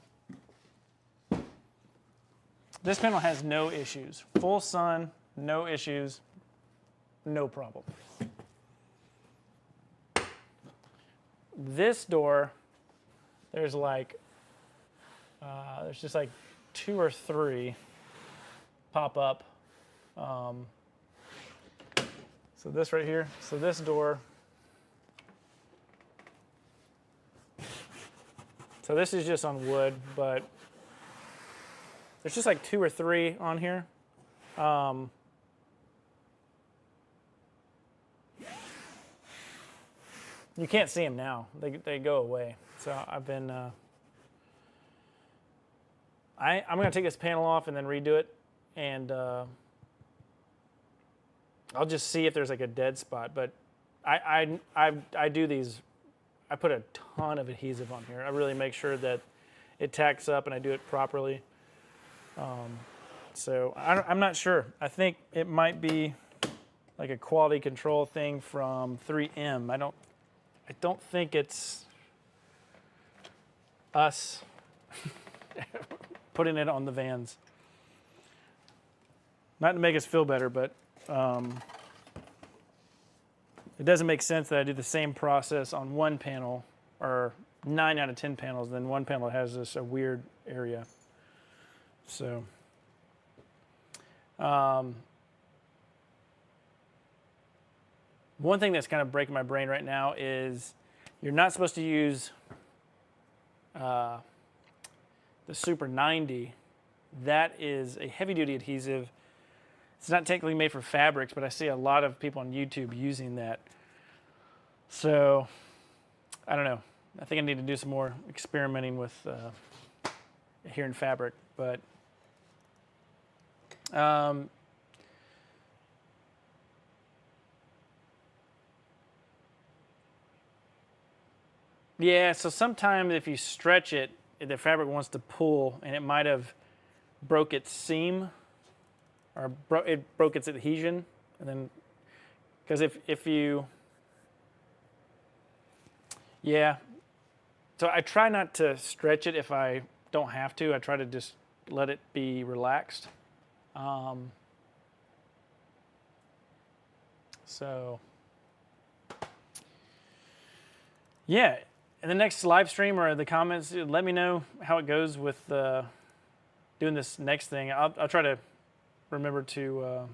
has no issues. Full sun, no issues, no problem. This door, there's like, there's just like 2 or 3 pop up. So this right here, so this door. So this is just on wood, but there's just like 2 or 3 on here. You can't see them now. They go away. So I've been, I'm gonna take this panel off and then redo it. And I'll just see if there's like a dead spot. But I do these, I put a ton of adhesive on here. I really make sure that it tacks up and I do it properly. So I'm not sure. I think it might be like a quality control thing from 3M. I don't think it's us putting it on the vans. Not to make us feel better, but it doesn't make sense that I do the same process on one panel, or 9 out of 10 panels, then one panel has this a weird area. So, one thing that's kind of breaking my brain right now is you're not supposed to use the Super 90. That is a heavy-duty adhesive. It's not technically made for fabrics, but I see a lot of people on YouTube using that. So, I don't know. I think I need to do some more experimenting with adherent fabric, but yeah, so sometimes if you stretch it, the fabric wants to pull, and it might have broke its seam, or it broke its adhesion, and then, because if you, Yeah. So I try not to stretch it if I don't have to. I try to just let it be relaxed. So yeah, in the next live stream or the comments, let me know how it goes with doing this next thing. I'll try to remember to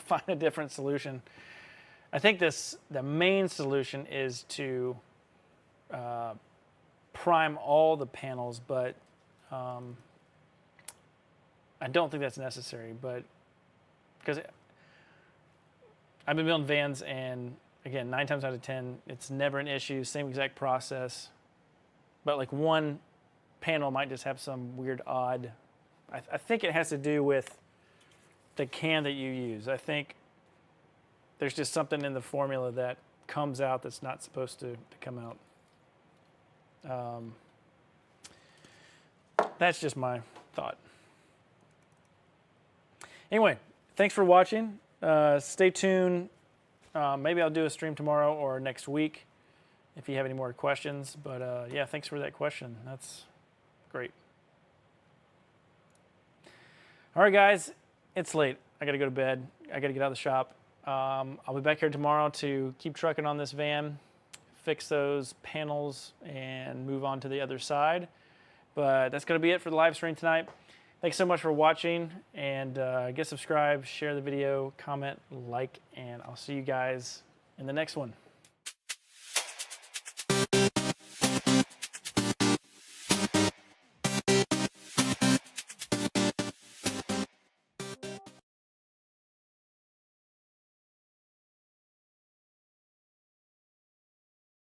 find a different solution. I think the main solution is to prime all the panels, but I don't think that's necessary. But because I've been building vans, and again, 9 times out of 10, it's never an issue. Same exact process, but like one panel might just have some weird odd. I think it has to do with the can that you use. I think there's just something in the formula that comes out that's not supposed to come out. That's just my thought. Anyway, thanks for watching. Stay tuned. Maybe I'll do a stream tomorrow or next week if you have any more questions. But yeah, thanks for that question. That's great. All right, guys, it's late. I got to go to bed. I got to get out of the shop. I'll be back here tomorrow to keep trucking on this van, fix those panels, and move on to the other side. But that's going to be it for the live stream tonight. Thanks so much for watching, and get subscribed, share the video, comment, like, and I'll see you guys in the next one.